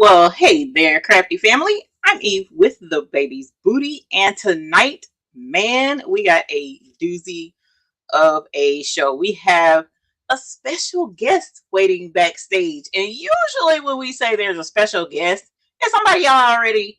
Well, hey there, crafty family. I'm Eve with the baby's booty, and tonight, man, we got a doozy of a show. We have a special guest waiting backstage, and usually when we say there's a special guest, it's somebody y'all already,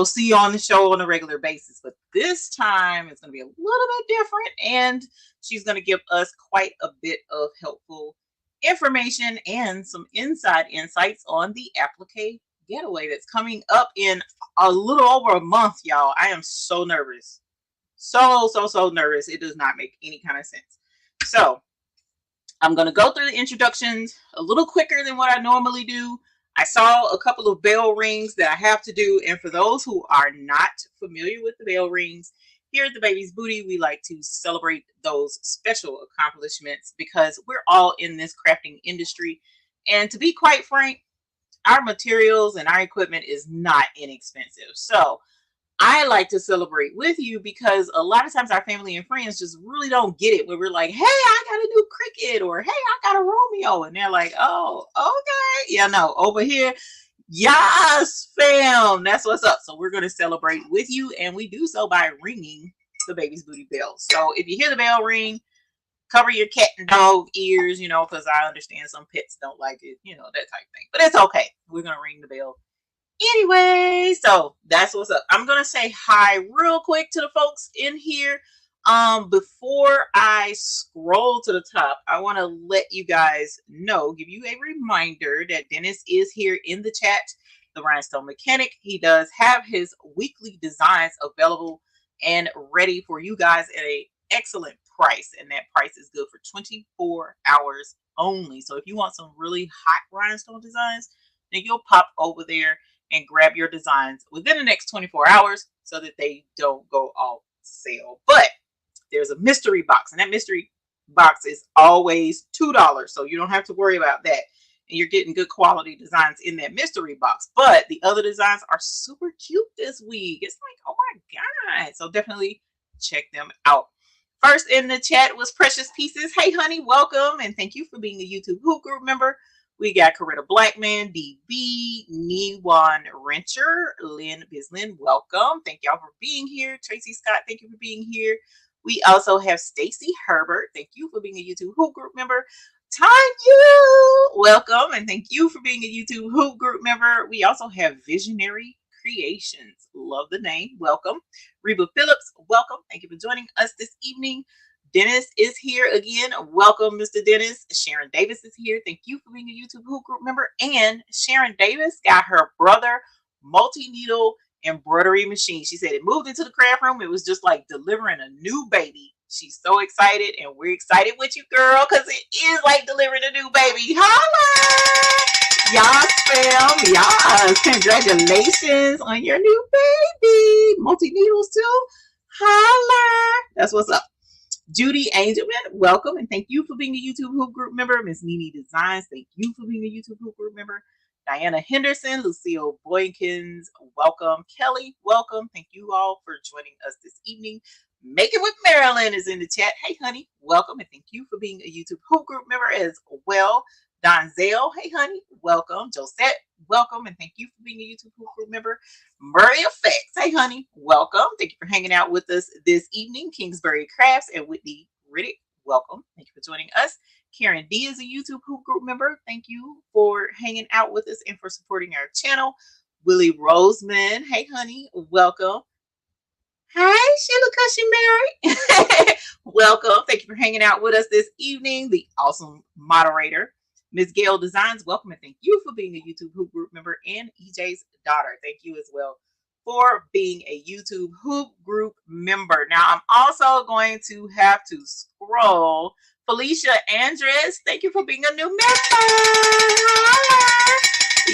see on the show on a regular basis. But this time, it's going to be a little bit different, and she's going to give us quite a bit of helpful information and some inside insights on the Applique Getaway that's coming up in a little over a month, y'all. I am so nervous. So nervous. It does not make any kind of sense. So I'm going to go through the introductions a little quicker than what I normally do. I saw a couple of bell rings that I have to do. And for those who are not familiar with the bell rings, here at the Baby's Booty, we like to celebrate those special accomplishments because we're all in this crafting industry. And to be quite frank, our materials and our equipment is not inexpensive. So I like to celebrate with you because a lot of times our family and friends just really don't get it when we're like, hey, I got a new Cricut, or hey, I got a Romeo. And they're like, oh, okay. Yeah, no, over here. Yes, fam. That's what's up. So we're going to celebrate with you. And we do so by ringing the Baby's Booty bell. So if you hear the bell ring, cover your cat and dog ears, because I understand some pets don't like it, that type of thing. But it's okay. We're going to ring the bell anyway. So that's what's up. I'm going to say hi real quick to the folks in here. Before I scroll to the top, I want to let you guys know, give you a reminder that Dennis is here in the chat, the Rhinestone Mechanic. He does have his weekly designs available and ready for you guys at an excellent price, and that price is good for 24 hours only. So if you want some really hot rhinestone designs, then you'll pop over there and grab your designs within the next 24 hours so that they don't go off sale. But there's a mystery box, and that mystery box is always $2, so you don't have to worry about that. And you're getting good quality designs in that mystery box. But the other designs are super cute this week. It's like, oh my God. So definitely check them out. First in the chat was Precious Pieces. Hey, honey, welcome. And thank you for being a YouTube Hoop Group member. We got Coretta Blackman, DB, Niwan Rencher, Lynn Bislin, welcome. Thank y'all for being here. Tracy Scott, thank you for being here. We also have Stacy Herbert. Thank you for being a YouTube Hoop Group member. Tanya, welcome. And thank you for being a YouTube Hoop Group member. We also have Visionary Creations. Love the name. Welcome. Reba Phillips, welcome. Thank you for joining us this evening. Dennis is here again. Welcome, Mr. Dennis. Sharon Davis is here. Thank you for being a YouTube Hoop Group member. And Sharon Davis got her brother multi-needle embroidery machine. She said it moved into the craft room. It was just like delivering a new baby. She's so excited, and we're excited with you, girl, because it is like delivering a new baby. Holla! Yes, fam. Yes. Congratulations on your new baby. Multi-needles too. Holla! That's what's up. Judy Angelman, welcome, and thank you for being a YouTube Hoop Group member. Miss Nini Designs, thank you for being a YouTube Hoop Group member. Diana Henderson, Lucille Boykins, welcome. Kelly, welcome. Thank you all for joining us this evening. Make It with Marilyn is in the chat. Hey, honey, welcome, and thank you for being a YouTube Hoop Group member as well. Donzel, hey, honey, welcome. Josette, welcome, and thank you for being a YouTube Hoop Group member. Murray Effects, hey, honey, welcome. Thank you for hanging out with us this evening. Kingsbury Crafts and Whitney Riddick, welcome. Thank you for joining us. Karen D is a YouTube Hoop Group member. Thank you for hanging out with us and for supporting our channel. Willie Roseman, hey, honey, welcome. Hi, Sheila Cushy Mary. Welcome. Thank you for hanging out with us this evening. The awesome moderator, Ms. Gail Designs, welcome, and thank you for being a YouTube Hoop Group member. And EJ's daughter, thank you as well for being a YouTube Hoop Group member. Now, I'm also going to have to scroll. Felicia Andres, thank you for being a new member.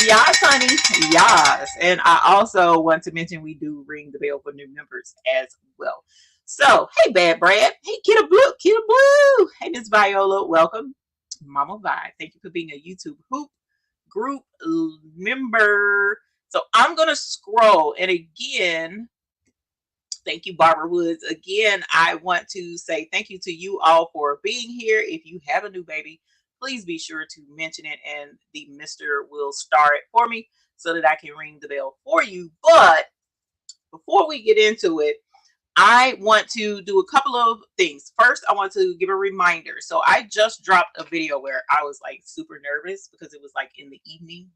Yes, honey. Yes. And I also want to mention we do ring the bell for new members as well. So, hey, Bad Brad. Hey, Kidda Blue. Kidda Blue. Hey, Miss Viola. Welcome. Mama Vi, thank you for being a YouTube Hoop Group member. So I'm going to scroll. And again, thank you, Barbara Woods. Again, I want to say thank you to you all for being here. If you have a new baby, please be sure to mention it, and the mister will star it for me so that I can ring the bell for you. But before we get into it, I want to do a couple of things. First, I want to give a reminder. So I just dropped a video where I was like super nervous because it was like in the evening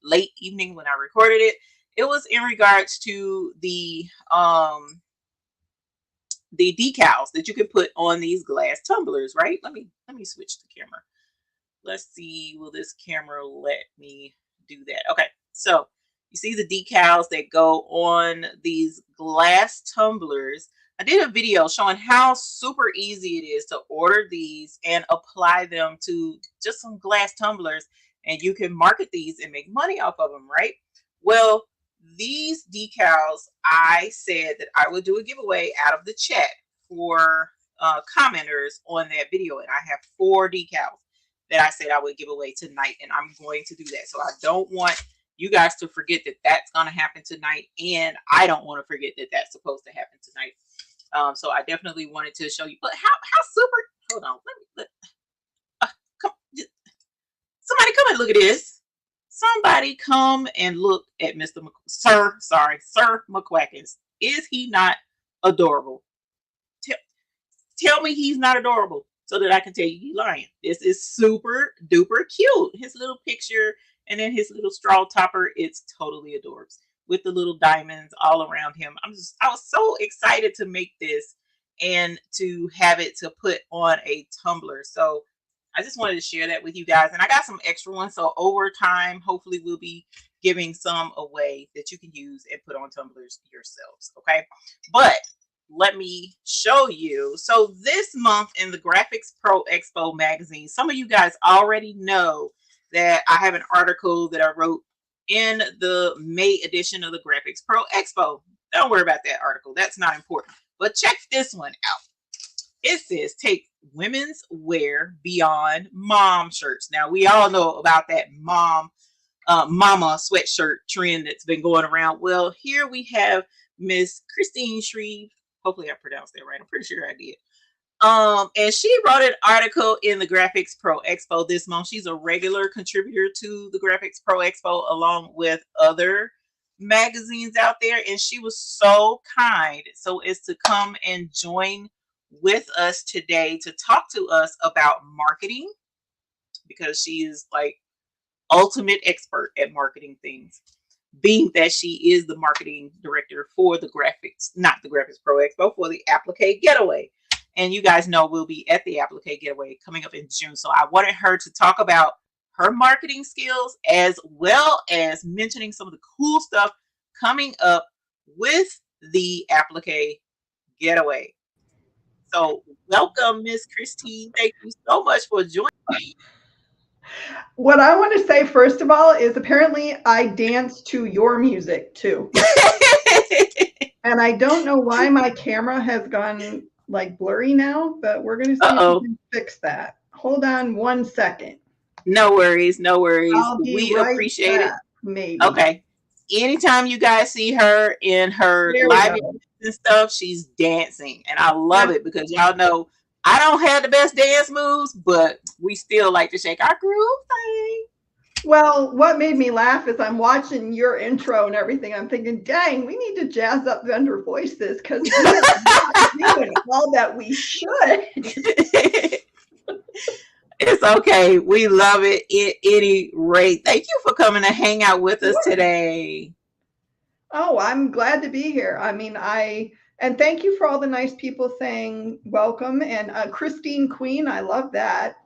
late evening when I recorded it. It was in regards to the decals that you can put on these glass tumblers, right? Let me switch the camera. Let's see, will this camera let me do that? Okay, so you see the decals that go on these glass tumblers. I did a video showing how super easy it is to order these and apply them to just some glass tumblers, and you can market these and make money off of them, right? Well, these decals, I said that I would do a giveaway out of the chat for commenters on that video, and I have 4 decals that I said I would give away tonight, and I'm going to do that. So I don't want you guys to forget that that's going to happen tonight, and I don't want to forget that that's supposed to happen tonight. So I definitely wanted to show you. But how super? Hold on, come, somebody come and look at this. Somebody come and look at Mr. Sir McQuackins. Is he not adorable? Tell me he's not adorable so that I can tell you he's lying. This is super duper cute. His little picture and then his little straw topper. It's totally adorable with the little diamonds all around him. I was so excited to make this and to have it to put on a tumbler. So I just wanted to share that with you guys. And I got some extra ones. So over time, hopefully we'll be giving some away that you can use and put on tumblers yourselves. Okay. But let me show you. So this month in the Graphics Pro Expo magazine, some of you guys already know that I have an article that I wrote in the May edition of the Graphics Pro Expo. Don't worry about that article. That's not important. But check this one out. It says, take women's wear beyond mom shirts. Now, we all know about that mama sweatshirt trend that's been going around. Well, here we have Miss Kristine Shreve. Hopefully I pronounced that right. I'm pretty sure I did. And she wrote an article in the Graphics Pro Expo this month. She's a regular contributor to the Graphics Pro Expo along with other magazines out there. And she was so kind so as to come and join with us today to talk to us about marketing, because she is like ultimate expert at marketing things, being that she is the marketing director for the not the Graphics Pro Expo, for the Applique Getaway. And you guys know we'll be at the Applique Getaway coming up in June. So I wanted her to talk about her marketing skills as well as mentioning some of the cool stuff coming up with the Applique Getaway. So welcome, Miss Kristine. Thank you so much for joining me. What I want to say, first of all, is apparently I dance to your music too. And I don't know why my camera has gone like blurry now, but we're going to see if we can fix that. Hold on 1 second. No worries. No worries. We appreciate it. Maybe. Okay. Anytime you guys see her in her live and stuff, she's dancing. And I love it because y'all know I don't have the best dance moves, but we still like to shake our groove thing. Well, what made me laugh is I'm watching your intro and everything. I'm thinking, dang, we need to jazz up vendor voices because we're not doing all that we should. It's okay. We love it at any rate. Thank you for coming to hang out with us today. Oh, I'm glad to be here. I mean, and thank you for all the nice people saying welcome. And Kristine Queen, I love that.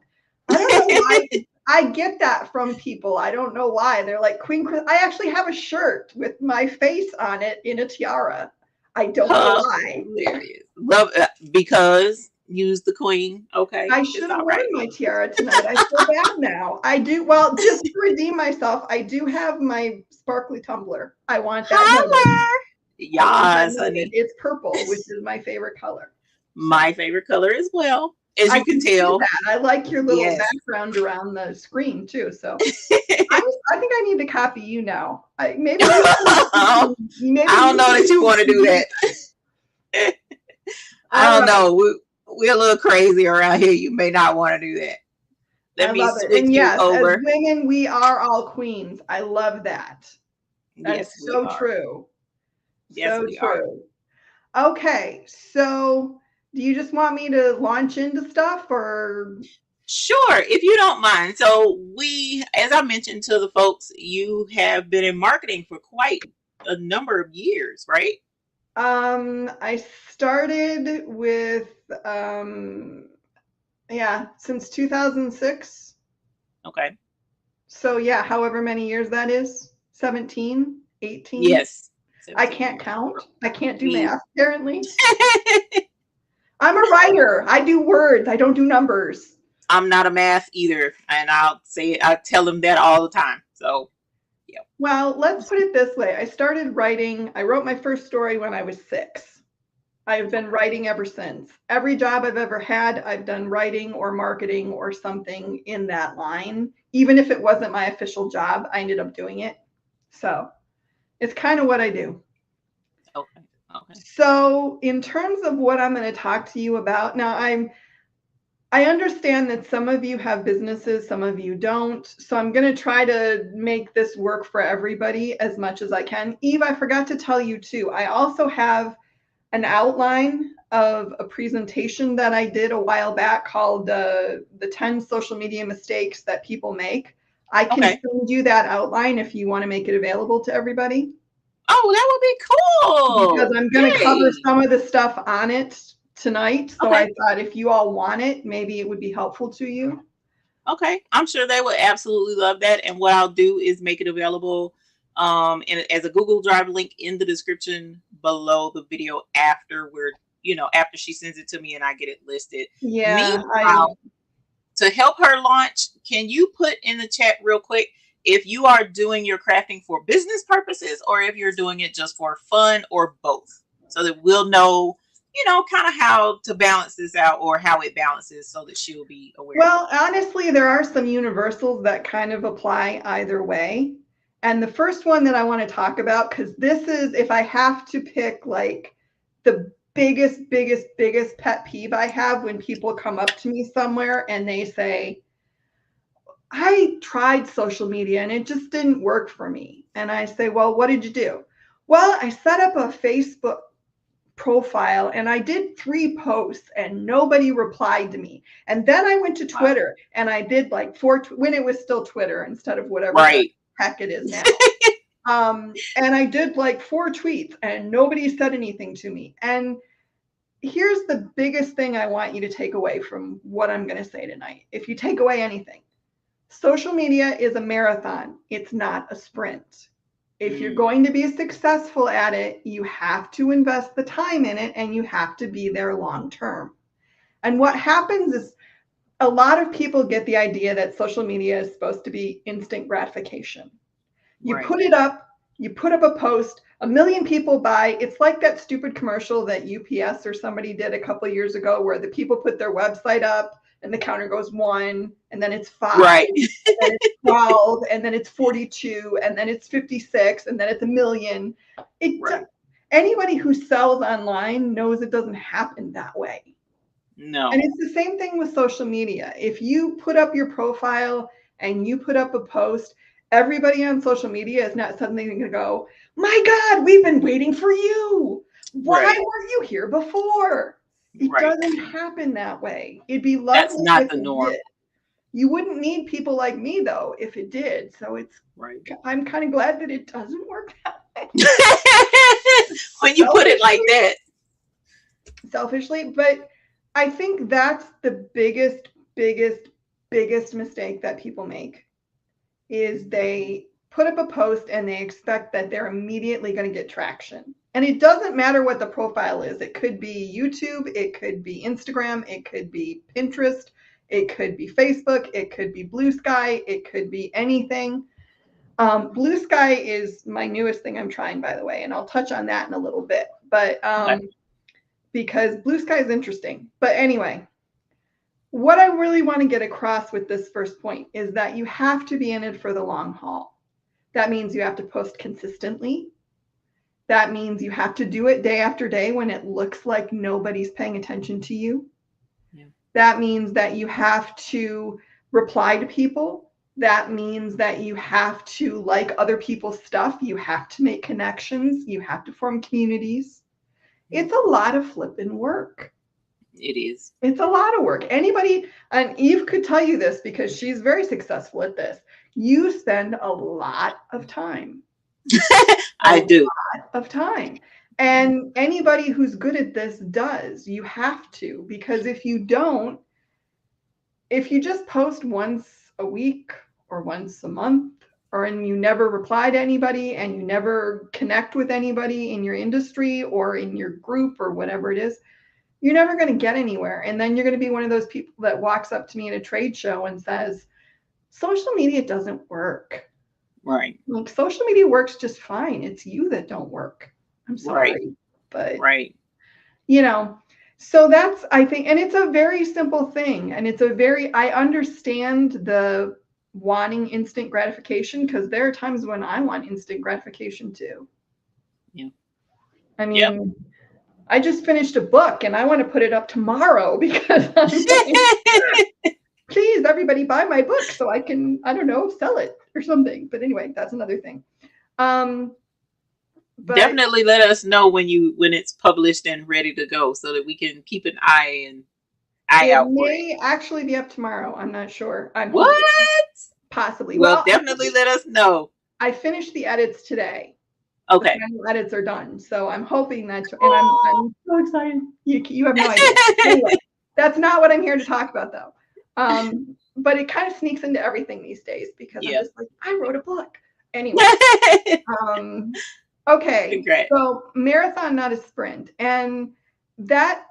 I don't know why. I get that from people. I don't know why. They're like, Queen. I actually have a shirt with my face on it in a tiara. I don't know why. Hilarious. Love because use the queen. Okay. I should have worn my tiara tonight. I feel bad now. I do. Well, just to redeem myself, I do have my sparkly tumbler. I want that. Yes, honey. It's purple, which is my favorent color. My favorite color as well, as you can tell. I like your little background around the screen too. So I think I need to copy you now. Maybe I don't know that you want to do that. I don't know. We're a little crazy around here. You may not want to do that. Let me switch you over. As women, we are all queens. I love that. Yes, That's we so are. true. Yes, So we are. true. Okay, so do you just want me to launch into stuff or? Sure, if you don't mind. So as I mentioned to the folks, you have been in marketing for quite a number of years, right? I started with, since 2006. Okay. So yeah, however many years that is, 17, 18. Yes. I 17 can't years. count. I can't do Me. math, apparently. I'm a writer. I do words. I don't do numbers. I'm not a math either, and I tell them that all the time. So, yeah. Well, let's put it this way. I wrote my first story when I was 6. I've been writing ever since. Every job I've ever had, I've done writing or marketing or something in that line. Even if it wasn't my official job, I ended up doing it. So it's kind of what I do. Okay. Okay. So in terms of what I'm going to talk to you about, now I understand that some of you have businesses, some of you don't. So I'm going to try to make this work for everybody as much as I can. Eve, I forgot to tell you too. I also have an outline of a presentation that I did a while back called the 10 social media mistakes that people make. I can Okay. send you that outline if you want to make it available to everybody. Oh, that would be Because cool. I'm going to cover Yay. some of the stuff on it tonight. So Okay. I thought if you all want it, maybe it would be helpful to you. Okay. I'm sure they would absolutely love that. And what I'll do is make it available as a Google Drive link in the description below the video after she sends it to me and I get it listed. Yeah, Meanwhile, to help her launch, can you put in the chat real quick if you are doing your crafting for business purposes or if you're doing it just for fun or both, so that we'll know, kind of how to balance this out or how it balances so that she'll be aware. Well, honestly, there are some universals that kind of apply either way. And the first one that I want to talk about, because this is, if I have to pick like the biggest pet peeve I have when people come up to me somewhere and they say, I tried social media and it just didn't work for me. And I say, well, what did you do? Well, I set up a Facebook profile and I did 3 posts and nobody replied to me. And then I went to Twitter and I did like 4 when it was still Twitter instead of whatever the heck it is now. And I did like 4 tweets and nobody said anything to me. And here's the biggest thing I want you to take away from what I'm going to say tonight. If you take away anything, social media is a marathon. It's not a sprint. If you're going to be successful at it, you have to invest the time in it and you have to be there long term. And what happens is a lot of people get the idea that social media is supposed to be instant gratification. You put it up, you put up a post, 1 million people buy. It's like that stupid commercial that UPS or somebody did a couple of years ago where the people put their website up and the counter goes 1, and then it's 5, and then it's 12, and then it's 42, and then it's 56, and then it's 1 million. Anybody who sells online knows it doesn't happen that way. No. And it's the same thing with social media. If you put up your profile and you put up a post, everybody on social media is not suddenly going to go, my God, we've been waiting for you. Why weren't you here before? It doesn't happen that way. It'd be lovely. That's not the norm. You wouldn't need people like me, though, if it did. So I'm kind of glad that it doesn't work that way. When you put it like that. Selfishly, but I think that's the biggest mistake that people make is they put up a post and they expect that they're immediately going to get traction. And it doesn't matter what the profile is. It could be YouTube, it could be Instagram, it could be Pinterest, it could be Facebook, it could be Blue Sky, it could be anything. Blue Sky is my newest thing I'm trying, by the way, and I'll touch on that in a little bit. But because Blue Sky is interesting. But anyway, what I really want to get across with this first point is that you have to be in it for the long haul. That means you have to post consistently. That means you have to do it day after day when it looks like nobody's paying attention to you. That means that you have to reply to people That means that you have to like other people's stuff. You have to make connections. You have to form communities. It's a lot of flipping work. It is. It's a lot of work. Anybody, and Eve could tell you this because she's very successful at this. You spend a lot of time. I do. Lot of time. And anybody who's good at this does. You have to, because if you don't, if you just post once a week or once a month, and you never reply to anybody and you never connect with anybody in your industry or in your group or whatever it is, you're never going to get anywhere. And then you're going to be one of those people that walks up to me at a trade show and says, social media doesn't work. Right. Like, social media works just fine. It's you that don't work. I'm sorry. Right. But, right. You know, so that's, I think, and it's a very simple thing. And it's a very, I understand the wanting instant gratification, because there are times when I want instant gratification too. Yeah. I mean, I just finished a book and I want to put it up tomorrow because I'm like, please, everybody buy my book so I can, I don't know, sell it or something. But anyway, that's another thing. But definitely let us know when it's published and ready to go so that we can keep an eye out for it. It may actually be up tomorrow. I'm not sure. What? Possibly. Well, definitely let us know. I finished the edits today. Okay. The final edits are done. So I'm hoping that, and I'm so excited. You have no idea. Anyway, that's not what I'm here to talk about though. But it kind of sneaks into everything these days because I'm just like, I wrote a book. Anyway. Okay. Great. So marathon, not a sprint. And that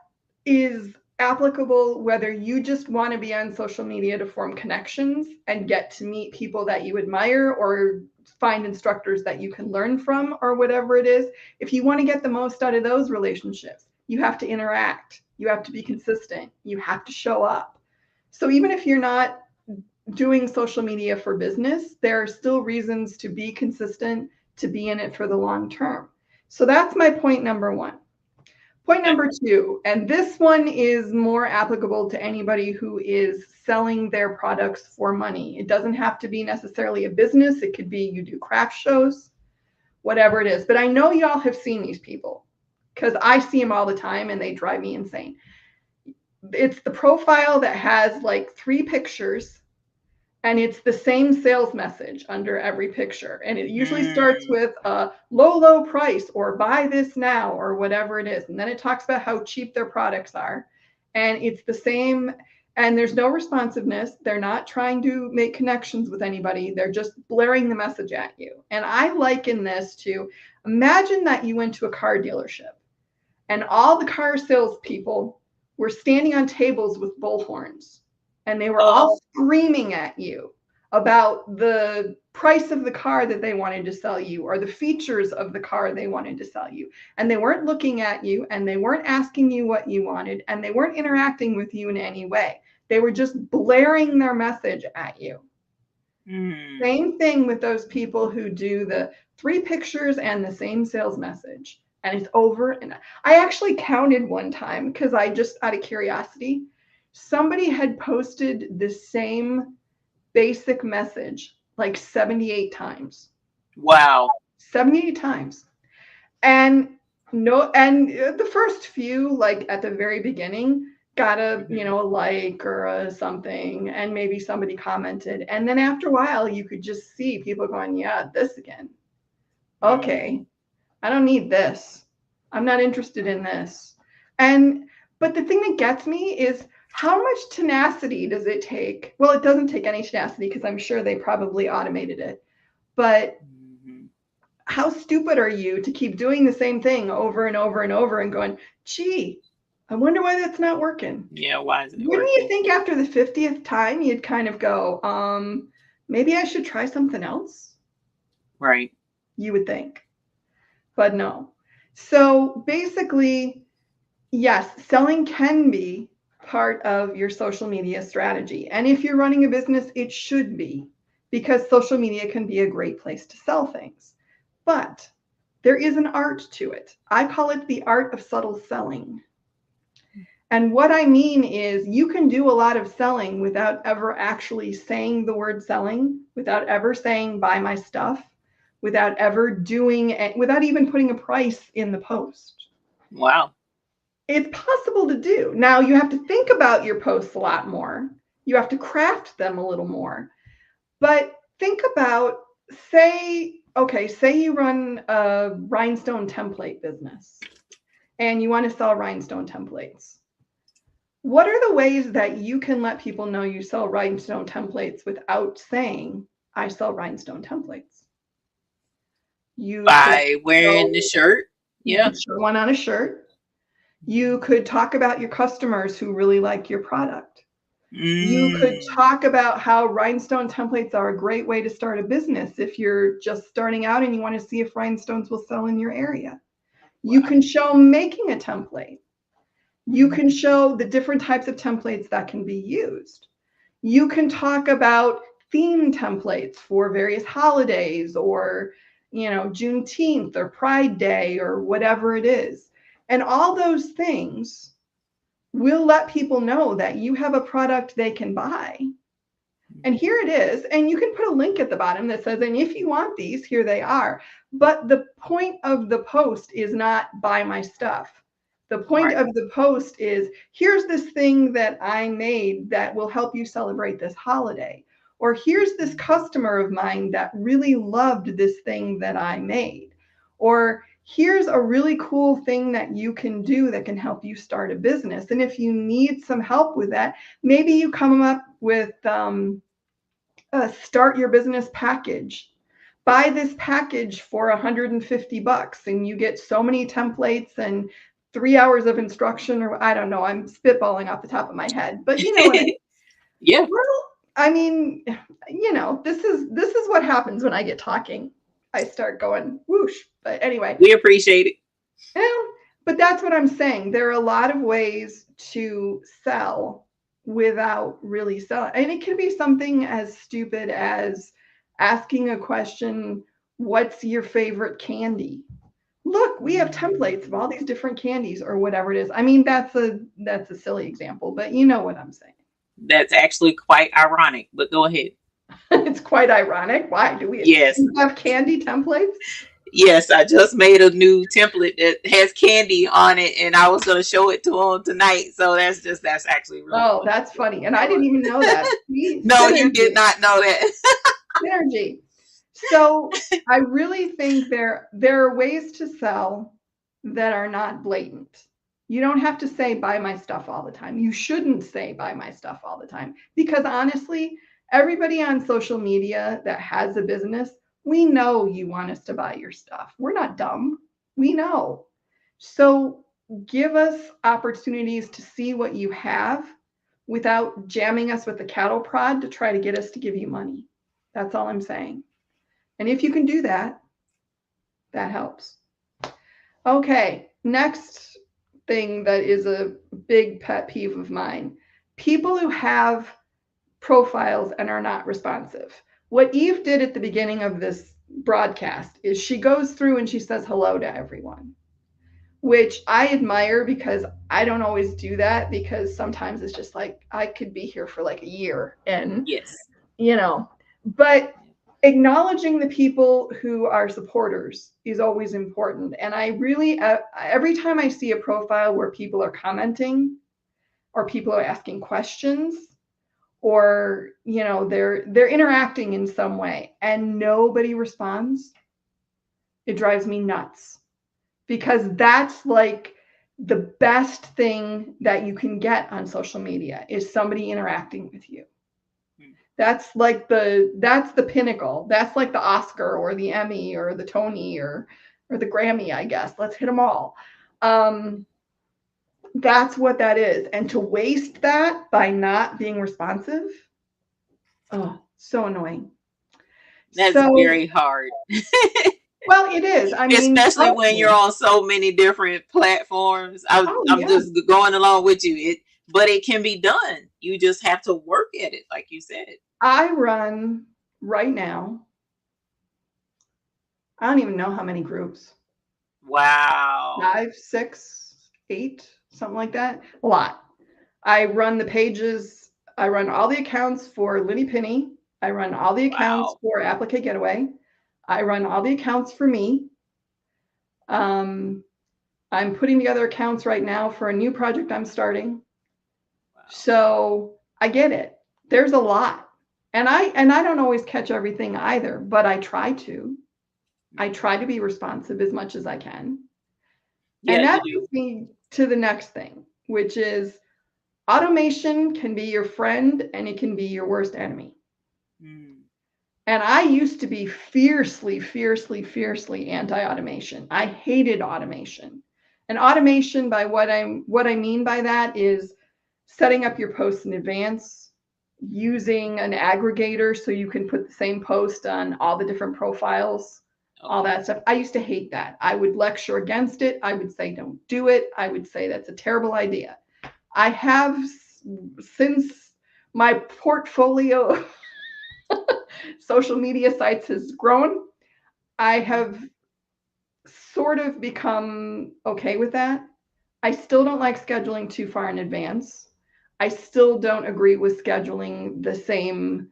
is applicable whether you just want to be on social media to form connections and get to meet people that you admire or find instructors that you can learn from or whatever it is. If you want to get the most out of those relationships, you have to interact. You have to be consistent. You have to show up. So even if you're not doing social media for business, there are still reasons to be consistent, to be in it for the long term. So that's my point number one. Point number two, and this one is more applicable to anybody who is selling their products for money. It doesn't have to be necessarily a business. It could be you do craft shows, whatever it is. But I know y'all have seen these people because I see them all the time and they drive me insane. It's the profile that has like 3 pictures and it's the same sales message under every picture. And it usually starts with a low price or buy this now or whatever it is. And then it talks about how cheap their products are. And it's the same. And there's no responsiveness. They're not trying to make connections with anybody. They're just blaring the message at you. And I liken this to, imagine that you went to a car dealership and all the car salespeople were standing on tables with bullhorns. And they were all screaming at you about the price of the car that they wanted to sell you or the features of the car they wanted to sell you. And they weren't looking at you and they weren't asking you what you wanted and they weren't interacting with you in any way. They were just blaring their message at you. Same thing with those people who do the 3 pictures and the same sales message. And it's over. And I actually counted one time because I just, out of curiosity, somebody had posted the same basic message like 78 times. Wow. 78 times. And the first few, like at the very beginning, got a like or a something, and maybe somebody commented. And then after a while, you could just see people going, yeah, this again. Okay, I don't need this. I'm not interested in this. But the thing that gets me is, how much tenacity does it take? Well, it doesn't take any tenacity because I'm sure they probably automated it. But how stupid are you to keep doing the same thing over and over and over and going, gee, I wonder why that's not working. Yeah, why isn't it Wouldn't working? you think after the 50th time you'd kind of go, maybe I should try something else? Right. You would think. But no. So basically, yes, selling can be part of your social media strategy. And if you're running a business, it should be, because social media can be a great place to sell things. But there is an art to it. I call it the art of subtle selling. And what I mean is you can do a lot of selling without ever actually saying the word selling, without ever saying buy my stuff, without ever doing it, without even putting a price in the post. Wow. It's possible to do. Now you have to think about your posts a lot more. You have to craft them a little more. But think about, say you run a rhinestone template business and you want to sell rhinestone templates. What are the ways that you can let people know you sell rhinestone templates without saying, I sell rhinestone templates? By wearing the shirt. You could show one on a shirt. You could talk about your customers who really like your product. You could talk about how rhinestone templates are a great way to start a business if you're just starting out and you want to see if rhinestones will sell in your area. You can show making a template. You can show the different types of templates that can be used. You can talk about theme templates for various holidays or, Juneteenth or Pride Day or whatever it is. And all those things will let people know that you have a product they can buy. And here it is. And you can put a link at the bottom that says, and if you want these, here they are. But the point of the post is not buy my stuff. The point of the post is, here's this thing that I made that will help you celebrate this holiday. Or here's this customer of mine that really loved this thing that I made. Or here's a really cool thing that you can do that can help you start a business. And if you need some help with that, maybe you come up with a start your business package. Buy this package for $150 and you get so many templates and 3 hours of instruction, or I don't know, I'm spitballing off the top of my head, but you know what I mean. Yeah. Well, I mean, this is what happens when I get talking. I start going whoosh. But anyway, we appreciate it. Yeah, but that's what I'm saying. There are a lot of ways to sell without really selling. And it can be something as stupid as asking a question, what's your favorite candy? Look, we have templates of all these different candies or whatever it is. I mean, that's a silly example, but you know what I'm saying. That's actually quite ironic, but go ahead. It's quite ironic. Why do we have candy templates? Yes, I just made a new template that has candy on it, and I was going to show it to him tonight. So that's actually really funny. That's funny. And I didn't even know that. No, you did not know that. Synergy. So I really think there are ways to sell that are not blatant. You don't have to say buy my stuff all the time. You shouldn't say buy my stuff all the time, because honestly, everybody on social media that has a business, we know you want us to buy your stuff. We're not dumb. We know. So give us opportunities to see what you have without jamming us with the cattle prod to try to get us to give you money. That's all I'm saying. And if you can do that, that helps. Okay, next thing that is a big pet peeve of mine. People who have profiles and are not responsive. What Eve did at the beginning of this broadcast is she goes through and she says hello to everyone, which I admire, because I don't always do that, because sometimes it's just like I could be here for like a year and but acknowledging the people who are supporters is always important. And I really, every time I see a profile where people are commenting or people are asking questions, or they're interacting in some way and nobody responds, it drives me nuts, because that's like the best thing that you can get on social media is somebody interacting with you. That's the pinnacle. That's like the Oscar or the Emmy or the Tony or the Grammy, I guess. Let's hit them all. That's what that is. And to waste that by not being responsive, oh, so annoying. That's very hard. Well, it is. I mean, especially when you're on so many different platforms. I'm just going along with you. But it can be done. You just have to work at it, like you said. I run right now, I don't even know how many groups. Wow. 5, 6, 8. something like that. A lot. I run the pages. I run all the accounts for Liddy Penny. I run all the accounts Wow. for Applique Getaway. I run all the accounts for me. I'm putting together accounts right now for a new project I'm starting. Wow. So I get it. There's a lot. And I don't always catch everything either, but I try to. I try to be responsive as much as I can. Yeah, And that you leads me to the next thing, which is automation can be your friend and it can be your worst enemy. do. And I used to be fiercely, fiercely, fiercely anti-automation. I hated automation. And automation, by what I mean by that is setting up your posts in advance, using an aggregator so you can put the same post on all the different profiles, all that stuff. I used to hate that. I would lecture against it. I would say, don't do it. I would say that's a terrible idea. I have, since my portfolio social media sites has grown, I have sort of become okay with that. I still don't like scheduling too far in advance. I still don't agree with scheduling the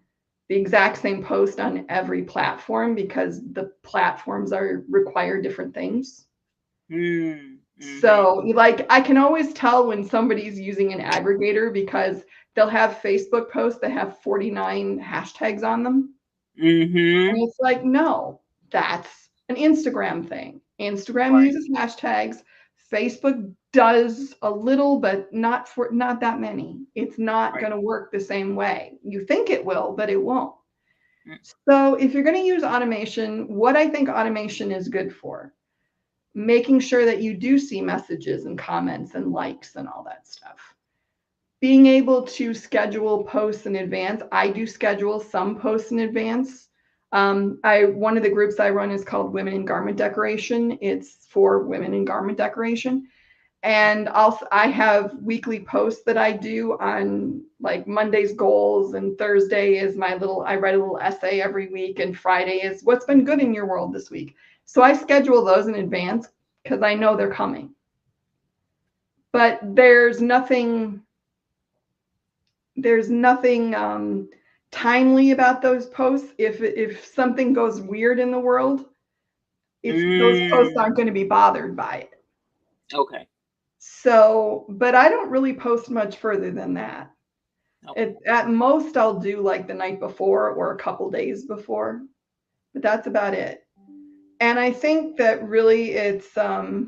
exact same post on every platform because the platforms require different things. So like I can always tell when somebody's using an aggregator because they'll have Facebook posts that have 49 hashtags on them. And it's like, no, that's an Instagram thing. Instagram uses hashtags. Facebook does a little, but not that many. It's not going to work the same way. You think it will, but it won't. So if you're going to use automation, what I think automation is good for, making sure that you do see messages and comments and likes and all that stuff. Being able to schedule posts in advance. I do schedule some posts in advance. One of the groups I run is called Women in Garment Decoration. It's for women in garment decoration. And also I have weekly posts that I do on like Monday's goals, and Thursday is I write a little essay every week, and Friday is what's been good in your world this week. So I schedule those in advance because I know they're coming. But there's nothing timely about those posts. If something goes weird in the world, those posts aren't going to be bothered by it. Okay. So, but I don't really post much further than that. Okay. At most, I'll do like the night before or a couple days before, but that's about it. And I think that really it's, I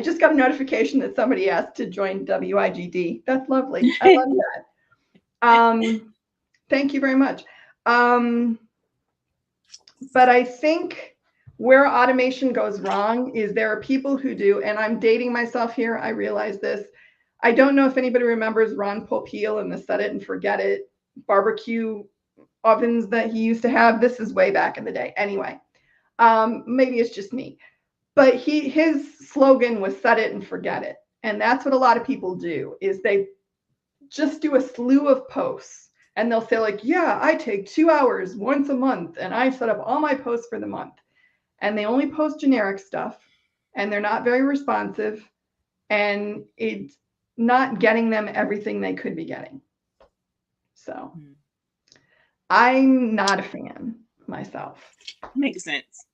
just got a notification that somebody asked to join WIGD. That's lovely. I love that. Thank you very much. But I think where automation goes wrong is there are people who do, and I'm dating myself here, I realize this. I don't know if anybody remembers Ron Popeil and the set it and forget it barbecue ovens that he used to have. This is way back in the day. Anyway, maybe it's just me. But his slogan was set it and forget it. And that's what a lot of people do, is they just do a slew of posts. And they'll say like, yeah, I take 2 hours once a month and I set up all my posts for the month. And they only post generic stuff and they're not very responsive and it's not getting them everything they could be getting. So I'm not a fan myself. Makes sense.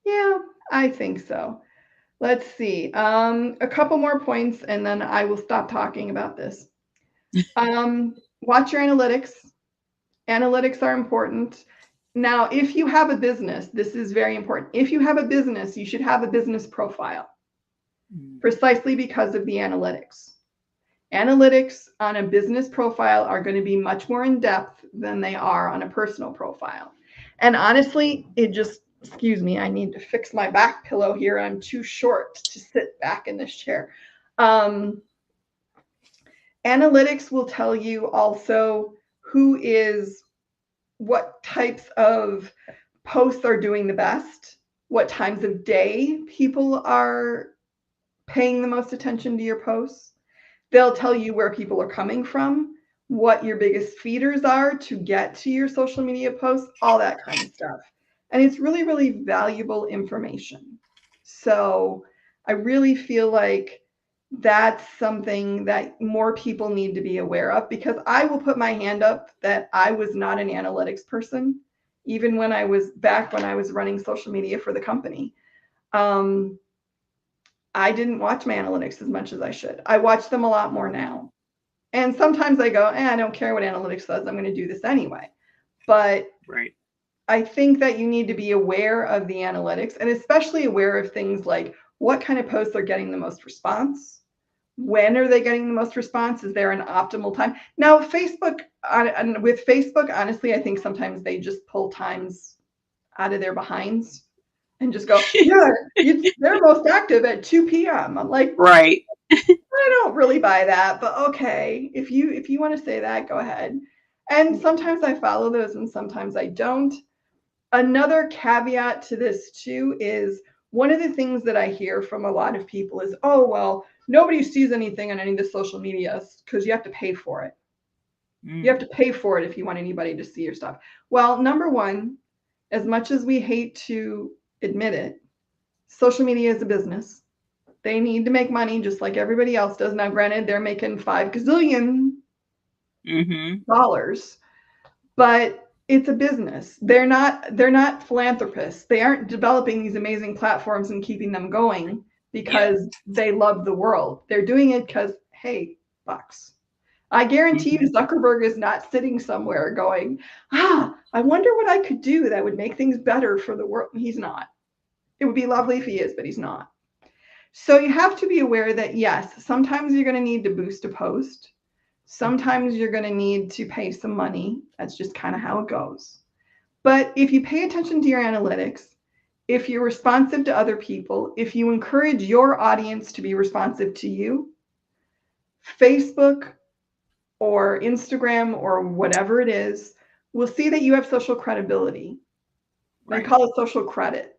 Yeah, I think so. Let's see. A couple more points and then I will stop talking about this. Watch your analytics. Analytics are important. Now, if you have a business, this is very important. If you have a business, you should have a business profile, precisely because of the analytics. Analytics on a business profile are going to be much more in depth than they are on a personal profile. And honestly, excuse me, I need to fix my back pillow here. I'm too short to sit back in this chair. Analytics will tell you also what types of posts are doing the best, what times of day people are paying the most attention to your posts. They'll tell you where people are coming from, what your biggest feeders are to get to your social media posts, all that kind of stuff. And it's really, really valuable information. So I really feel like that's something that more people need to be aware of, because I will put my hand up that I was not an analytics person, even when I was running social media for the company. I didn't watch my analytics as much as I should. I watch them a lot more now. And sometimes I go, I don't care what analytics says. I'm going to do this anyway. But right. I think that you need to be aware of the analytics, and especially aware of things like what kind of posts are getting the most response. When are they getting the most response? Is there an optimal time? Now, with Facebook, honestly, I think sometimes they just pull times out of their behinds and just go, yeah, they're most active at 2 p.m. I'm like, right. I don't really buy that, but okay, if you want to say that, go ahead. And sometimes I follow those and sometimes I don't. Another caveat to this too is one of the things that I hear from a lot of people is, oh, well, nobody sees anything on any of the social media because you have to pay for it. You have to pay for it if you want anybody to see your stuff. Well, number one, as much as we hate to admit it, social media is a business. They need to make money just like everybody else does. Now, granted, they're making $5 gazillion, but it's a business. They're not philanthropists. They aren't developing these amazing platforms and keeping them going because they love the world. They're doing it because, hey, bucks. I guarantee you Zuckerberg is not sitting somewhere going, I wonder what I could do that would make things better for the world. He's not. It would be lovely if he is, but he's not. So you have to be aware that, yes, sometimes you're going to need to boost a post. Sometimes you're going to need to pay some money. That's just kind of how it goes. But if you pay attention to your analytics, if you're responsive to other people, if you encourage your audience to be responsive to you, Facebook or Instagram or whatever it is will see that you have social credibility. They call it social credit.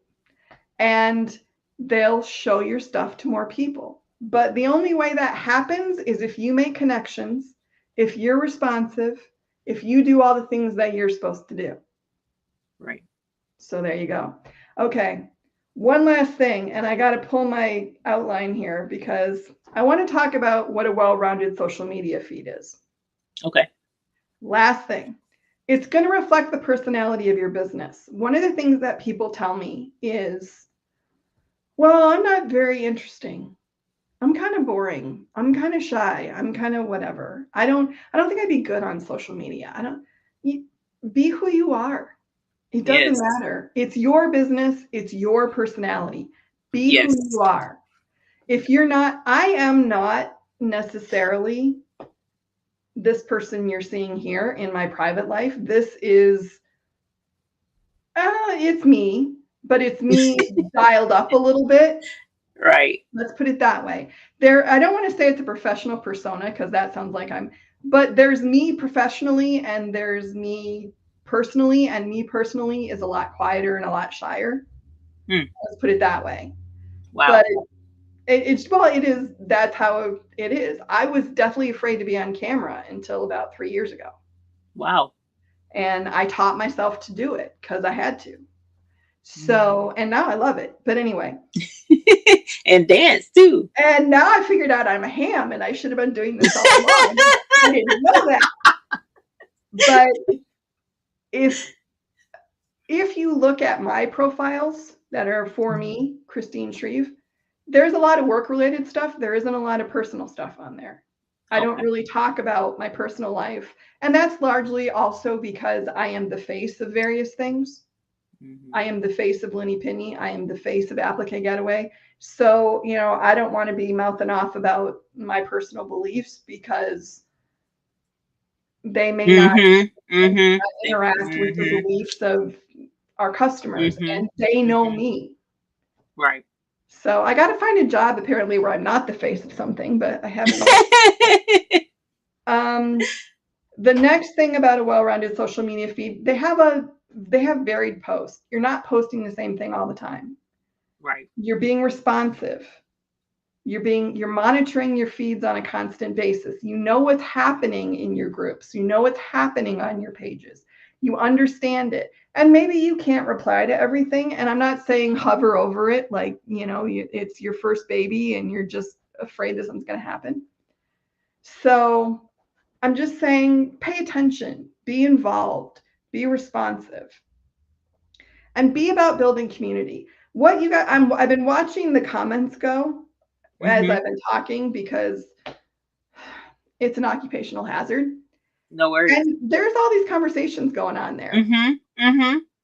And they'll show your stuff to more people. But the only way that happens is if you make connections, if you're responsive, if you do all the things that you're supposed to do. Right. So there you go. Okay. One last thing, and I got to pull my outline here because I want to talk about what a well-rounded social media feed is. Okay. Last thing. It's going to reflect the personality of your business. One of the things that people tell me is, well, I'm not very interesting. I'm kind of boring. I'm kind of shy. I'm kind of whatever. I don't think I'd be good on social media. Be who you are. It doesn't matter. It's your business. It's your personality. Be who you are. If you're not, I am not necessarily this person you're seeing here in my private life. This is, it's me, but it's me dialed up a little bit. Right. Let's put it that way. I don't want to say it's a professional persona because that sounds like but there's me professionally and there's me personally, and me personally is a lot quieter and a lot shyer. Let's put it that way. Wow. But it is, that's how it is. I was definitely afraid to be on camera until about 3 years ago. Wow. And I taught myself to do it because I had to. So, and now I love it. But anyway. And dance too. And now I figured out I'm a ham and I should have been doing this all along. I didn't know that. But if you look at my profiles that are for me, Kristine Shreve, there's a lot of work-related stuff. There isn't a lot of personal stuff on there. I don't really talk about my personal life. And that's largely also because I am the face of various things. I am the face of Linny Penny. I am the face of Applique Getaway. So, I don't want to be mouthing off about my personal beliefs because they may not interact with the beliefs of our customers, and they know me. Right. So I got to find a job apparently where I'm not the face of something, but I haven't. The next thing about a well-rounded social media feed, they have varied posts. You're not posting the same thing all the time. Right. You're being responsive. You're monitoring your feeds on a constant basis. You know what's happening in your groups. You know what's happening on your pages. You understand it. And maybe you can't reply to everything. And I'm not saying hover over it like, it's your first baby and you're just afraid this one's going to happen. So I'm just saying, pay attention, be involved, be responsive, and be about building community. What you got, I've been watching the comments go as I've been talking, because it's an occupational hazard. No worries. And there's all these conversations going on there.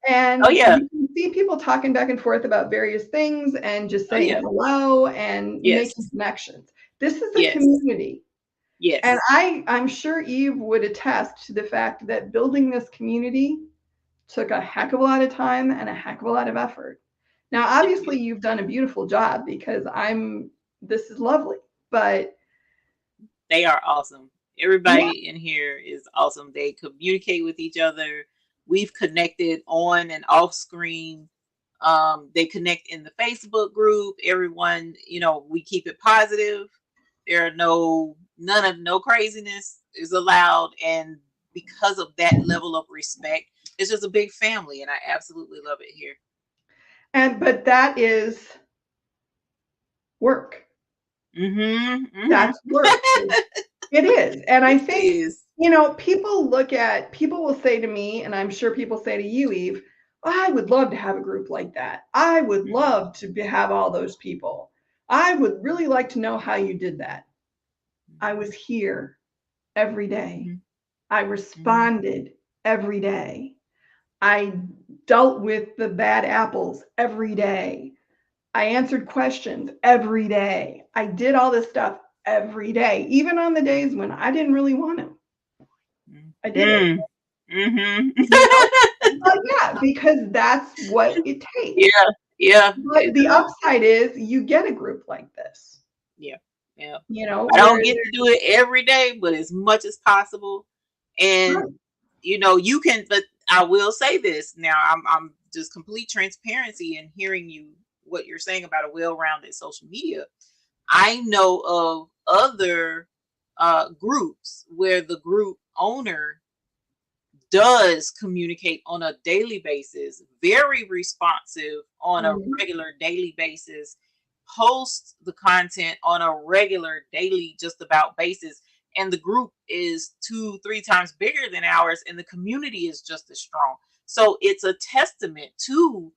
And oh yeah, you can see people talking back and forth about various things and just saying hello and making connections. This is a community. Yes. And I'm sure Eve would attest to the fact that building this community took a heck of a lot of time and a heck of a lot of effort. Now, obviously, you've done a beautiful job, because this is lovely, but they are awesome. Everybody in here is awesome. They communicate with each other. We've connected on and off screen. They connect in the Facebook group. Everyone, you know, we keep it positive. There are no craziness is allowed. And because of that level of respect, it's just a big family. And I absolutely love it here. But that is work. That's work. It is. And I think, you know, people will say to me, and I'm sure people say to you, Eve, I would love to have a group like that. I would love to have all those people. I would really like to know how you did that. I was here every day. I responded every day. I dealt with the bad apples every day. I answered questions every day. I did all this stuff every day, even on the days when I didn't really want to. I did it. But yeah, because that's what it takes. Yeah. But the upside is you get a group like this. Yeah. You know, I don't get to do it every day, but as much as possible. And you know, you can, but I will say this now, I'm just complete transparency in hearing what you're saying about a well-rounded social media. I know of other groups where the group owner does communicate on a daily basis, very responsive on a regular daily basis, posts the content on a regular daily just about basis, and the group is 2-3 times bigger than ours, and the community is just as strong. So it's a testament to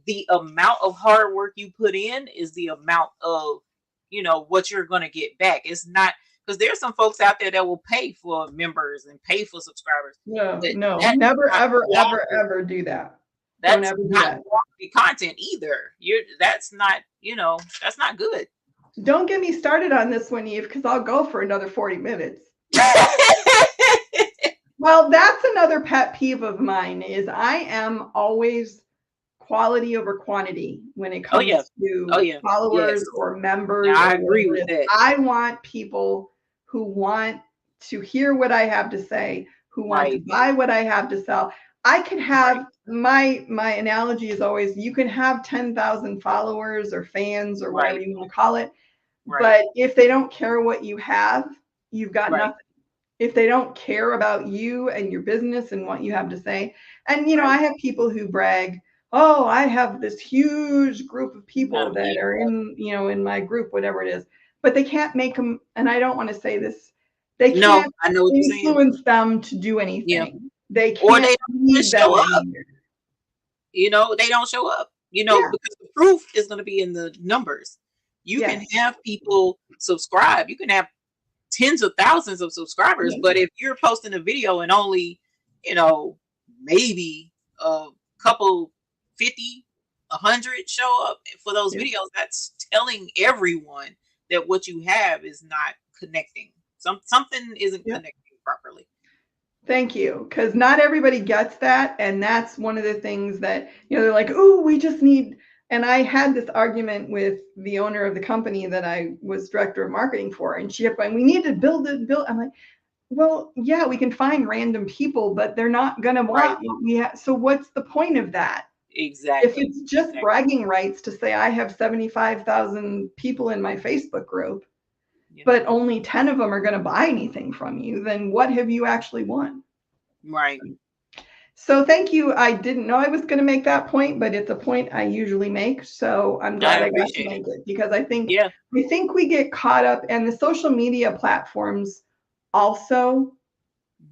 the amount of hard work you put in is the amount of, you know, what you're going to get back. It's not, because there's some folks out there that will pay for members and pay for subscribers. No, never, ever do that. That's not quality content either. That's not, you know, that's not good. Don't get me started on this one, Eve, because I'll go for another 40 minutes. Well, that's another pet peeve of mine, is I am always quality over quantity when it comes to followers or members. I agree with that. I want people who want to hear what I have to say, who want to buy what I have to sell. I can have my analogy is always, you can have 10,000 followers or fans or whatever you want to call it. But if they don't care what you have, you've got nothing. If they don't care about you and your business and what you have to say. And, you know, I have people who brag, oh, I have this huge group of people that are in, you know, in my group, whatever it is, but they can't make them. And I don't want to say this. They can't influence them to do anything. They can't, or they don't show up. You know, they don't show up, you know, because the proof is going to be in the numbers. You can have people subscribe. You can have tens of thousands of subscribers, but if you're posting a video and only, you know, maybe a couple 50, 100 show up for those videos, that's telling everyone that what you have is not connecting. Something isn't connecting properly. Thank you, because not everybody gets that, and that's one of the things that, you know, they're like, oh, we just need. And I had this argument with the owner of the company that I was director of marketing for, and she kept going, we need to build. I'm like, well, yeah, we can find random people, but they're not going to want what we have. So what's the point of that? Exactly. If it's just bragging rights to say I have 75,000 people in my Facebook group, but only 10 of them are going to buy anything from you, then what have you actually won? Right. So thank you. I didn't know I was going to make that point, but it's a point I usually make. So I'm glad I I got to appreciate it. make it because I Yeah. think we get caught up, and the social media platforms also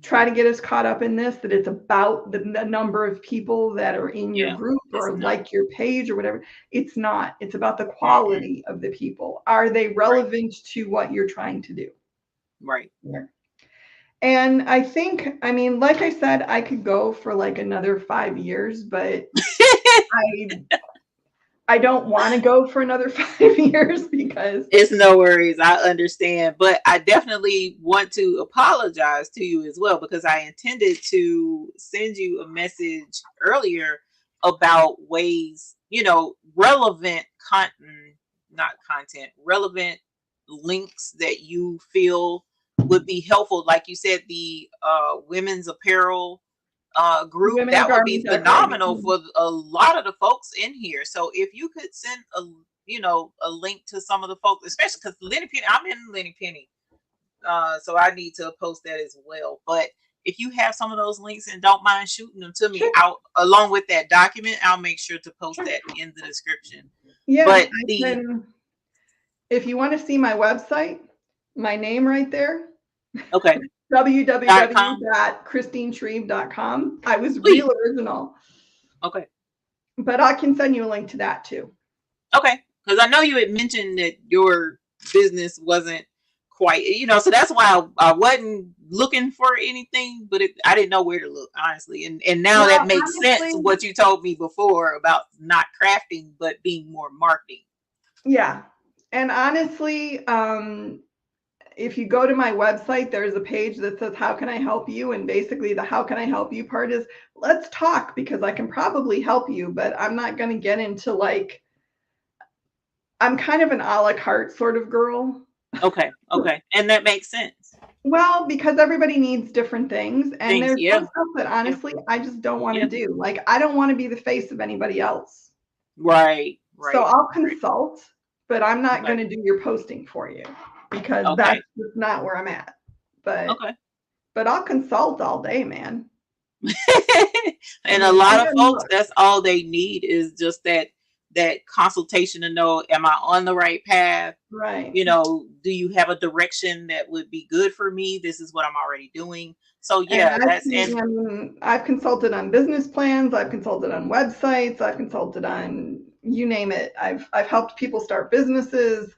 try to get us caught up in this, that it's about the number of people that are in your Yeah. group It's or not. like your page or whatever. It's not. It's about the Mm-mm. quality of the people. Are they Right. relevant to what you're trying to do? Right. Yeah. And I think, I mean, like I said, I could go for like another 5 years, but I I don't want to go for another 5 years because It's no worries. I understand. But I definitely want to apologize to you as well because I intended to send you a message earlier about ways, relevant content, not content, relevant links that you feel would be helpful. Like you said, the women's apparel group women in that would garment be phenomenal decorating. for a lot of the folks in here. So if you could send a link to some of the folks, especially because Lenny Penny, I'm in Lenny Penny, so I need to post that as well. But if you have some of those links and don't mind shooting them to me Sure, out along with that document, I'll make sure to post sure. that in the description. Yeah, But I the can. If you want to see my website, my name right there, okay .com, www.kristineshreve.com. I was sweet, real original, okay. but I can send you a link to that too. Okay, because I know you had mentioned that your business wasn't quite, so that's why I wasn't looking for anything, but I didn't know where to look, honestly. And now that Well, makes sense honestly, what you told me before about not crafting, but being more marketing. yeah. And honestly, if you go to my website, there's a page that says, how can I help you? And basically the how can I help you part is let's talk because I can probably help you, but I'm not going to get into like, I'm kind of an a la carte sort of girl. Okay, okay. And that makes sense. Well, because everybody needs different things. And Things, there's yeah, some stuff that yeah, honestly, I just don't want to yeah. do. Like, I don't want to be the face of anybody else. Right, So right, I'll right. consult, but I'm not Okay, going to do your posting for you because that's okay, just not where I'm at. But okay. but I'll consult all day, man. I And a mean, I lot of can folks, look. that's all they need is just that consultation to know, am I on the right path? Right. Do you have a direction that would be good for me? This is what I'm already doing. So And yeah, that's and I've consulted on business plans, I've consulted on websites, I've consulted on you name it. I've helped people start businesses.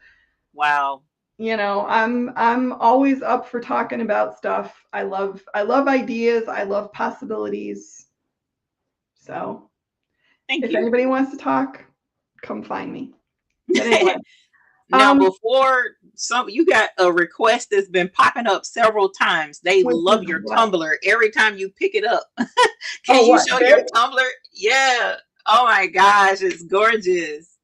wow. I'm always up for talking about stuff. I love ideas, I love possibilities. So Thank if you. anybody wants to talk, come find me. But anyway, Now, before some, you got a request that's been popping up several times. They which love is your what? Tumbler every time you pick it up. Can Oh, you what? show This? your Tumbler? Yeah. Oh my gosh, it's gorgeous.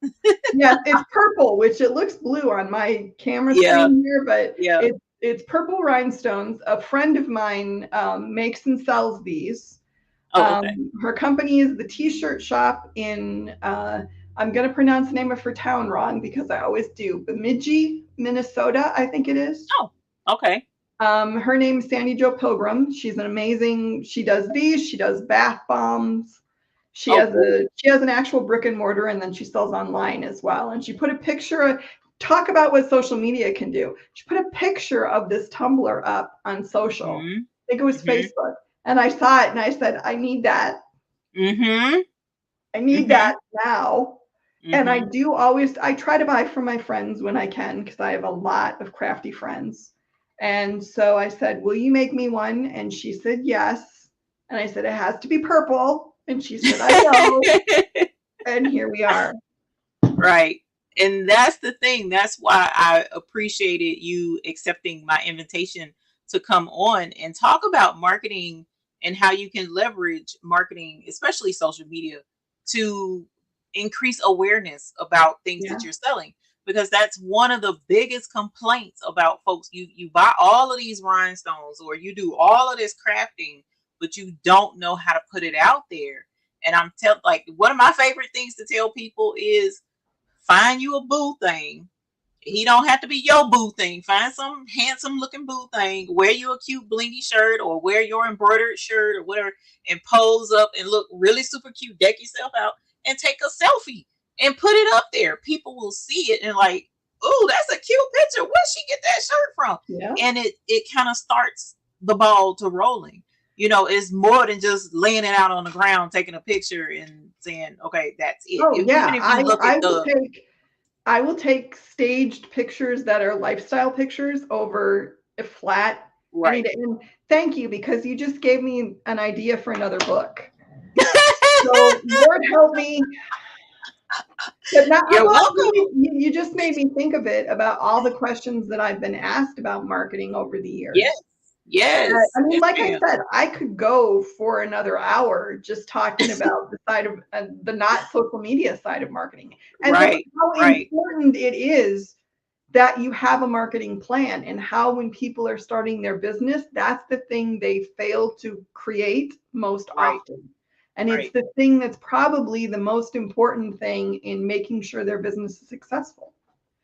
Yes, it's purple, which it looks blue on my camera Yeah. screen here, but Yeah. it's purple rhinestones. A friend of mine makes and sells these. Oh, okay. Her company is the T-shirt shop in. I'm going to pronounce the name of her town wrong because I always do. Bemidji, Minnesota, I think it is. Oh, okay. Her name is Sandy Jo Pilgrim. She's an amazing. She does these. She does bath bombs. Oh, cool. She has an actual brick and mortar, and then she sells online as well. And she put a picture of. Talk about what social media can do. She put a picture of this tumbler up on social. Mm-hmm. I think it was Mm-hmm. Facebook, and I saw it, and I said, I need that. Mm-hmm. I need Mm-hmm. that now. And I Mm-hmm. do always, I try to buy from my friends when I can because I have a lot of crafty friends. And so I said, will you make me one? And she said, yes. And I said, it has to be purple. And she said, I will. And here we are. Right. And that's the thing. That's why I appreciated you accepting my invitation to come on and talk about marketing and how you can leverage marketing, especially social media, to increase awareness about things Yeah. that you're selling. Because that's one of the biggest complaints about folks. You buy all of these rhinestones or you do all of this crafting, but you don't know how to put it out there. And like one of my favorite things to tell people is find you a boo thing He don't have to be your boo thing. Find some handsome looking boo thing. Wear you a cute blingy shirt or wear your embroidered shirt or whatever and pose up and look really super cute. Deck yourself out and take a selfie and put it up there. People will see it and like, oh, that's a cute picture. Where'd she get that shirt from? Yeah. And it kind of starts the ball to rolling. You know, it's more than just laying it out on the ground, taking a picture and saying, okay, that's it. Oh yeah, Even if you look at I will take staged pictures that are lifestyle pictures over a flat. right. And thank you, because you just gave me an idea for another book. So Lord help me. But now, You're welcome. you just made me think of it, about all the questions that I've been asked about marketing over the years. Yes. Yes. I mean, Yes, like ma'am. I said, I could go for another hour just talking about the side of the not social media side of marketing, and Right. how Right. important it is that you have a marketing plan, and how when people are starting their business, that's the thing they fail to create most Right. often. And it's Right. the thing that's probably the most important thing in making sure their business is successful.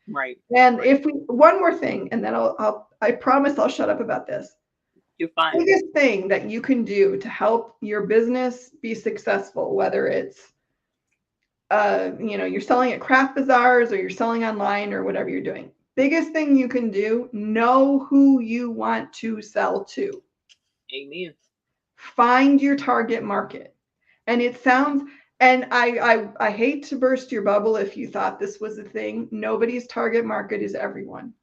Right. And Right. if we, one more thing, and then I promise I'll shut up about this. You're fine. Biggest thing that you can do to help your business be successful, whether it's you're selling at craft bazaars or you're selling online or whatever you're doing, biggest thing you can do, know who you want to sell to. Amen. Find your target market. And it sounds, and I hate to burst your bubble if you thought this was a thing. Nobody's target market is everyone.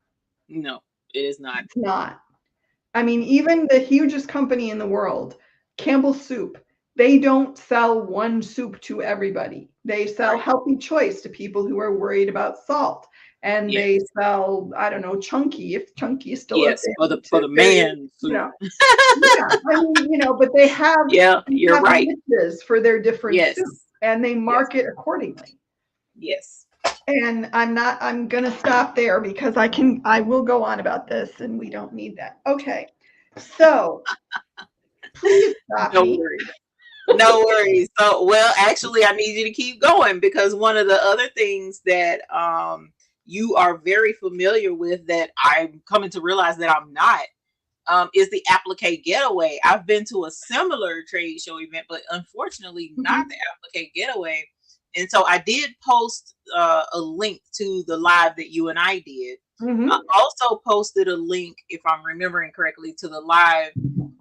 No, it is not. It's not. I mean, even the hugest company in the world, Campbell Soup, they don't sell one soup to everybody. They sell Right. healthy choice to people who are worried about salt. And Yes. they sell, I don't know, Chunky, if Chunky is still Yes. a thing. For the man You food. know, yeah, I mean, but they Yeah, you're have right. niches for their different Yes. soups, and they Yes. market accordingly. Yes. And I'm going to stop there, because I will go on about this, and we don't need that. Okay. So please stop No me. worries. No worries. So, well, actually, I need you to keep going because one of the other things that you are very familiar with that I'm coming to realize that I'm not is the Applique Getaway. I've been to a similar trade show event, but unfortunately not the Applique Getaway. And so I did post a link to the live that you and I did. I also posted a link, if I'm remembering correctly, to the live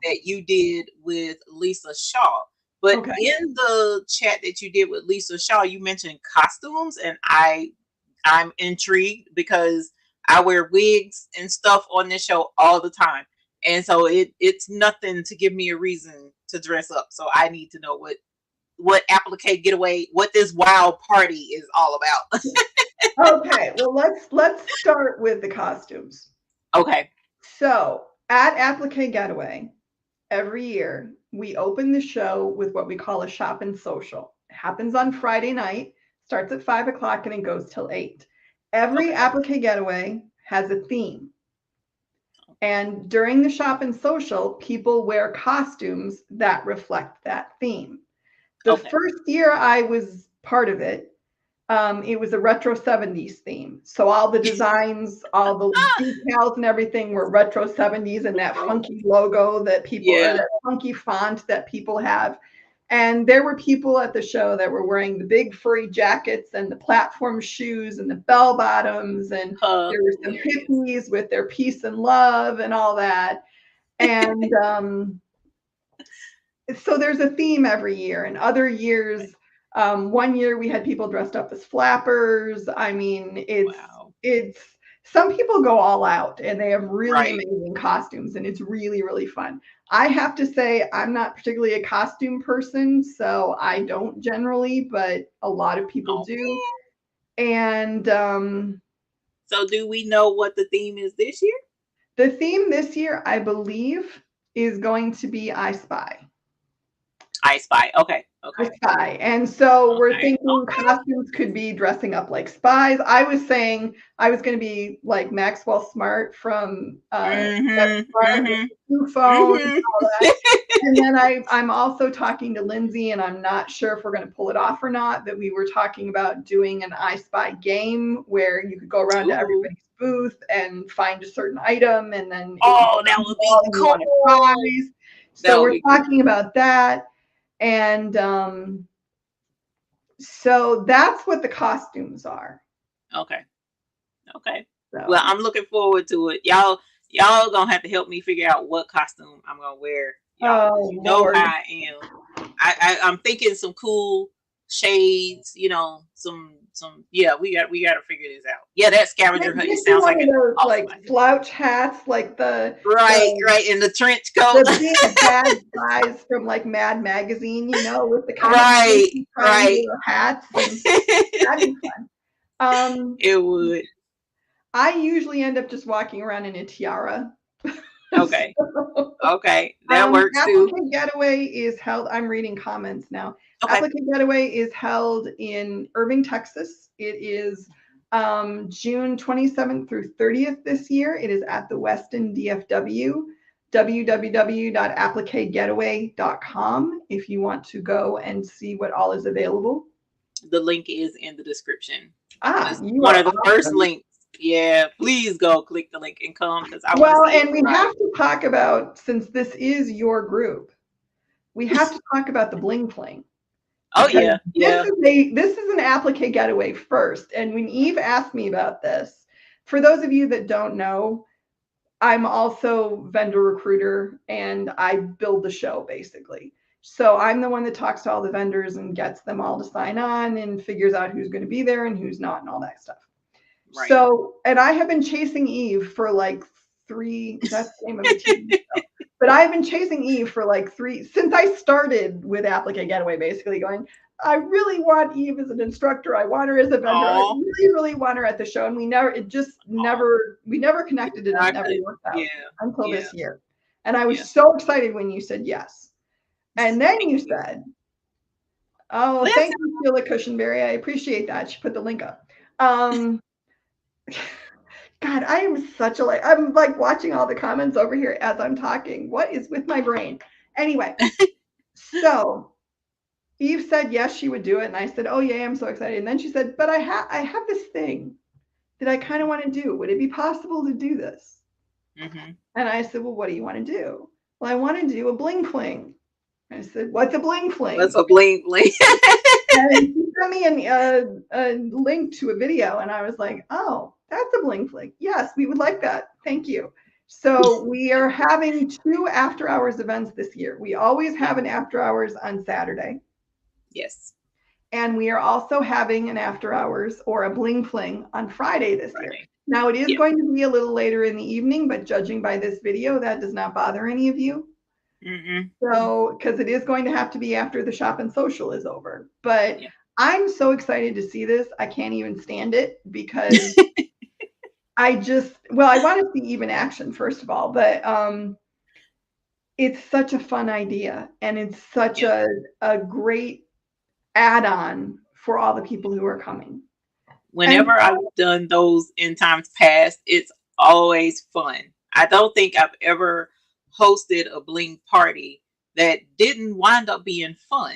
that you did with Lisa Shaw. But Okay. in the chat that you did with Lisa Shaw, you mentioned costumes, and I'm intrigued because I wear wigs and stuff on this show all the time. And so it's nothing to give me a reason to dress up. So I need to know what Applique Getaway, what this wild party is all about. Okay. Well, let's start with the costumes. Okay. So at Applique Getaway, every year we open the show with what we call a shop and social. It happens on Friday night, starts at 5 o'clock, and it goes till 8. Every Applique Getaway has a theme. And during the shop and social, people wear costumes that reflect that theme. The first year I was part of it, it was a retro 70s theme. So all the designs, all the decals and everything were retro 70s, and that funky logo that people, or that funky font that people have. And there were people at the show that were wearing the big furry jackets and the platform shoes and the bell bottoms. And there were some hippies with their peace and love and all that. And so there's a theme every year. And other years, one year we had people dressed up as flappers. I mean, it's some people go all out and they have really amazing costumes, and it's really, really fun. I have to say, I'm not particularly a costume person, so I don't generally, but a lot of people do. And so do we know what the theme is this year? The theme this year, I believe, is going to be I Spy. I Spy. Okay. I Spy. And so we're thinking costumes could be dressing up like spies. I was saying I was going to be like Maxwell Smart from Smart, with the phone and all that. And And then I'm also talking to Lindsay, and I'm not sure if we're going to pull it off or not, but we were talking about doing an I Spy game where you could go around to everybody's booth and find a certain item, and then that would be cool. So we're talking about that. And so that's what the costumes are. Okay. So. Well, I'm looking forward to it. Y'all gonna have to help me figure out what costume I'm gonna wear. Y'all, you know how I am. I'm thinking some cool shades. You know, some. Yeah, we got to figure this out. Yeah, that scavenger hunt sounds like those like slouch hats, like the right in the trench coat, the big bad guys from like Mad Magazine, you know, with the kind of hats. And that'd be fun. It would. I usually end up just walking around in a tiara. Okay. Okay. That works too. Applique Getaway is held. I'm reading comments now. Okay. Applique Getaway is held in Irving, Texas. It is June 27th through 30th this year. It is at the Westin DFW. www.appliquegetaway.com if you want to go and see what all is available. The link is in the description. One of the first links. Yeah, please go click the link and come, because I and we have to talk about, since this is your group, we have to talk about the bling fling. Oh yeah, this is an Applique Getaway first, and when Eve asked me about this, for those of you that don't know, I'm also vendor recruiter and I build the show basically. So I'm the one that talks to all the vendors and gets them all to sign on and figures out who's going to be there and who's not and all that stuff. Right. So, and I have been chasing Eve for like that's the name of the TV show. But I've been chasing Eve for like since I started with Applique Getaway, basically going, I really want Eve as an instructor. I want her as a vendor. I really, really want her at the show. And we never connected, and it never worked out until this year. And I was so excited when you said yes. And then you said, oh, thank you, Sheila Cushenberry. I appreciate that. She put the link up. God, I am I'm like watching all the comments over here as I'm talking. What is with my brain? Anyway, so Eve said yes, she would do it. And I said, oh yeah, I'm so excited. And then she said, but I have this thing that I kind of want to do. Would it be possible to do this? Mm-hmm. And I said, well, what do you want to do? Well, I want to do a bling fling. I said, what's a bling fling? What's a bling fling? And she sent me a link to a video, and I was like, oh, that's a bling fling. Yes, we would like that. Thank you. So we are having 2 after hours events this year. We always have an after hours on Saturday. Yes. And we are also having an after hours or a bling fling on Friday this year. Now, it is going to be a little later in the evening, but judging by this video, that does not bother any of you. Mm-hmm. So, because it is going to have to be after the shop and social is over. But I'm so excited to see this. I can't even stand it because I want to see even action, first of all. But it's such a fun idea. And it's such a great add-on for all the people who are coming. Whenever I've done those in times past, it's always fun. I don't think I've ever hosted a bling party that didn't wind up being fun.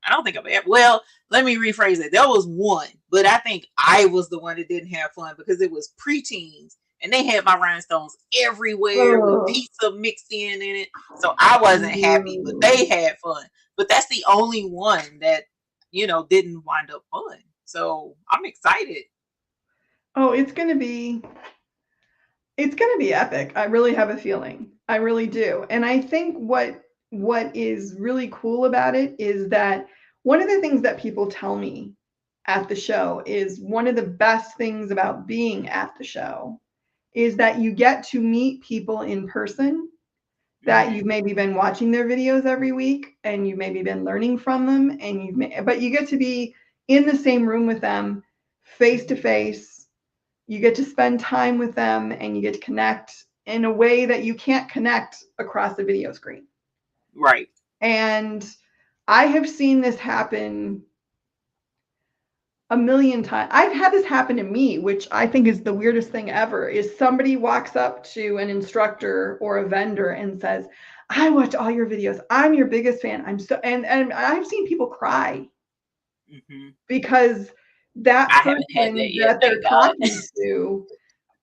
I don't think I've ever. Well, let me rephrase it. There was one, but I think I was the one that didn't have fun because it was preteens and they had my rhinestones everywhere with pizza mixed in it. So I wasn't happy, but they had fun. But that's the only one that, didn't wind up fun. So I'm excited. Oh, it's going to be epic. I really have a feeling. I really do. And I think what is really cool about it is that one of the things that people tell me at the show is one of the best things about being at the show is that you get to meet people in person that you've maybe been watching their videos every week and you've maybe been learning from them, but you get to be in the same room with them face to face. You get to spend time with them and you get to connect in a way that you can't connect across the video screen. Right. And I have seen this happen a million times. I've had this happen to me, which I think is the weirdest thing ever, is somebody walks up to an instructor or a vendor and says, I watch all your videos. I'm your biggest fan. I'm so, and I've seen people cry because that I person haven't had that yet, that they're thank God. talking to,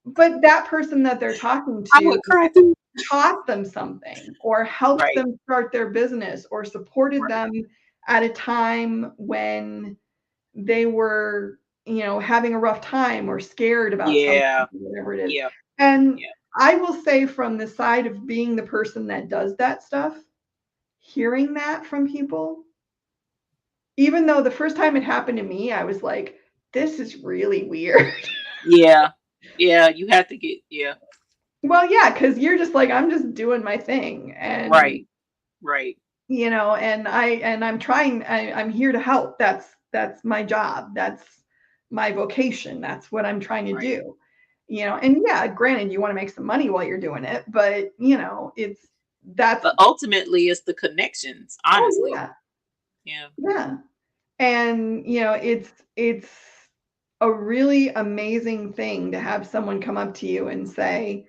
but that person that they're talking I to would cry too. taught them something or helped Right, them start their business or supported right. them at a time when they were, having a rough time or scared about something, Yeah, whatever it is. yeah, And yeah. I will say, from the side of being the person that does that stuff, hearing that from people, even though the first time it happened to me, I was like, this is really weird. Yeah, yeah, you have to get yeah. Well, yeah, because you're just like, I'm just doing my thing. And Right, right, I'm trying, I'm here to help. That's my job. That's my vocation. That's what I'm trying to right. do. And yeah, granted, you want to make some money while you're doing it, but that's But ultimately, it's the connections, oh honestly. yeah, Yeah. yeah. And it's a really amazing thing to have someone come up to you and say,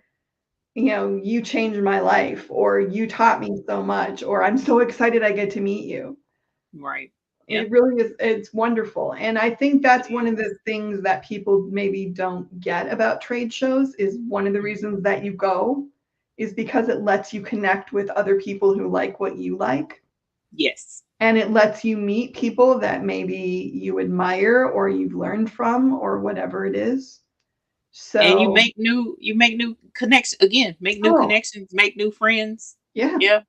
you changed my life, or you taught me so much, or I'm so excited I get to meet you. Right. Yeah, It really is. It's wonderful. And I think it that's one of is. the things that people maybe don't get about trade shows, is one of the Mhm. reasons that you go is because it lets you connect with other people who like what you like. Yes. And it lets you meet people that maybe you admire or you've learned from or whatever it is. And So, you make new connections again, make new oh, connections, make new friends. yeah, Yeah.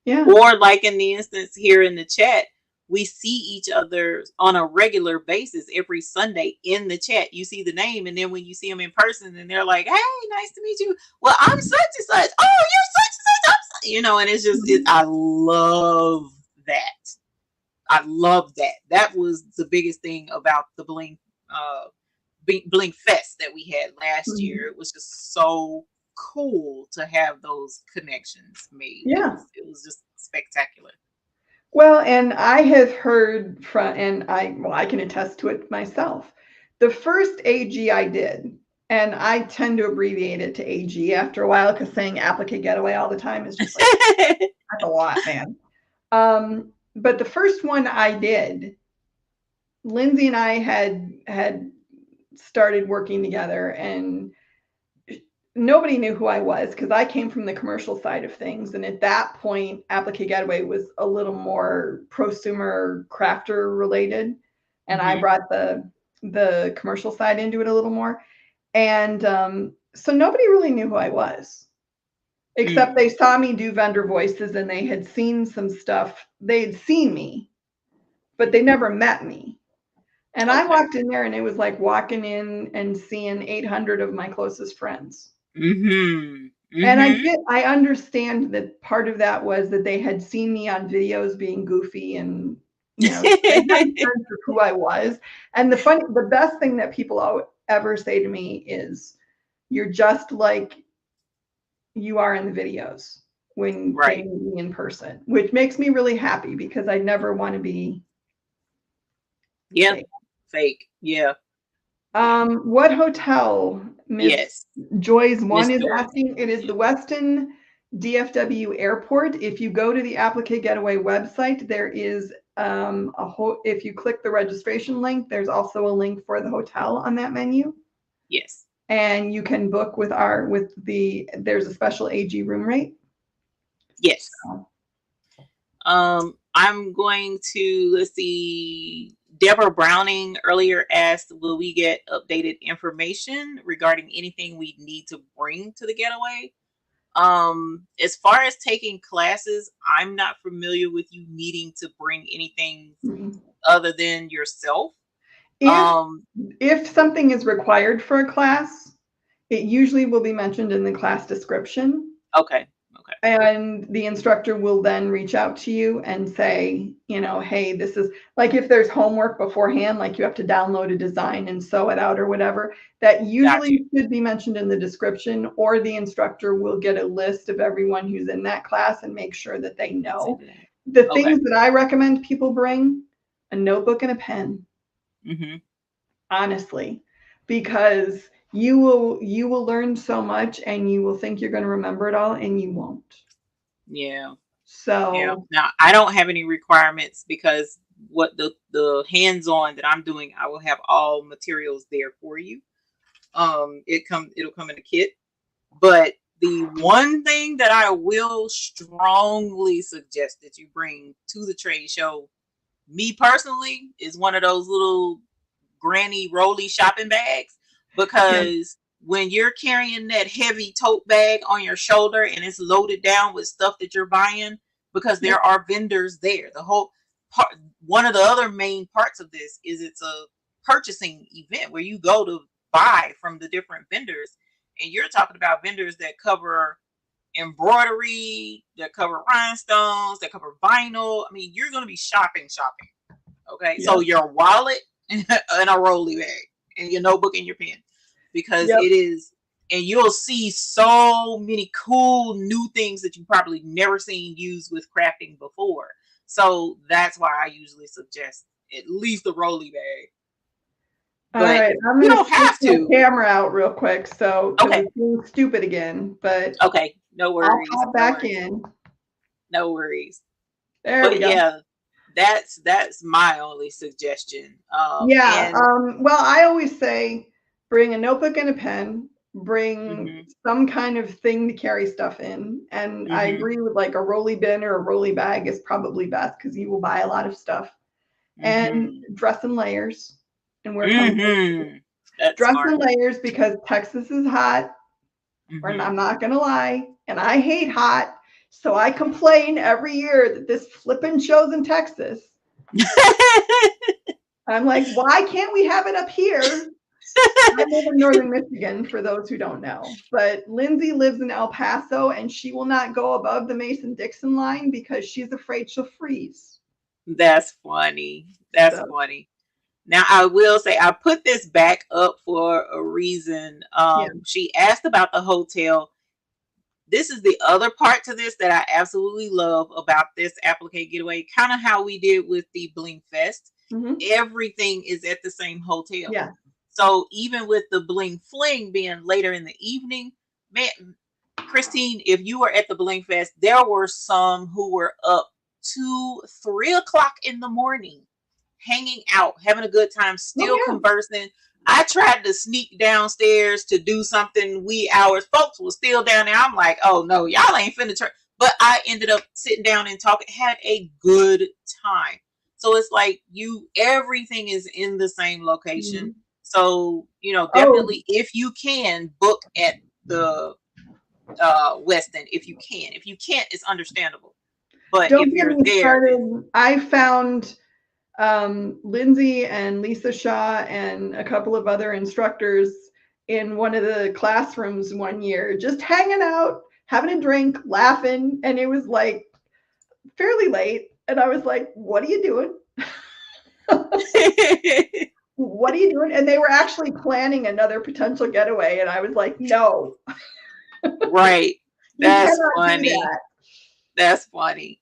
yeah. Or like in the instance here in the chat, we see each other on a regular basis every Sunday in the chat. You see the name, and then when you see them in person, and they're like, "Hey, nice to meet you." Well, I'm such and such. Oh, you're such and such. And it's just, Mhm. I love that. I love that. That was the biggest thing about the uh, Bling Fest that we had last year. Mhm. It was just so cool to have those connections made. Yeah. It was just spectacular. Well, and I have heard from, and I can attest to it myself. The first AG I did, and I tend to abbreviate it to AG after a while because saying Applique Getaway all the time is just like, that's a lot, man. But the first one I did, Lindsay and I had started working together, and nobody knew who I was because I came from the commercial side of things. And at that point, Applique Getaway was a little more prosumer crafter related. And I Hmm. brought the commercial side into it a little more. And so nobody really knew who I was, except Mm. they saw me do vendor voices and they had seen some stuff. They'd seen me, but they Hmm. never met me. And I Okay. walked in there and it was like walking in and seeing 800 of my closest friends. Hmm. And Hmm. I understand that part of that was that they had seen me on videos being goofy, and they had a sense of who I was. And the best thing that people ever say to me is, "You're just like you are in the videos when they Right. meet me in person," which makes me really happy because I never want to be Yeah. fake. Fake. Yeah. Yeah. What hotel, Miss Yes. Joyce One Miss is Joy. asking? It is Yeah. the Westin DFW Airport. If you go to the Applique Getaway website, there is if you click the registration link, there's also a link for the hotel on that menu. Yes. And you can book there's a special AG room rate. Yes. So, I'm going to, let's see. Deborah Browning earlier asked, will we get updated information regarding anything we need to bring to the getaway? As far as taking classes, I'm not familiar with you needing to bring anything mhm. other than yourself. If Um, if something is required for a class, it usually will be mentioned in the class description. okay, okay, And the instructor will then reach out to you and say, hey, this is like, if there's homework beforehand, like you have to download a design and sew it out or whatever, that got you. usually should be mentioned in the description, or the instructor will get a list of everyone who's in that class and make sure that they And send know. it out. The Okay. things that I recommend people bring: a notebook and a pen, Hmm. honestly, because you will learn so much and you will think you're going to remember it all, and you won't. Yeah. Yeah. So Now I don't have any requirements because what the hands-on that I'm doing, I will have all materials there for you. It'll come in a kit. But the one thing that I will strongly suggest that you bring to the trade show, me personally, is one of those little granny rolly shopping bags, yeah, because when you're carrying that heavy tote bag on your shoulder and it's loaded down with stuff that you're buying, because yep, there are vendors there. The whole part, one of the other main parts of this is it's a purchasing event where you go to buy from the different vendors, and you're talking about vendors that cover embroidery, that cover rhinestones, that cover vinyl. I mean, you're going to be shopping. Okay, so yep, your wallet and a rolly bag and your notebook and your pen, because yep. it is, and you'll see so many cool new things that you probably never seen used with crafting before. So that's why I usually suggest at least a rolly bag, All but right, I'm you gonna don't switch have my to. camera out real quick, so because Okay, it's being stupid again, but okay, no I'll worries, pop no back worries, in. no worries. There we But go. yeah, that's my only suggestion. Yeah. And Well, I always say bring a notebook and a pen, bring mhm, some kind of thing to carry stuff in. And I mhm, agree with like a rolly bin or a rolly bag is probably best because you will buy a lot of stuff. And mhm, dress in layers and wear comfort. mhm. That's Dress in smart. layers because Texas is hot, and Mhm. I'm not gonna lie, and I hate hot. So I complain every year that this flippin' shows in Texas. I'm like, why can't we have it up here? I live in northern Michigan, for those who don't know. But Lindsay lives in El Paso, and she will not go above the Mason-Dixon line because she's afraid she'll freeze. That's funny. That's So, funny. Now I will say I put this back up for a reason. yeah. She asked about the hotel. This is the other part to this that I absolutely love about this Applique Getaway, kind of how we did with the Bling Fest. Mm-hmm. Everything is at the same hotel. Yeah. So even with the Bling Fling being later in the evening, man, Kristine, if you were at the Bling Fest, there were some who were up 2, 3 o'clock in the morning, hanging out, having a good time, Oh, still yeah. conversing. I tried to sneak downstairs to do something wee hours. Folks were still down there. I'm like, oh no, y'all ain't finna try. But I ended up sitting down and talking, had a good time. So it's like everything is in the same location. Mm-hmm. So, Oh, definitely if you can book at the Westin, if you can. If you can't, it's understandable. But don't if get you're me there, started. I found Lindsay and Lisa Shaw and a couple of other instructors in one of the classrooms one year, just hanging out, having a drink, laughing. And it was like fairly late. And I was like, what are you doing? What are you doing? And they were actually planning another potential getaway. And I was like, no, right. you That's cannot do funny. that. That's funny.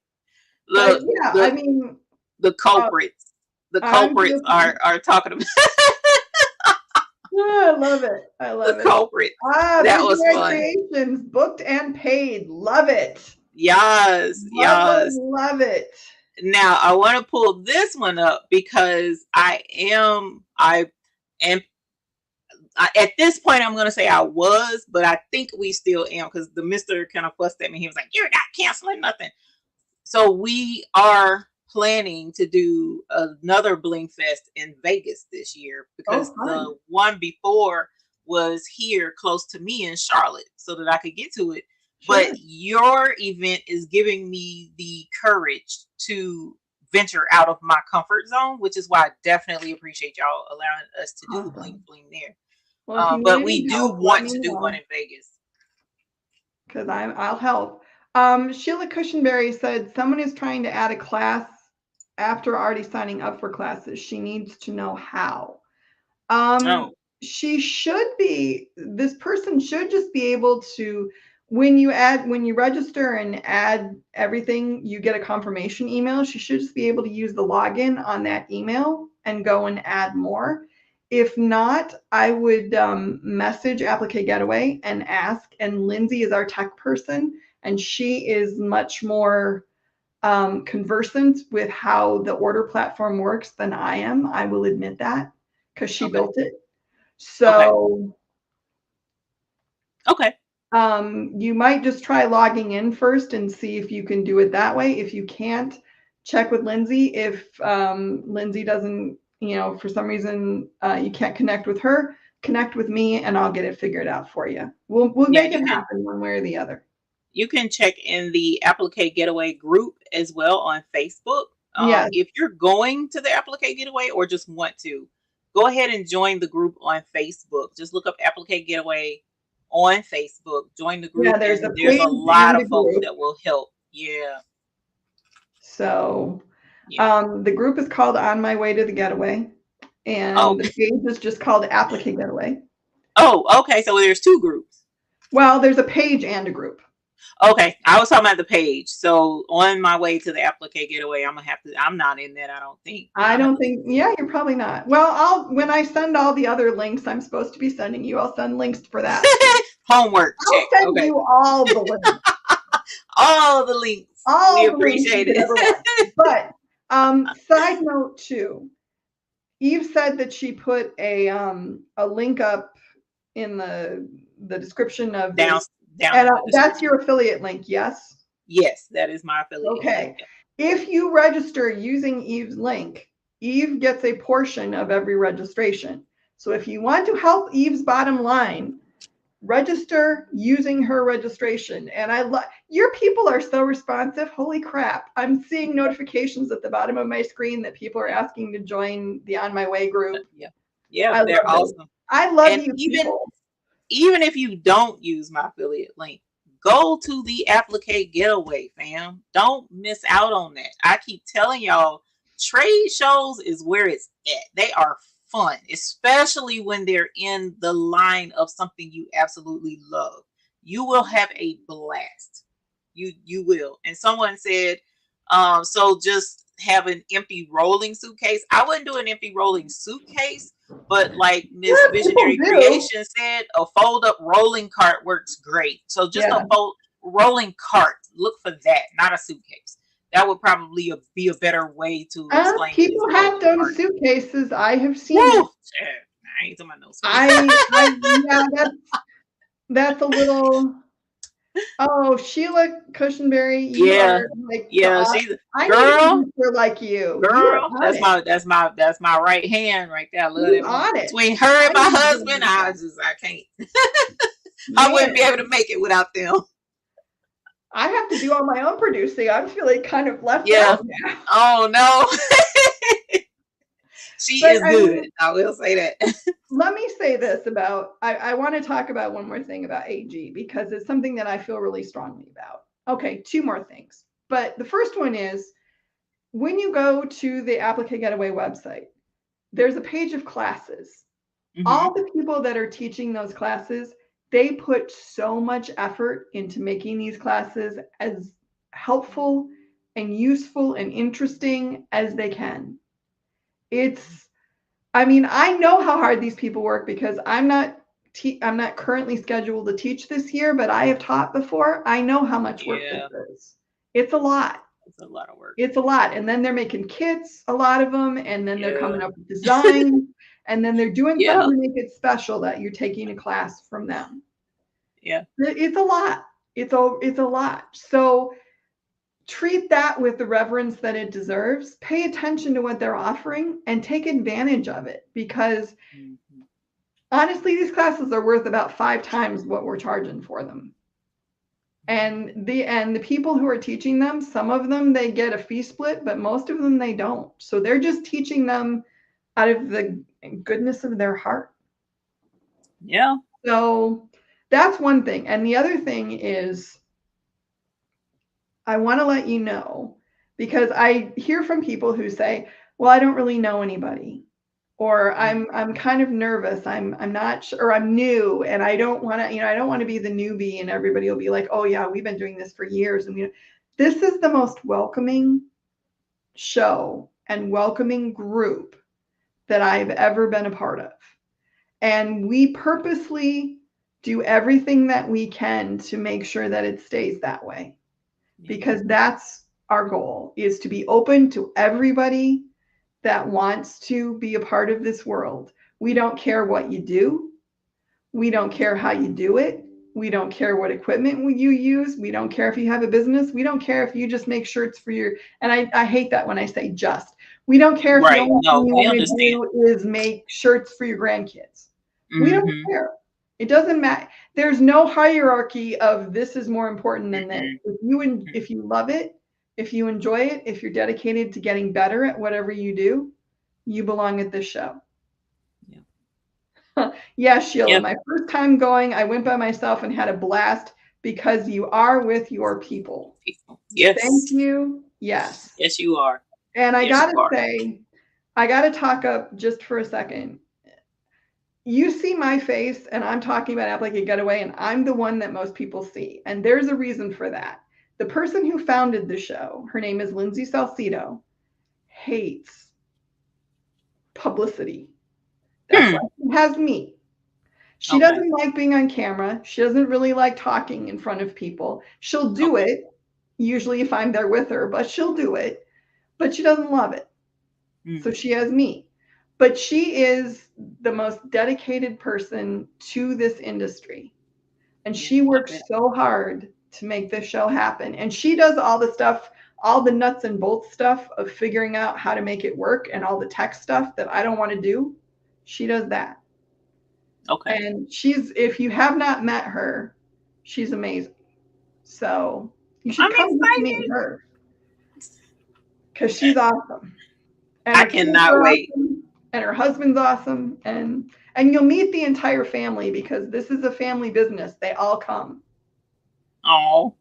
But Look, yeah, I the mean, the uh, culprits. The I'm culprits just, are talking about oh, I love it. I the love it. culprits. Ah, That was Visionary fun. Creations, booked and paid. Love it. Yes, Love, love, yes. love it. Now I want to pull this one up because I am at this point, I'm going to say I was, but I think we still am because the mister kind of fussed at me. He was like, "You're not canceling nothing." So we are planning to do another Bling Fest in Vegas this year Oh, because fun. the one before was here close to me in Charlotte so that I could get to it. But Sure. your event is giving me the courage to venture out of my comfort zone, which is why I definitely appreciate y'all allowing us to do the Bling Awesome. Fling there. Well, if you need But we any do help, let want me to do one know in Vegas. because I'll help. Sheila Cushionberry said someone is trying to add a class after already signing up for classes. She needs to know how. Um, Oh, she should be, this person should just be able to, when you register and add everything, you get a confirmation email. She should just be able to use the login on that email and go and add more. If not, I would message Applique Getaway and ask, and Lindsay is our tech person, and she is much more conversant with how the order platform works than I am. I will admit that, because she built it. So you might just try logging in first and see if you can do it that way. If you can't, check with Lindsay. If Lindsay doesn't, for some reason you can't connect with her, connect with me and I'll get it figured out for you. We'll make it happen one way or the other. You can check in the Applique Getaway group as well on Facebook. If you're going to the Applique Getaway or just want to, go ahead and join the group on Facebook. Just look up Applique Getaway on Facebook. Join the group. Yeah, there's a lot of folks that will help. Yeah. So the group is called On My Way to the Getaway. And the page is just called Applique Getaway. Oh, okay. So there's two groups. Well, there's a page and a group. Okay, I was talking about the page. So On My Way to the Applique Getaway, I'm not in that, I don't think. I don't think, yeah, you're probably not. Well, when I send all the other links I'm supposed to be sending you, I'll send links for that. Homework. I'll send you all the links. All the links. We appreciate it. But side note too, Eve said that she put a link up in the description of that's your affiliate link, yes? Yes, that is my affiliate link. If you register using Eve's link, Eve gets a portion of every registration. So if you want to help Eve's bottom line, register using her registration. And I love your people are so responsive. Holy crap. I'm seeing notifications at the bottom of my screen that people are asking to join the On My Way group. Yeah, they're awesome. I love you people. Even if you don't use my affiliate link, go to the Applique Getaway, fam. Don't miss out on that. I keep telling y'all, trade shows is where it's at. They are fun, especially when they're in the line of something you absolutely love. You will have a blast. You will. And someone said, so just have an empty rolling suitcase. I wouldn't do an empty rolling suitcase, but like Miss Visionary Creation said, a fold up rolling cart works great. So just a rolling cart, look for that, not a suitcase. That would probably be a better way to explain. People have done suitcases. I have seen it. I ain't talking about no suitcase. That's a little. Oh, Sheila Cushenberry. She's a girl. Like you, girl. That's my right hand right there. I love it. Between her and my husband, I can't. I wouldn't be able to make it without them. I have to do all my own producing. I'm feeling kind of left out now. Oh no. She is good. I will say that. Let me say this about, I want to talk about one more thing about AG because it's something that I feel really strongly about. Okay, two more things. But the first one is when you go to the Applique Getaway website, there's a page of classes. Mm-hmm. All the people that are teaching those classes, they put so much effort into making these classes as helpful and useful and interesting as they can. I know how hard these people work because I'm not currently scheduled to teach this year, but I have taught before. I know how much work this is. It's a lot. It's a lot of work. It's a lot. And then they're making kits, a lot of them, and then they're coming up with designs, and then they're doing something to make it special that you're taking a class from them. Yeah. It's a lot. It's a lot. So treat that with the reverence that it deserves. Pay attention to what they're offering and take advantage of it because honestly, these classes are worth about 5 times what we're charging for them. And the people who are teaching them, some of them, they get a fee split, but most of them, they don't. So they're just teaching them out of the goodness of their heart. Yeah. So that's one thing. And the other thing is, I want to let you know, because I hear from people who say, well, I don't really know anybody, or I'm kind of nervous. I'm not sure, or I'm new and I don't want to, I don't want to be the newbie and everybody will be like, oh yeah, we've been doing this for years. And this is the most welcoming show and welcoming group that I've ever been a part of. And we purposely do everything that we can to make sure that it stays that way. Because that's our goal, is to be open to everybody that wants to be a part of this world. We don't care what you do. We don't care how you do it. We don't care what equipment you use. We don't care if you have a business. We don't care if you just make shirts for your, and I hate that when I say just. We don't care if the only thing you want to do is make shirts for your grandkids. We don't care. It doesn't matter. There's no hierarchy of this is more important than this. If you love it, if you enjoy it, if you're dedicated to getting better at whatever you do, you belong at this show. Yeah, Sheila, my first time going, I went by myself and had a blast because you are with your people. Yes. Thank you. Yes. Yes, you are. And I got to say, I got to talk up just for a second. You see my face and I'm talking about Applique Getaway, and I'm the one that most people see. And there's a reason for that. The person who founded the show, her name is Lindsay Salcido, hates publicity. That's why she has me. She doesn't like being on camera. She doesn't really like talking in front of people. She'll do it, usually if I'm there with her, but she'll do it. But she doesn't love it. So she has me. But she is the most dedicated person to this industry. And she works so hard to make this show happen. And she does all the stuff, all the nuts and bolts stuff of figuring out how to make it work, and all the tech stuff that I don't want to do. She does that. Okay. And if you have not met her, she's amazing. So you should come meet her, because she's awesome. And I cannot wait. Awesome, and her husband's awesome. And you'll meet the entire family, because this is a family business. They all come. Oh.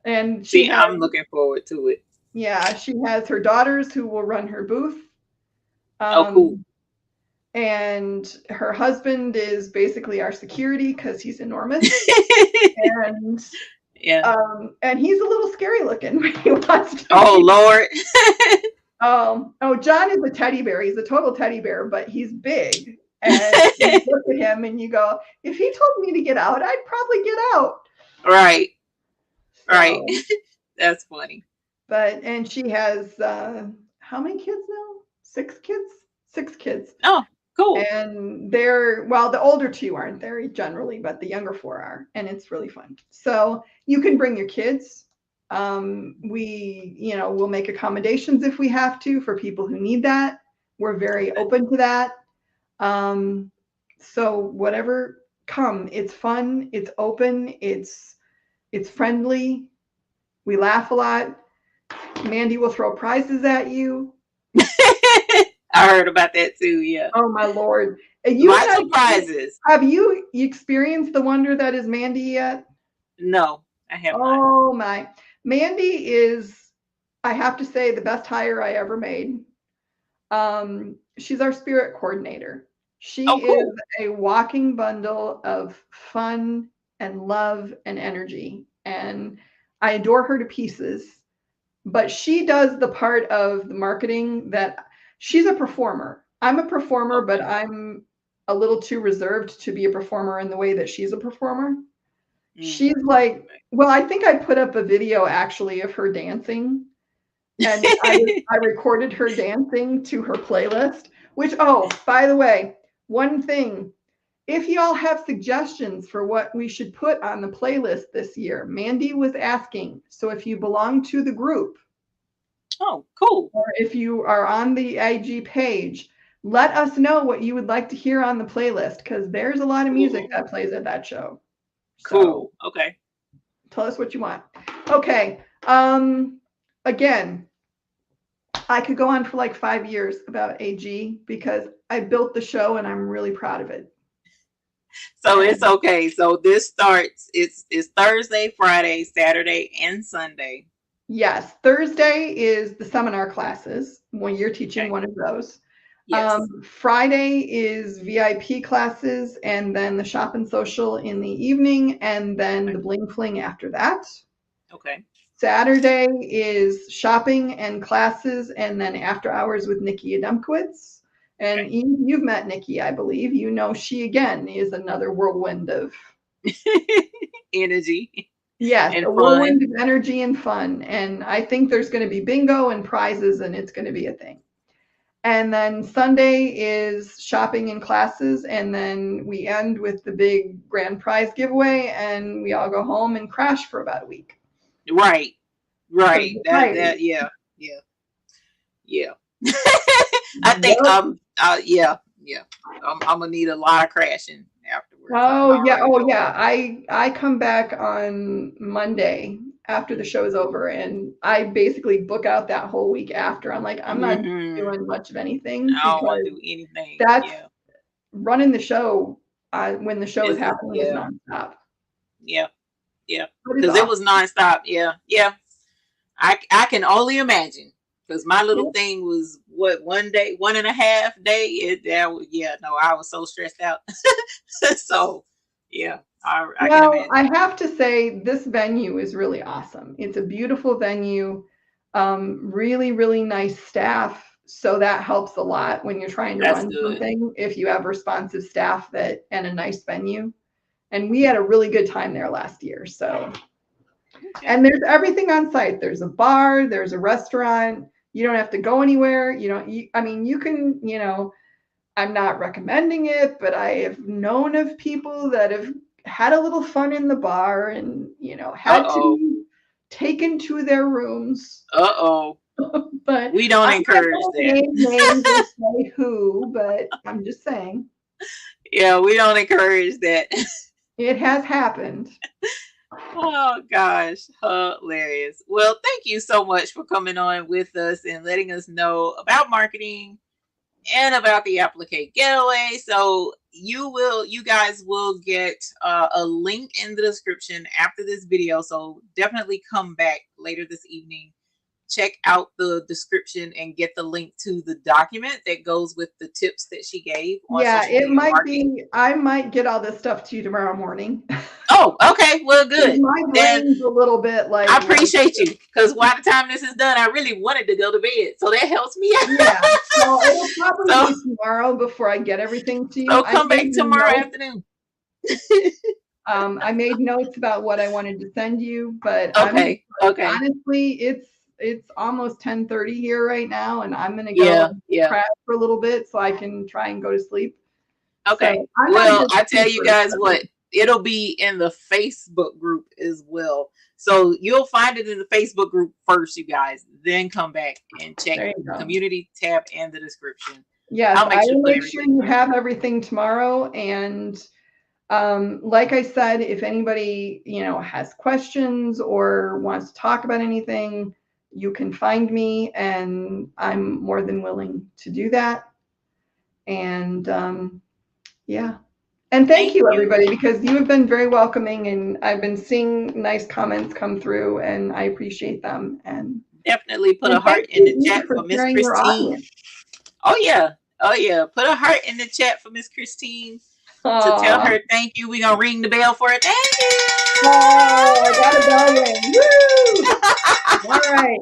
And I'm looking forward to it. Yeah, she has her daughters who will run her booth. Cool. And her husband is basically our security, because he's enormous. And and he's a little scary looking when he wants to. Oh, Lord. John is a teddy bear. He's a total teddy bear, but he's big. And you look at him and you go, if he told me to get out, I'd probably get out. Right. So, right. That's funny. And she has how many kids now? 6 kids? 6 kids. Oh, cool. And the older 2 aren't there generally, but the younger 4 are, and it's really fun. So you can bring your kids. We'll make accommodations if we have to for people who need that. We're very open to that. So whatever, come. It's fun. It's open. It's friendly. We laugh a lot. Mandy will throw prizes at you. I heard about that too. Yeah. Oh my Lord! Lots of prizes. Have you experienced the wonder that is Mandy yet? No, I have not. Oh my! Mandy is, I have to say, the best hire I ever made. She's our spirit coordinator. She is a walking bundle of fun and love and energy, and I adore her to pieces. But she does the part of the marketing that she's a performer. I'm a performer, but I'm a little too reserved to be a performer in the way that she's a performer. She's like, well, I think I put up a video actually of her dancing, and I recorded her dancing to her playlist, which, by the way, one thing, if y'all have suggestions for what we should put on the playlist this year, Mandy was asking. So if you belong to the group, oh, cool. Or if you are on the IG page, let us know what you would like to hear on the playlist, because there's a lot of music that plays at that show. Cool. So, okay. Tell us what you want. Okay. Again, I could go on for like 5 years about AG, because I built the show and I'm really proud of it. So it's okay. So this starts, it's Thursday, Friday, Saturday, and Sunday. Yes. Thursday is the seminar classes when you're teaching one of those. Yes. Friday is VIP classes, and then the shop and social in the evening, and then the bling fling after that. Okay. Saturday is shopping and classes, and then after hours with Nikki Adamkowitz. And you've met Nikki, I believe. You know, she again is another whirlwind of Energy Yes, and a fun. whirlwind of energy and fun. And I think there's going to be bingo and prizes, and it's going to be a thing. And then Sunday is shopping and classes, and then we end with the big grand prize giveaway, and we all go home and crash for about a week. Right. Because Right. the That prize. yeah. Yeah. Yeah. I think Yep. yeah. Yeah. I'm gonna need a lot of crashing afterwards. I Oh yeah, already oh know. yeah. I come back on Monday after the show's over, and I basically book out that whole week after. I'm like, I'm not Mm-hmm. doing much of anything I don't want because to do anything. that's Yeah. running the show when the show is Is it? happening is Yeah. nonstop. Yeah. Yeah. But it's Because it awesome. was nonstop. Yeah. Yeah. I can only imagine. Because my little Yeah. thing was what 1 day, 1.5 day. Yeah. No, I was so stressed out. So yeah, I can Well, imagine. I have to say this venue is really awesome. It's a beautiful venue, really, really nice staff. So that helps a lot when you're trying to That's run good. something, if you have responsive staff that and a nice venue. And we had a really good time there last year. So, Okay. and there's everything on site. There's a bar, there's a restaurant. You don't have to go anywhere. I mean, you can, I'm not recommending it, but I have known of people that have had a little fun in the bar and, Uh had to oh. be taken to their rooms. Uh oh. But We don't I'm not encourage going to that. name names or say who, but I'm just saying Yeah, we don't encourage that. it has happened. Oh gosh, hilarious. Well, thank you so much for coming on with us and letting us know about marketing and about the Applique Getaway. So you guys will get a link in the description after this video. So definitely come back later this evening, check out the description and get the link to the document that goes with the tips that she gave on Yeah, social it media might marketing. be, I might get all this stuff to you tomorrow morning. Oh, okay. Well, good. My Then brain's a little bit I like, appreciate you because by the time this is done, I really wanted to go to bed. So that helps me yeah. So it'll out. probably be tomorrow before I get everything to you. So come back tomorrow afternoon. I made notes about what I wanted to send you, but Okay. Okay. honestly, it's almost 10:30 here right now, and I'm gonna go Yeah. and Yeah. crash for a little bit so I can try and go to sleep. Okay. So I'm not a Well, good I tell you sleeper. guys what, it'll be in the Facebook group as well. So you'll find it in the Facebook group first, you guys. Then come back and check There you the go. community tab and the description. Yes, I'll I make sure to will put make sure everything you there. have everything tomorrow. And like I said, if anybody, has questions or wants to talk about anything, you can find me, and I'm more than willing to do that. And yeah. And thank Thank you, you. everybody, because you have been very welcoming, and I've been seeing nice comments come through, and I appreciate them. Definitely put a And thank heart in the you, Eve, chat for for Miss sharing your Kristine. audience. Oh yeah. Oh yeah. Put a heart in the chat for Miss Kristine to tell Aw. her thank you. We're gonna ring the bell for her. Thank Oh, I got a bell ring. Woo! you. All right.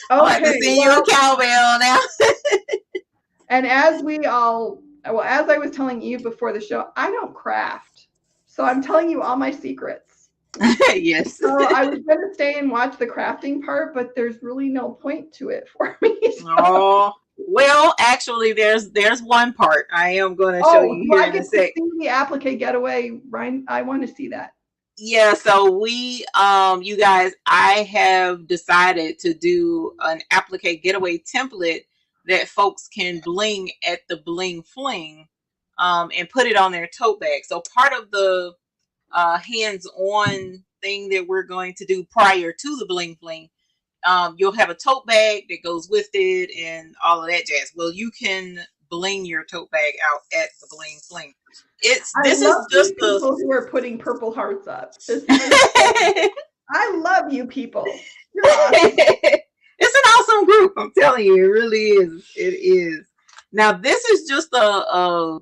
I'll have to Okay. send you a Well, cowbell now. and as I was telling Eve before the show, I don't craft. So I'm telling you all my secrets. Yes. So I was going to stay and watch the crafting part, but there's really no point to it for me. Oh, well, actually, there's one part I am going to show Oh, you do here I in a get to sec. see the Applique Getaway, Ryan? I want to see that. Yeah, so you guys, I have decided to do an Applique Getaway template that folks can bling at the Bling fling, and put it on their tote bag. So part of the hands-on thing that we're going to do prior to the Bling fling, you'll have a tote bag that goes with it and all of that jazz. Well, you can bling your tote bag out at the Bling fling. I This is love these just the people who are putting purple hearts up. This is just, I love you people. You're awesome. It's an awesome group. I'm telling you, it really is. It is. Now, this is just a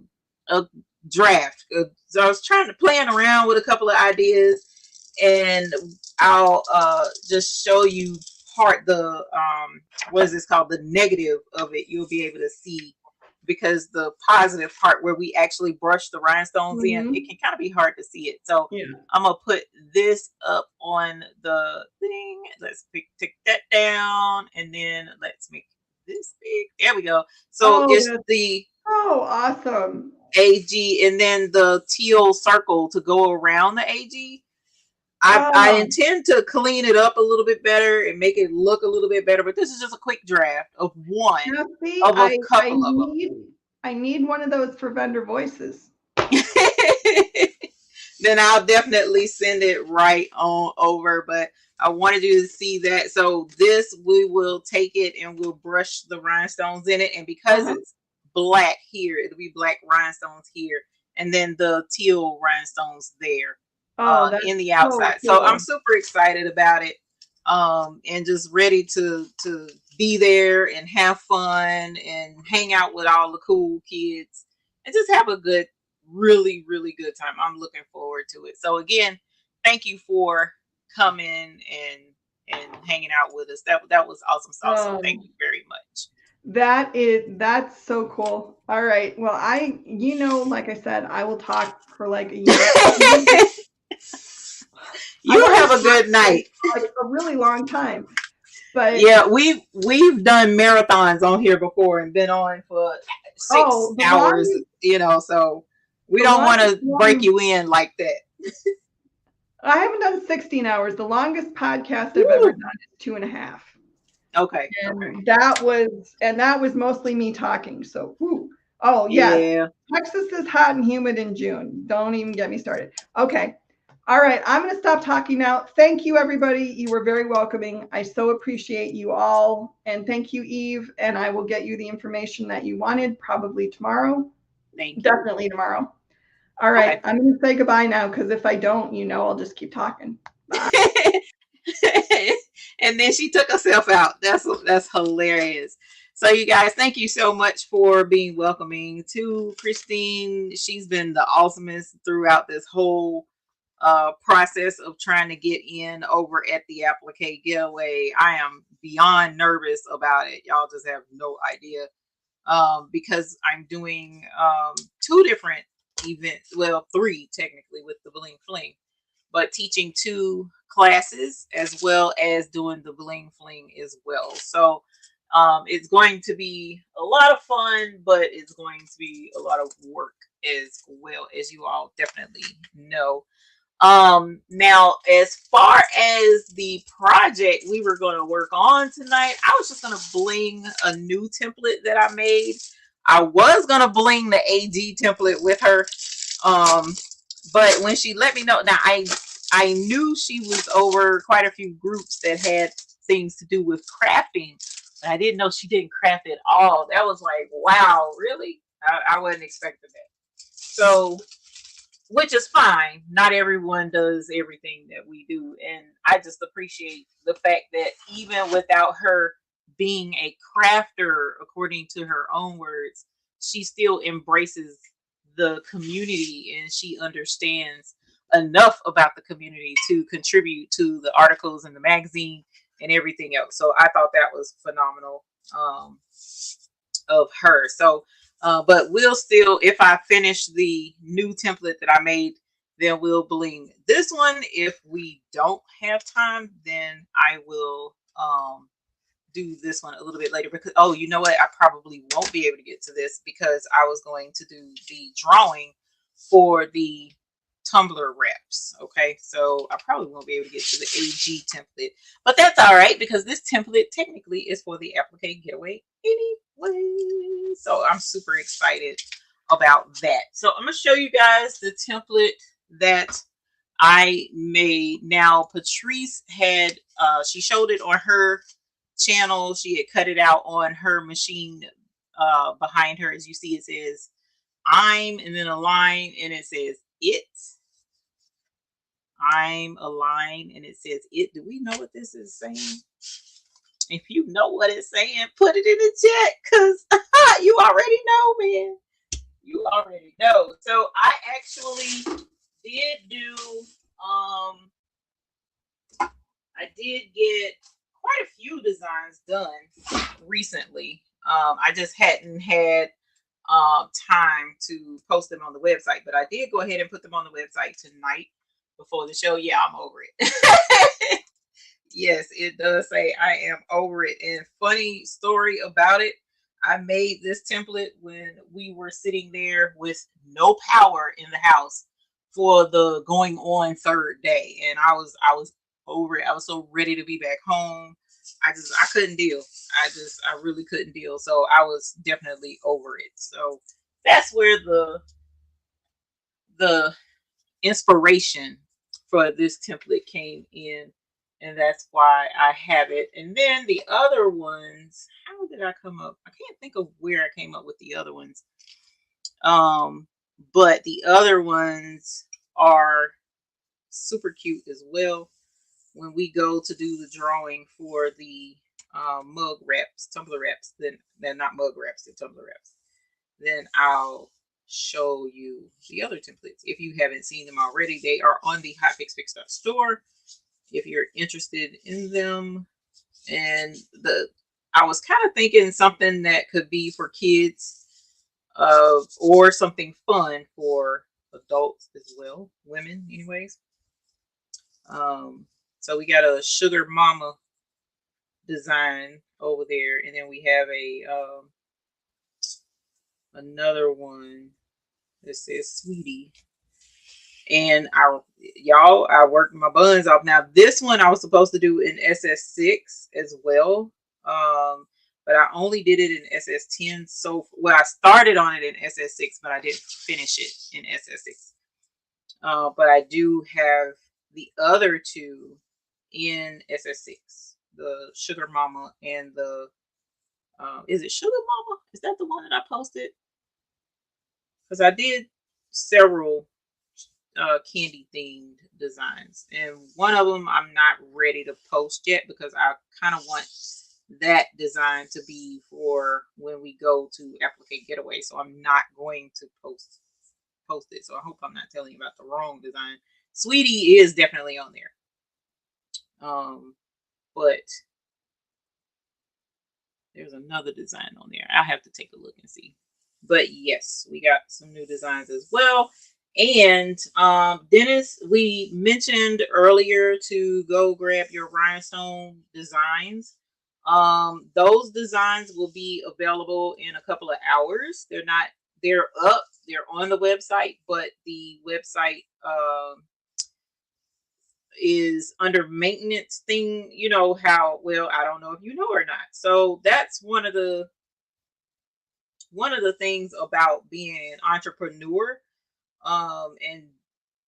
draft. So I was trying to playing around with a couple of ideas, and I'll just show you part the what is this called, the negative of it. You'll be able to see because the positive part where we actually brush the rhinestones in, it can kind of be hard to see it. So I'm gonna put this up on the thing. Let's take that down, and then let's make this big. There we go. So it's the awesome AG, and then the teal circle to go around the AG. I intend to clean it up a little bit better and make it look a little bit better, but this is just a quick draft of one of a couple of them. I need one of those for vendor voices. Then I'll definitely send it right on over, but I wanted you to see that. So this, we will take it and we'll brush the rhinestones in it, and because it's black here, it'll be black rhinestones here, and then the teal rhinestones there. In the outside. So I'm super excited about it, and just ready to be there and have fun and hang out with all the cool kids and just have a good, really, really good time. I'm looking forward to it. So again, thank you for coming and hanging out with us. That was awesome sauce. So thank you very much. That's so cool. All right. Well, like I said, I will talk for like a year. You have a good night. Like a really long time. But yeah, we've done marathons on here before and been on for 6 hours, so we don't want to break you in like that. I haven't done 16 hours. The longest podcast I've ever done is 2.5. Okay. And that was mostly me talking. So Texas is hot and humid in June. Don't even get me started. Okay. All right, I'm going to stop talking now. Thank you, everybody. You were very welcoming. I so appreciate you all. And thank you, Eve. And I will get you the information that you wanted probably tomorrow. Thank you. Definitely tomorrow. All right, I'm going to say goodbye now, because if I don't, I'll just keep talking. And then she took herself out. That's hilarious. So you guys, thank you so much for being welcoming to Kristine. She's been the awesomest throughout this whole process of trying to get in over at the Applique Getaway. I am beyond nervous about it. Y'all just have no idea, because I'm doing 2 different events, well 3 technically with the Bling Fling, but teaching 2 classes as well as doing the Bling Fling as well. So it's going to be a lot of fun, but it's going to be a lot of work as well, as you all definitely know. Now, as far as the project we were going to work on tonight, I was just going to bling a new template that I made. I was going to bling the AG template with her, but when she let me know, now I knew she was over quite a few groups that had things to do with crafting, but I didn't know she didn't craft at all. That was like, wow, really? I wasn't expecting that. So, which is fine. Not everyone does everything that we do. And I just appreciate the fact that even without her being a crafter, according to her own words, she still embraces the community and she understands enough about the community to contribute to the articles in the magazine and everything else. So I thought that was phenomenal of her. So but we'll still, if I finish the new template that I made, then we'll bling this one. If we don't have time, then I will do this one a little bit later, because you know what, I probably won't be able to get to this because I was going to do the drawing for the Tumbler wraps. Okay, so I probably won't be able to get to the AG template, but that's all right, because this template technically is for the Applique Getaway anyway. So I'm super excited about that. So I'm gonna show you guys the template that I made. Now Patrice had she showed it on her channel. She had cut it out on her machine behind her. As you see, it says I'm, and then a line, and it says it. I'm a line, and it says it. Do we know what this is saying? If you know what it's saying, put it in the chat, because you already know, man. You already know. So I actually did do, I did get quite a few designs done recently. I just hadn't had time to post them on the website, but I did go ahead and put them on the website tonight before the show. Yeah, I'm over it. Yes, it does say I am over it. And funny story about it, I made this template when we were sitting there with no power in the house for the going on third day, and I was over it. I was so ready to be back home. I couldn't deal. I really couldn't deal. So I was definitely over it. So that's where the inspiration for this template came in, and that's why I have it. And then the other ones, how did I come up? I can't think of where I came up with the other ones. But the other ones are super cute as well. When we go to do the drawing for the mug wraps, tumbler wraps, then they're not mug wraps, they're tumbler wraps, then I'll show you the other templates. If you haven't seen them already, they are on the hotfixfix.store if you're interested in them. And I was kind of thinking something that could be for kids, or something fun for adults as well, women anyways. So we got a sugar mama design over there, and then we have a another one that says sweetie. And I worked my buns off. Now this one I was supposed to do in SS6 as well, but I only did it in SS10. So well, I started on it in SS6, but I didn't finish it in SS6. But I do have the other two in SS6, the Sugar Mama and the is it Sugar Mama? Is that the one that I posted? Because I did several candy themed designs, and one of them I'm not ready to post yet because I kind of want that design to be for when we go to Applique Getaway, so I'm not going to post it. So I hope I'm not telling you about the wrong design. Sweetie is definitely on there, but there's another design on there. I'll have to take a look and see. But yes, we got some new designs as well. And Dennis, we mentioned earlier to go grab your rhinestone designs. Those designs will be available in a couple of hours. They're up, they're on the website, but the website is under maintenance thing. You know how, well, I don't know if you know or not. So that's one of the things about being an entrepreneur, and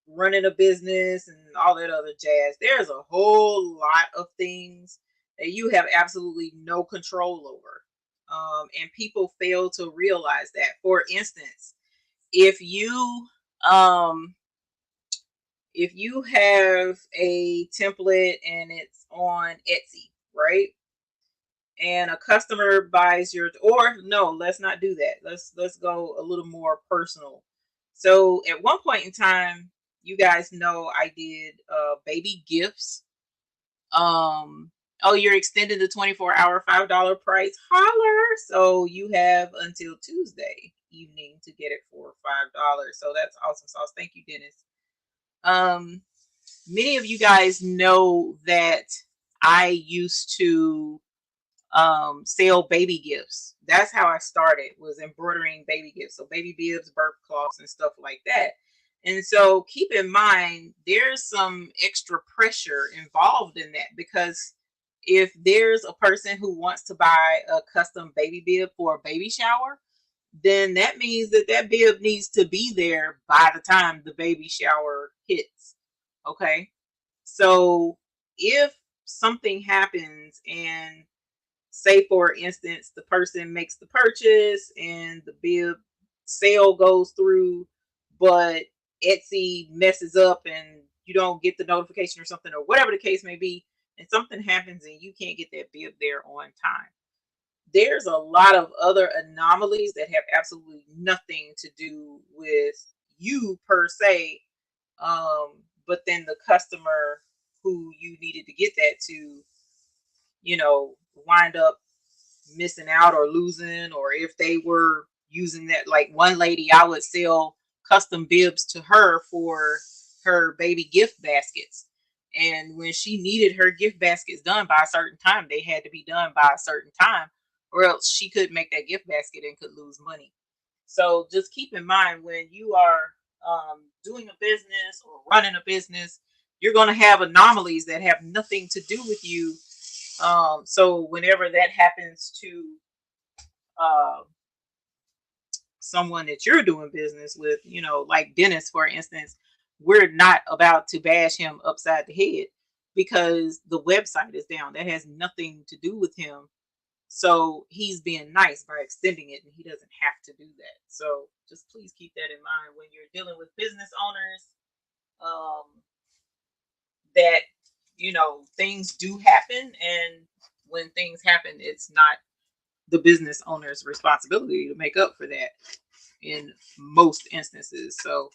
running a business and all that other jazz. There's a whole lot of things that you have absolutely no control over. And people fail to realize that. For instance, if you have a template and it's on Etsy, right? And a customer buys your, or no, let's not do that. Let's go a little more personal. So at one point in time, you guys know I did baby gifts. Oh, you're extending the 24-hour $5 price. Holler. So you have until Tuesday evening to get it for $5. So that's awesome sauce. Thank you, Dennis. Many of you guys know that I used to sell baby gifts. That's how I started, was embroidering baby gifts. So baby bibs, birth cloths, and stuff like that. And so keep in mind, there's some extra pressure involved in that, because if there's a person who wants to buy a custom baby bib for a baby shower, then that means that that bib needs to be there by the time the baby shower hits. Okay. So if something happens, and say for instance the person makes the purchase and the bib sale goes through, but Etsy messes up and you don't get the notification or something, or whatever the case may be, and something happens and you can't get that bib there on time, there's a lot of other anomalies that have absolutely nothing to do with you per se, but then the customer who you needed to get that to, wind up missing out or losing, or if they were using that. Like one lady, I would sell custom bibs to her for her baby gift baskets. And when she needed her gift baskets done by a certain time, they had to be done by a certain time, or else she couldn't make that gift basket and could lose money. So just keep in mind when you are doing a business or running a business, you're going to have anomalies that have nothing to do with you. So whenever that happens to uh, someone that you're doing business with, you know, like Dennis, for instance, we're not about to bash him upside the head because the website is down. That has nothing to do with him. So he's being nice by extending it, and he doesn't have to do that. So just please keep that in mind when you're dealing with business owners. That, you know, things do happen, and when things happen, it's not the business owner's responsibility to make up for that in most instances. So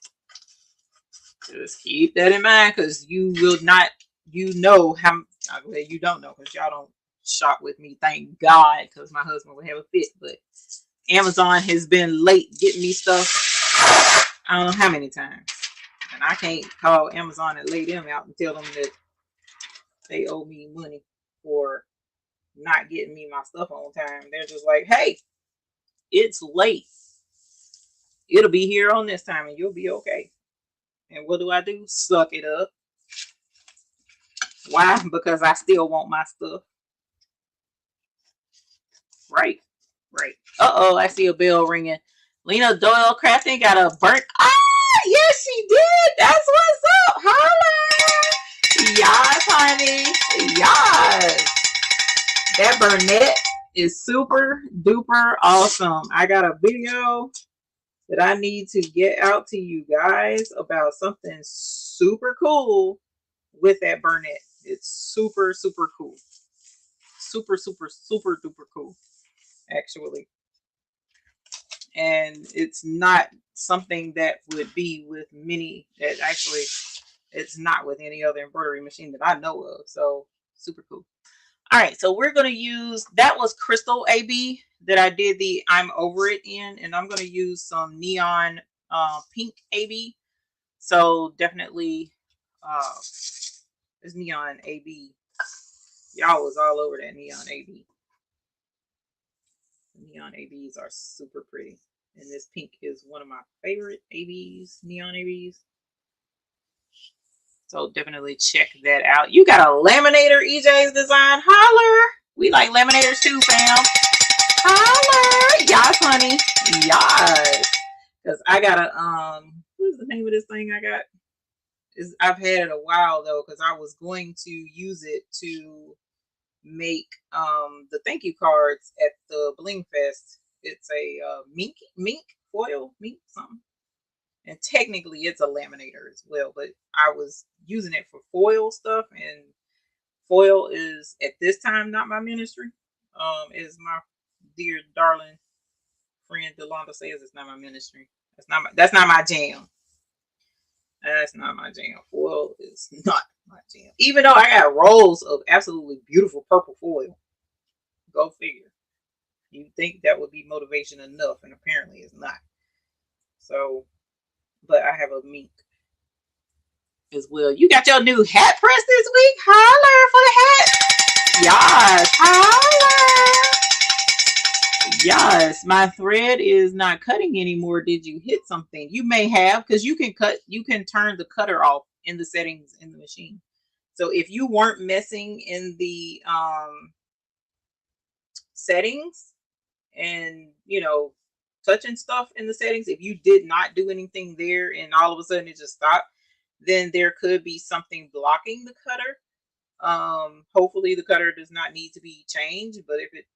just keep that in mind, because you will not, you know how, well, you don't know because y'all don't shop with me, thank God, because my husband would have a fit. But Amazon has been late getting me stuff, I don't know how many times, and I can't call Amazon and lay them out and tell them that they owe me money for not getting me my stuff on time. They're just like, hey, it's late, it'll be here on this time and you'll be okay. And what do? Suck it up. Why? Because I still want my stuff. Right. Right. Uh-oh, I see a bell ringing. Lena Doyle Crafting got a burnt. Ah, yes, she did. That's what's up. Holla. Yes, honey. Yes. That Burnett is super duper awesome. I got a video that I need to get out to you guys about something super cool with that Burnett. It's super, super cool. Super, super, super duper cool, actually. And it's not something that would be with many, that actually it's not with any other embroidery machine that I know of. So super cool. All right, so we're going to use, that was Crystal AB that I did the I'm Over It in, and I'm going to use some neon pink AB. So definitely this neon AB. Y'all was all over that neon AB. The neon ABs are super pretty. And this pink is one of my favorite ABs, neon ABs. So definitely check that out. You got a laminator, EJ's Design. Holler. We like laminators too, fam. Holler. Yes, honey. Yes. Because I got a, what's the name of this thing I got? I've had it a while though, because I was going to use it to make the thank you cards at the Bling Fest. It's a mink foil, mink something. And technically it's a laminator as well, but I was using it for foil stuff, and foil is at this time not my ministry. Is my dear darling friend Delonda says, it's not my ministry. That's not my jam. That's not my jam. Foil is not my jam. Even though I got rolls of absolutely beautiful purple foil. Go figure. You think that would be motivation enough, and apparently it's not. So, but I have a mink as well. You got your new hat press this week? Holler for the hat. Yes, holler. Yes, my thread is not cutting anymore. Did you hit something? You may have, because you can cut, you can turn the cutter off in the settings in the machine. So if you weren't messing in the settings and, you know, touching stuff in the settings, if you did not do anything there and all of a sudden it just stopped, then there could be something blocking the cutter. Hopefully the cutter does not need to be changed, but if it,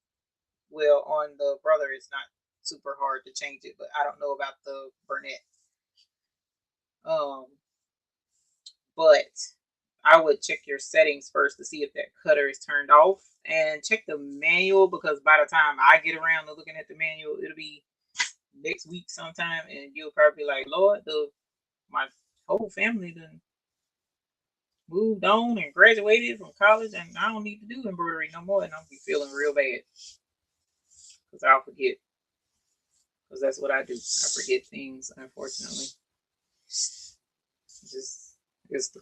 well, on the Brother it's not super hard to change it, but I don't know about the Burnett. But I would check your settings first to see if that cutter is turned off, and check the manual, because by the time I get around to looking at the manual, it'll be next week sometime, and you'll probably be like, Lord, my whole family done moved on and graduated from college, and I don't need to do embroidery no more, and I'll be feeling real bad because I'll forget. because that's what I do. I forget things, unfortunately. Just it's the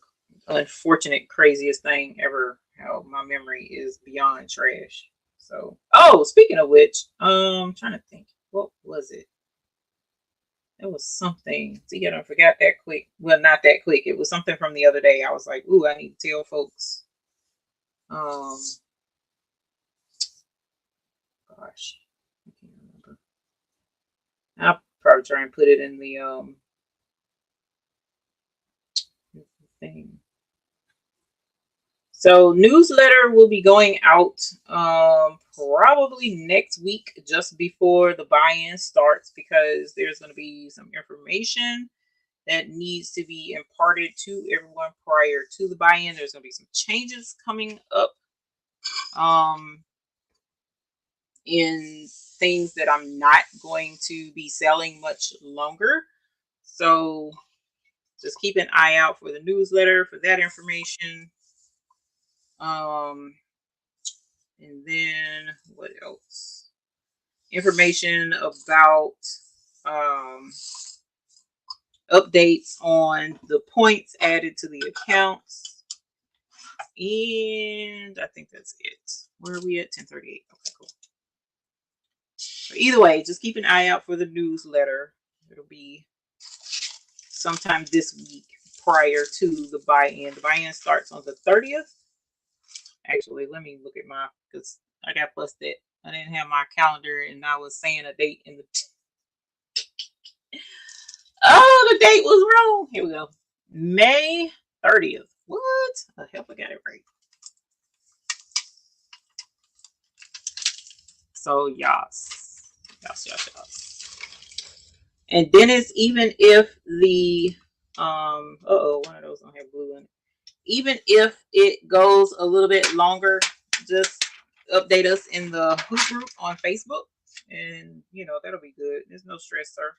unfortunate, craziest thing ever. How my memory is beyond trash. So, oh, speaking of which, I'm trying to think. What was it? It was something. See, I don't forgot that quick. Well, not that quick. It was something from the other day. I was like, ooh, I need to tell folks. Gosh, I can't remember. I'll probably try and put it in the thing. So newsletter will be going out probably next week, just before the buy-in starts, because there's going to be some information that needs to be imparted to everyone prior to the buy-in. There's going to be some changes coming up in things that I'm not going to be selling much longer. So just keep an eye out for the newsletter for that information. And then what else? Information about updates on the points added to the accounts. And I think that's it. Where are we at? 10:38. Okay, cool. So either way, just keep an eye out for the newsletter. It'll be sometime this week prior to the buy-in. The buy-in starts on the 30th. Actually, let me look at my, because I got busted. I didn't have my calendar and I was saying a date in the oh, the date was wrong. Here we go. May 30th. What? The hell, I got it right. So yes. And then it's even if the one of those don't have blue in it. Even if it goes a little bit longer, just update us in the hoop group on Facebook, and that'll be good. There's no stress, sir.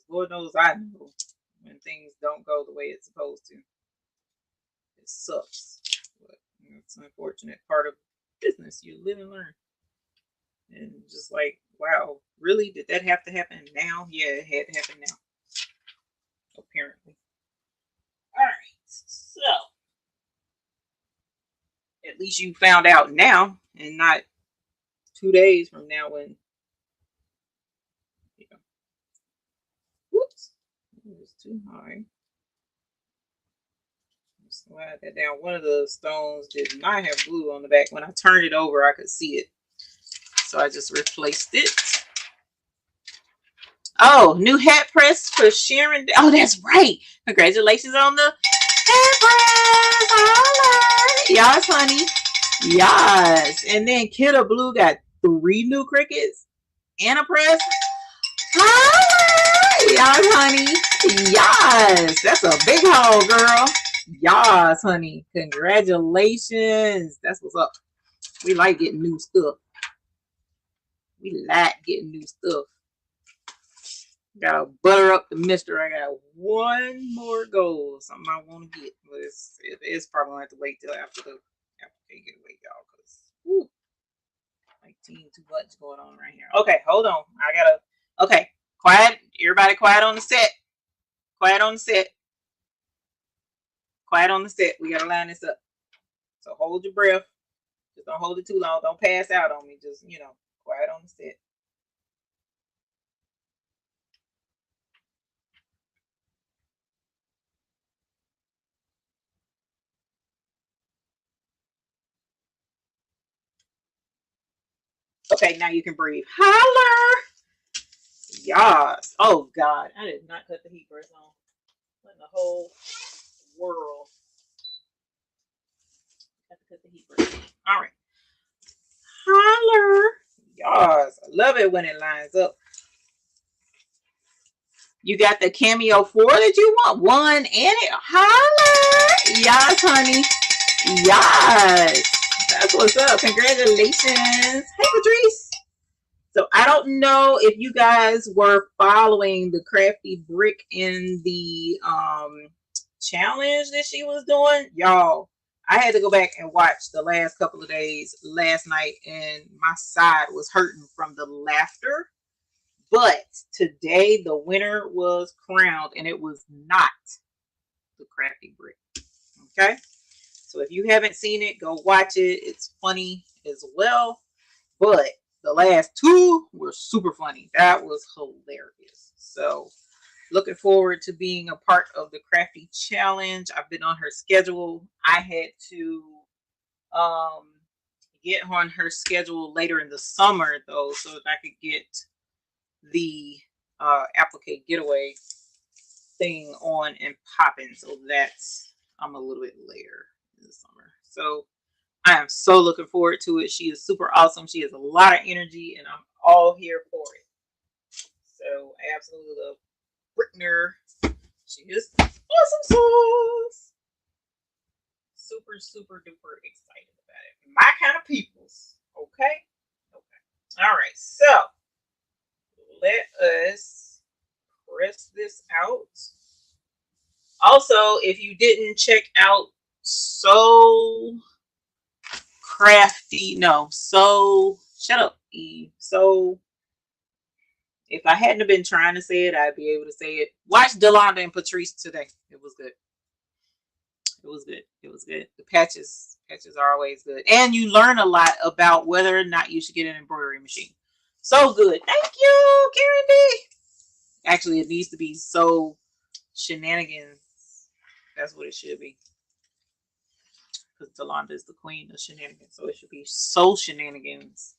Lord knows I know when things don't go the way it's supposed to. It sucks, but it's an unfortunate part of business. You live and learn. And just like, wow, really? Did that have to happen now? Yeah, it had to happen now. Apparently. All right. So, at least you found out now and not 2 days from now when, whoops, it was too high. Slide that down. One of the stones did not have glue on the back. When I turned it over, I could see it. So I just replaced it. Oh, new hat press for Sharon. Oh, that's right. Congratulations on the hat press. Holla. Yes, honey. Yes. And then Kidda Blue got 3 new crickets and a press. Holla. Yes, honey. Yes. That's a big haul, girl. Yes, honey. Congratulations. That's what's up. We like getting new stuff. We like getting new stuff. Gotta butter up the mister. I got one more goal. Something I want to get. But it's probably going to have to wait till after the Applique Getaway, y'all. Because, like, too much going on right here. Okay, hold on. Okay, quiet. Everybody quiet on the set. Quiet on the set. Quiet on the set. We got to line this up. So hold your breath. Just don't hold it too long. Don't pass out on me. Just, quiet on the set. Okay, now you can breathe. Holler! Yes. Oh, God. I did not cut the heat press on. What in the whole world? I have to cut the heat press. All right. Holler! Yes. I love it when it lines up. You got the Cameo 4 that you want? 1 and it. Holler! Yes, honey. Yes. That's what's up. Congratulations. Hey, Patrice. So I don't know if you guys were following the Crafty Brick in the challenge that she was doing. Y'all, I had to go back and watch the last couple of days last night, and my side was hurting from the laughter But today the winner was crowned, and it was not the Crafty Brick. Okay, so if you haven't seen it, go watch it. It's funny as well. But the last two were super funny. That was hilarious. So looking forward to being a part of the Crafty Challenge. I've been on her schedule. I had to get on her schedule later in the summer though, so that I could get the Applique Getaway thing on and popping. So that's I'm a little bit later in the summer. So I am so looking forward to it. She is super awesome. She has a lot of energy, and I'm all here for it. So I absolutely love Brittner. She is awesome sauce. Super, super duper excited about it. My kind of peoples. Okay? Okay. All right. So let us press this out. Also, if you didn't check out So Crafty, no, So, shut up, Eve. So, if I hadn't been trying to say it, I'd be able to say it. Watch Delonda and Patrice today. It was good. It was good. It was good. The patches are always good. And you learn a lot about whether or not you should get an embroidery machine. So good. Thank you, Karen D. Actually, it needs to be So Shenanigans. That's what it should be. Because Delonda is the queen of shenanigans. So it should be So Shenanigans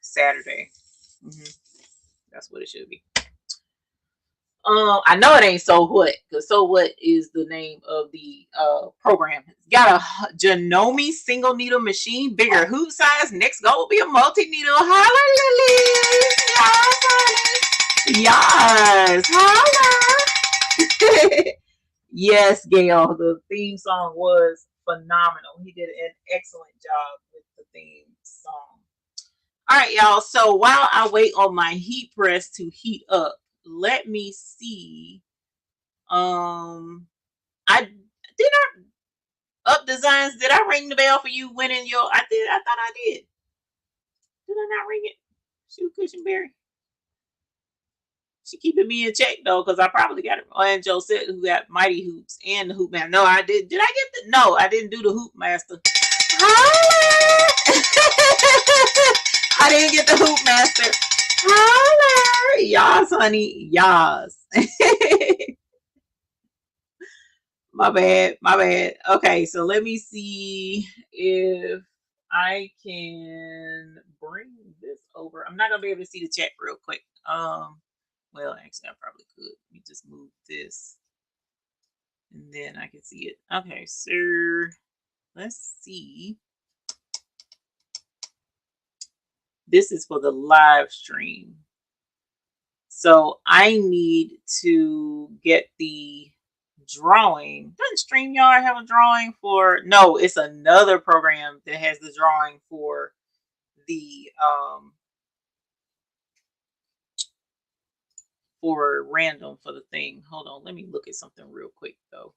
Saturday. That's what it should be. I know it ain't So What, because So What is the name of the program. It's got a Janome single needle machine, bigger hoop size. Next goal will be a multi needle. Holla, Lily. Yes, holla. Yes, Gail. The theme song was phenomenal. He did an excellent job with the theme song. All right, y'all. So while I wait on my heat press to heat up, let me see. I did I up designs. Did I ring the bell for you winning your? I did. I thought I did. Did I not ring it? Shoot, Cushionberry. She keeping me in check though, because I probably got it. And Joe said who got Mighty Hoops and the Hoop Master. No, I did. Did I get the? No, I didn't do the Hoop Master. I didn't get the Hoop Master. Holler! Yas, honey. Yas. My bad. My bad. Okay, so let me see if I can bring this over. I'm not gonna be able to see the chat real quick. Well, actually, I probably could. Let me just move this, and then I can see it. Okay, so let's see. This is for the live stream. So I need to get the drawing. Doesn't StreamYard have a drawing for? No, it's another program that has the drawing for the for random for the thing. Hold on, let me look at something real quick though.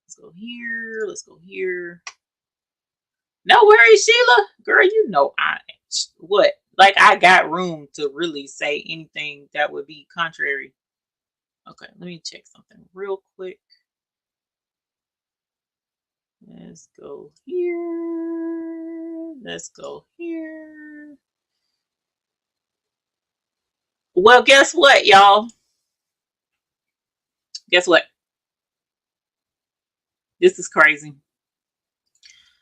Let's go here. Let's go here. No worries, Sheila. Girl, you know what? Like I got room to really say anything that would be contrary. Okay, let me check something real quick. Let's go here. Let's go here. Well, guess what, y'all? Guess what? This is crazy.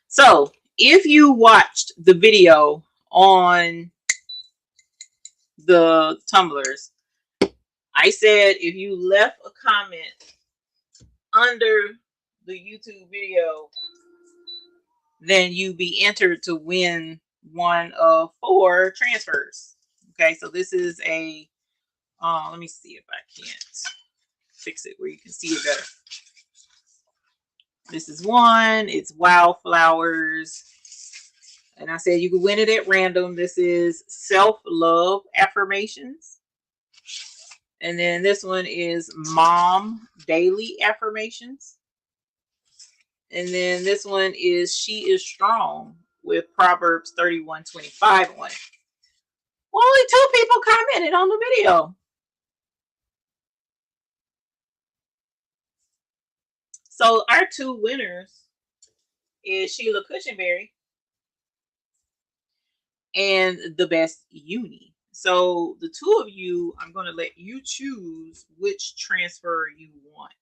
So, if you watched the video on the tumblers, I said if you left a comment under the YouTube video, then you be entered to win one of 4 transfers. Okay, so this is a let me see if I can't fix it where you can see it better. This is one. It's Wildflowers. And I said you could win it at random. This is Self-Love Affirmations. And then this one is Mom Daily Affirmations. And then this one is She is Strong with Proverbs 31:25 on it. Well, only 2 people commented on the video. So our 2 winners is Sheila Cushionberry and the best uni. So the 2 of you, I'm going to let you choose which transfer you want.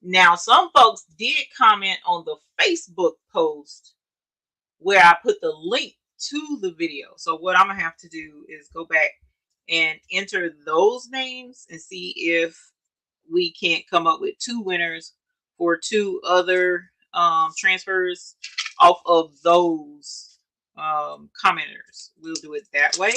Now some folks did comment on the Facebook post where I put the link to the video. So what I'm gonna have to do is go back and enter those names and see if we can't come up with 2 winners for 2 other transfers off of those commenters. We'll do it that way.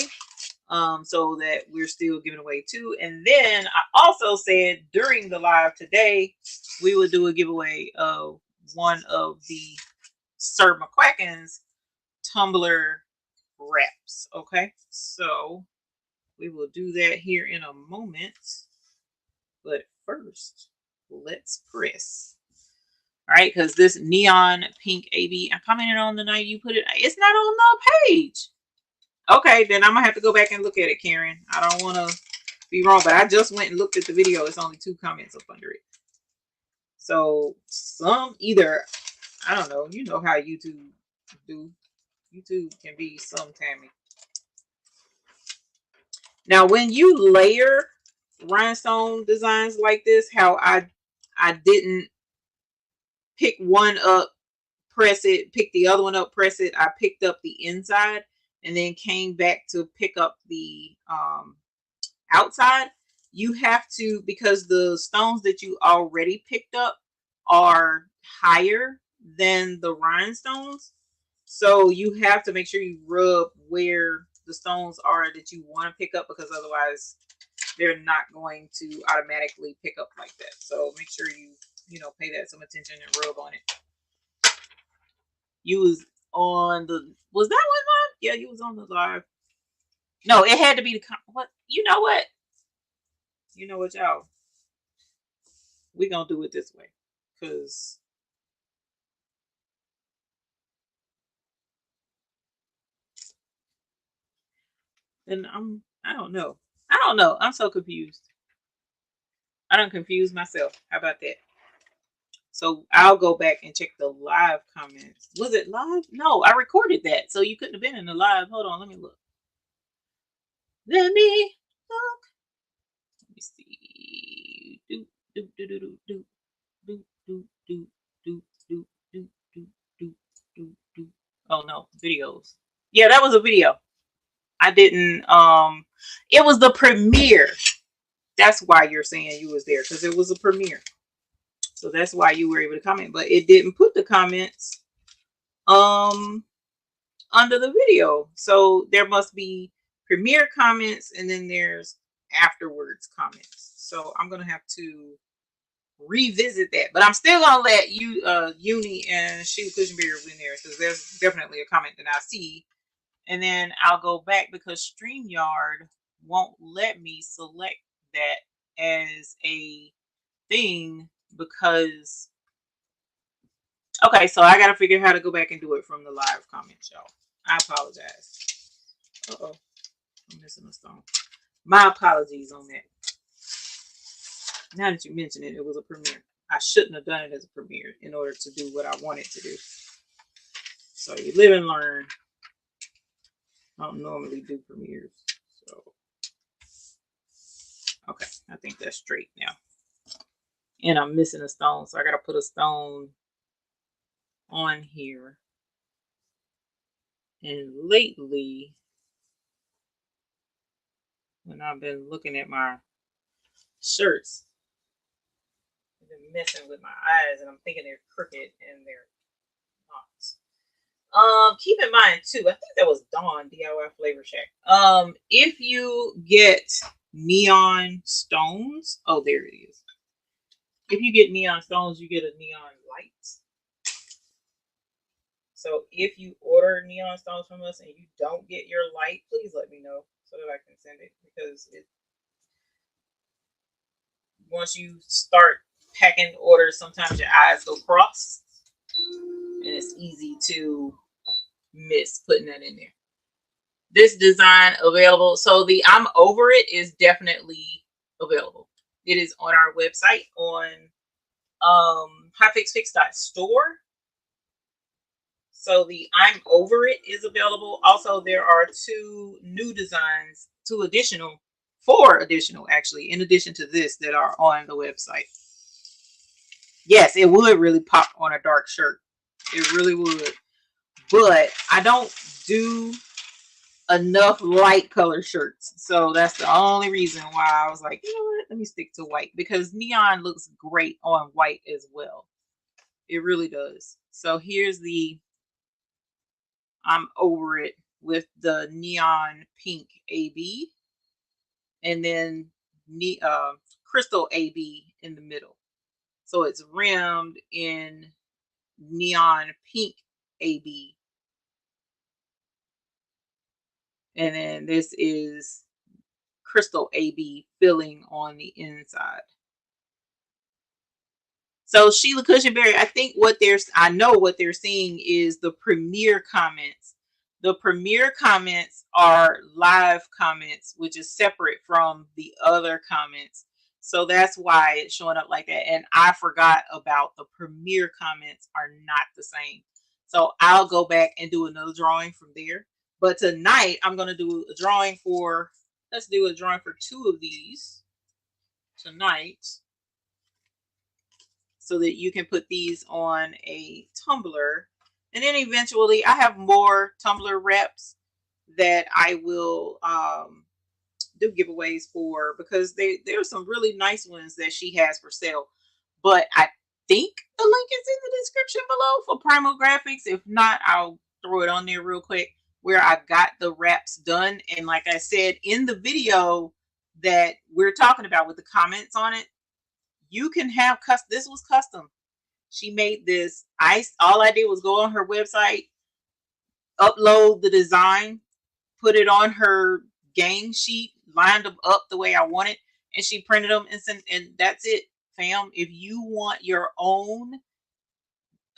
So that we're still giving away 2. And then I also said during the live today, we will do a giveaway of one of the Sir McQuacken's Tumbler wraps. Okay, so we will do that here in a moment. But first, let's press. All right, because this neon pink AB, I commented on the night you put it. It's not on the page. Okay, then I'm gonna have to go back and look at it, Karen. I don't want to be wrong, but I just went and looked at the video. It's only 2 comments up under it. So some either, I don't know. You know how YouTube do. YouTube can be some Tammy. Now, when you layer rhinestone designs like this, how I didn't pick one up, press it, pick the other one up, press it. I picked up the inside and then came back to pick up the outside. You have to, because the stones that you already picked up are higher than the rhinestones. So you have to make sure you rub where the stones are that you want to pick up, because otherwise they're not going to automatically pick up like that. So make sure you know, pay that some attention and rub on it. You was on the, was that one live? Yeah, you was on the live. No, it had to be the, what? You know what? You know what, y'all? We're going to do it this way. Because then I don't know. I don't know. I'm so confused. I don't confuse myself. How about that? So I'll go back and check the live comments. Was it live? No, I recorded that. So you couldn't have been in the live. Hold on, let me look. Let me look. Let me see. Do do do do do do do do do do do do do do do. Oh no, videos. Yeah, that was a video. I didn't it was the premiere. That's why you're saying you was there, because it was a premiere. So that's why you were able to comment, but it didn't put the comments under the video. So there must be premiere comments and then there's afterwards comments. So I'm gonna have to revisit that, but I'm still gonna let you Uni and Sheila Cushionberry in there, because there's definitely a comment that I see. And then I'll go back because StreamYard won't let me select that as a thing, because okay, so I gotta figure out how to go back and do it from the live comments, y'all. I apologize. Uh-oh, I'm missing a stone. My apologies on that. Now that you mention it, it was a premiere. I shouldn't have done it as a premiere in order to do what I wanted to do. So you live and learn. I don't normally do premieres. So okay, I think that's straight now. And I'm missing a stone, so I gotta put a stone on here. And lately, when I've been looking at my shirts, I've been messing with my eyes, and I'm thinking they're crooked, and they're not. Keep in mind too, I think that was Dawn DIY Flavor Shack. If you get neon stones, oh, there it is. If you get neon stones, you get a neon light. So if you order neon stones from us and you don't get your light, please let me know so that I can send it, because once you start packing orders, sometimes your eyes go cross and it's easy to miss putting that in there. this design available. So the I'm Over It is definitely available. It is on our website on hotfixfix.store. So the I'm Over It is available. Also, there are two new designs, four additional actually, in addition to this, that are on the website. Yes, it would really pop on a dark shirt. It really would. But I don't do enough light color shirts. So that's the only reason why I was like, you know what, let me stick to white, because neon looks great on white as well. It really does. So here's the I'm Over It with the neon pink AB, and then crystal AB in the middle. So it's rimmed in neon pink AB. And then this is crystal AB filling on the inside. So Sheila Cushionberry, I know what they're seeing is the premiere comments. The premiere comments are live comments, which is separate from the other comments. So that's why it's showing up like that. And I forgot about the premiere comments are not the same. So I'll go back and do another drawing from there. But tonight I'm going to do a drawing for, let's do a drawing for two of these tonight, so that you can put these on a tumbler. And then eventually I have more tumbler reps that I will do giveaways for, because there's some really nice ones that she has for sale. But I think the link is in the description below for Primal Graphics. If not, I'll throw it on there real quick, where I got the wraps done. And like I said in the video that we're talking about with the comments on it, you can have this was custom. She made this. All I did was go on her website, upload the design, put it on her gang sheet, lined them up the way I wanted, and she printed them and sent. And that's it, fam. If you want your own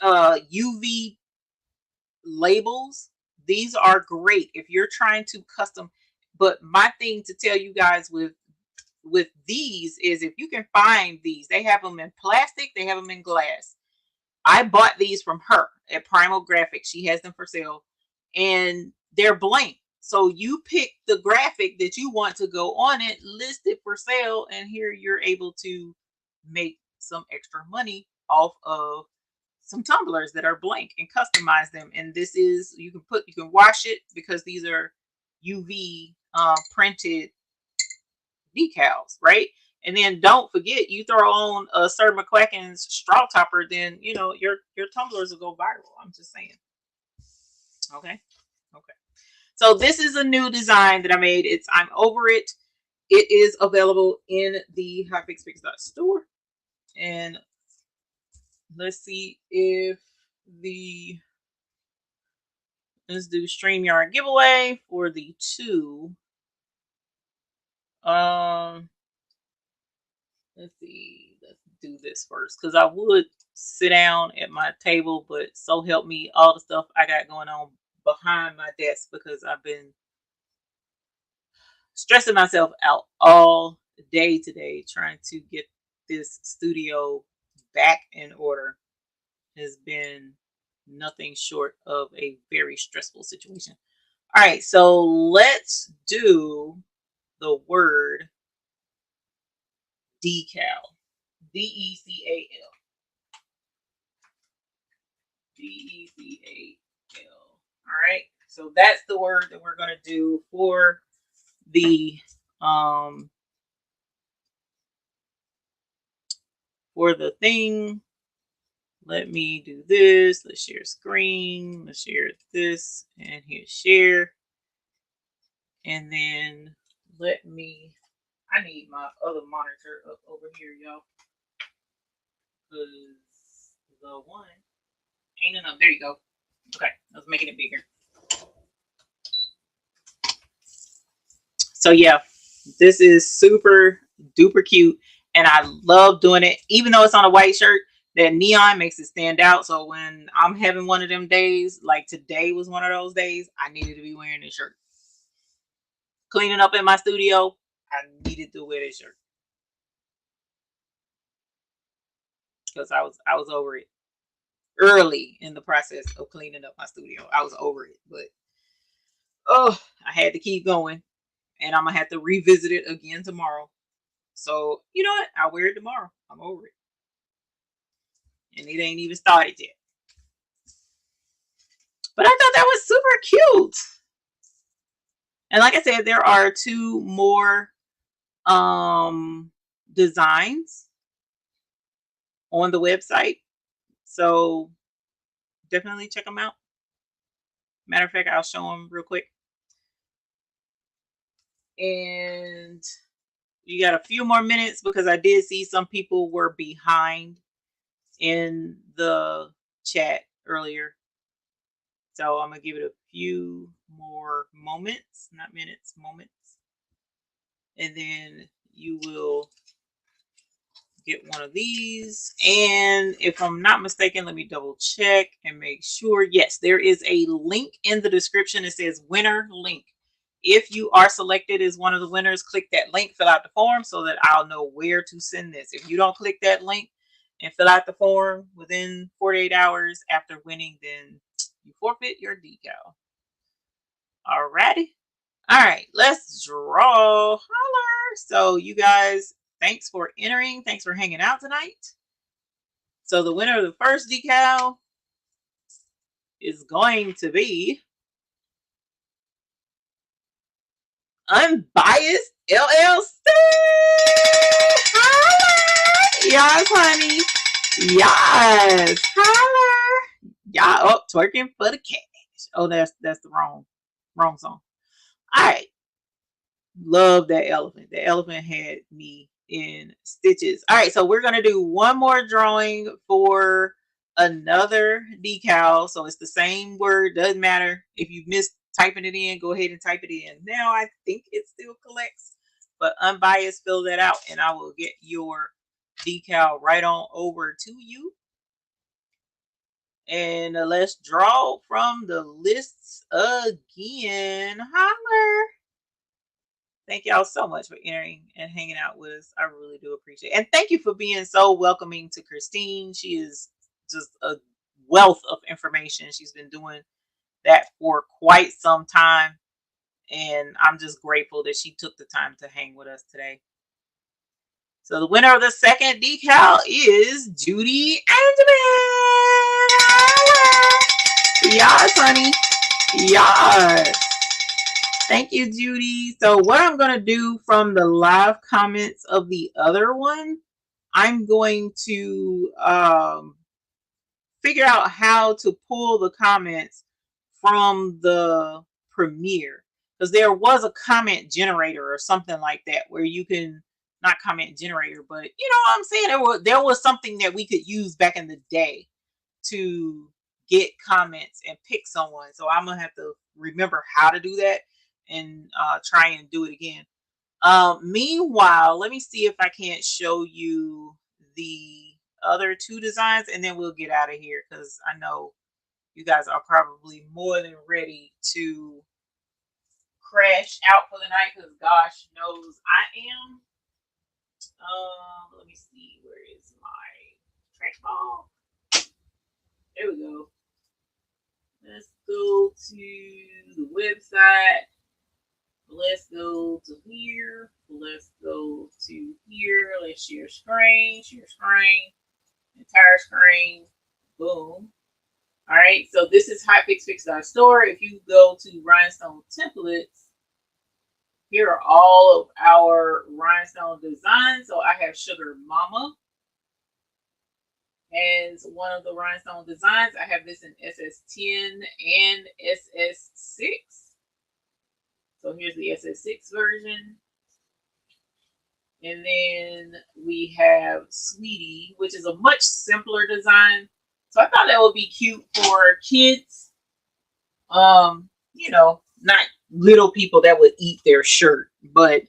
UV labels, these are great if you're trying to custom. But my thing to tell you guys with these is, if you can find these, they have them in plastic, they have them in glass. I bought these from her at Primal Graphics. She has them for sale, and they're blank. So you pick the graphic that you want to go on it, list it for sale, and here you're able to make some extra money off of some tumblers that are blank and customize them. And this is, you can wash it, because these are UV printed decals, right? And then don't forget, you throw on a Sir McQuacken's straw topper, then you know your tumblers will go viral. I'm just saying. Okay. So this is a new design that I made. It's I'm Over It. It is available in the hotfixfix.store. And let's see if let's do StreamYard giveaway for the two. Let's see. Let's do this first, because I would sit down at my table, but so help me, all the stuff I got going on behind my desk, because I've been stressing myself out all day today trying to get this studio back in order. Has been nothing short of a very stressful situation. All right, so let's do the word decal. DECAL. DECAL. All right, so that's the word that we're going to do for the thing. Let me do this. Let's share screen. Let's share this, and hit share. And then I need my other monitor up over here, y'all, because the one ain't enough. There you go. Okay, I was making it bigger. So yeah, this is super duper cute, and I love doing it. Even though it's on a white shirt, that neon makes it stand out. So when I'm having one of them days, like today was one of those days, I needed to be wearing this shirt. cleaning up in my studio, I needed to wear this shirt because I was over it early in the process of cleaning up my studio. I was over it, but oh, I had to keep going, and I'm gonna have to revisit it again tomorrow. So you know what? I'll wear it tomorrow. I'm over it, and it ain't even started yet. But I thought that was super cute. And like I said, there are 2 more designs on the website. So definitely check them out. Matter of fact, I'll show them real quick. And you got a few more minutes because I did see some people were behind in the chat earlier. So I'm going to give it a few more moments, not minutes, moments. And then you will get one of these. And if I'm not mistaken, let me double check and make sure. Yes, there is a link in the description. It says winner link. If you are selected as one of the winners, click that link, fill out the form so that I'll know where to send this. If you don't click that link and fill out the form within 48 hours after winning, then you forfeit your decal. Alrighty. All right, let's draw. Holler. So you guys, thanks for entering. Thanks for hanging out tonight. So the winner of the first decal is going to be Unbiased LLC. Holler. Yes, honey. Yes. Holler. Y'all up twerking for the cash. Oh, that's the wrong song. All right. Love that elephant. The elephant had me in stitches. All right, so we're going to do one more drawing for another decal. So it's the same word. Doesn't matter. If you missed typing it in, go ahead and type it in. Now I think it still collects. But Unbiased, fill that out, and I will get your decal right on over to you. And let's draw from the lists again. Holler. Thank y'all so much for entering and hanging out with us. I really do appreciate it. And thank you for being so welcoming to Kristine. She is just a wealth of information. She's been doing that for quite some time. And I'm just grateful that she took the time to hang with us today. So the winner of the second decal is Judy Angeman. Yes, honey. Yes. Thank you, Judy. So what I'm going to do from the live comments of the other one, I'm going to figure out how to pull the comments from the Premiere. Because there was a comment generator or something like that where you can, not comment generator, but you know what I'm saying? There was something that we could use back in the day to get comments and pick someone. So I'm going to have to remember how to do that and try and do it again. Meanwhile, let me see if I can't show you the other 2 designs and then we'll get out of here because I know you guys are probably more than ready to crash out for the night because gosh knows I am. Let me see, where is my trackball? There we go. Let's go to the website. Let's go to here. Let's go to here. Let's share screen. Entire screen. Boom. All right. So this is hotfixfix.store. If you go to Rhinestone templates, here are all of our rhinestone designs. So I have Sugar Mama as one of the rhinestone designs. I have this in SS10 and SS6. So here's the SS6 version. And then we have Sweetie, which is a much simpler design. So I thought that would be cute for kids. You know, not little people that would eat their shirt, but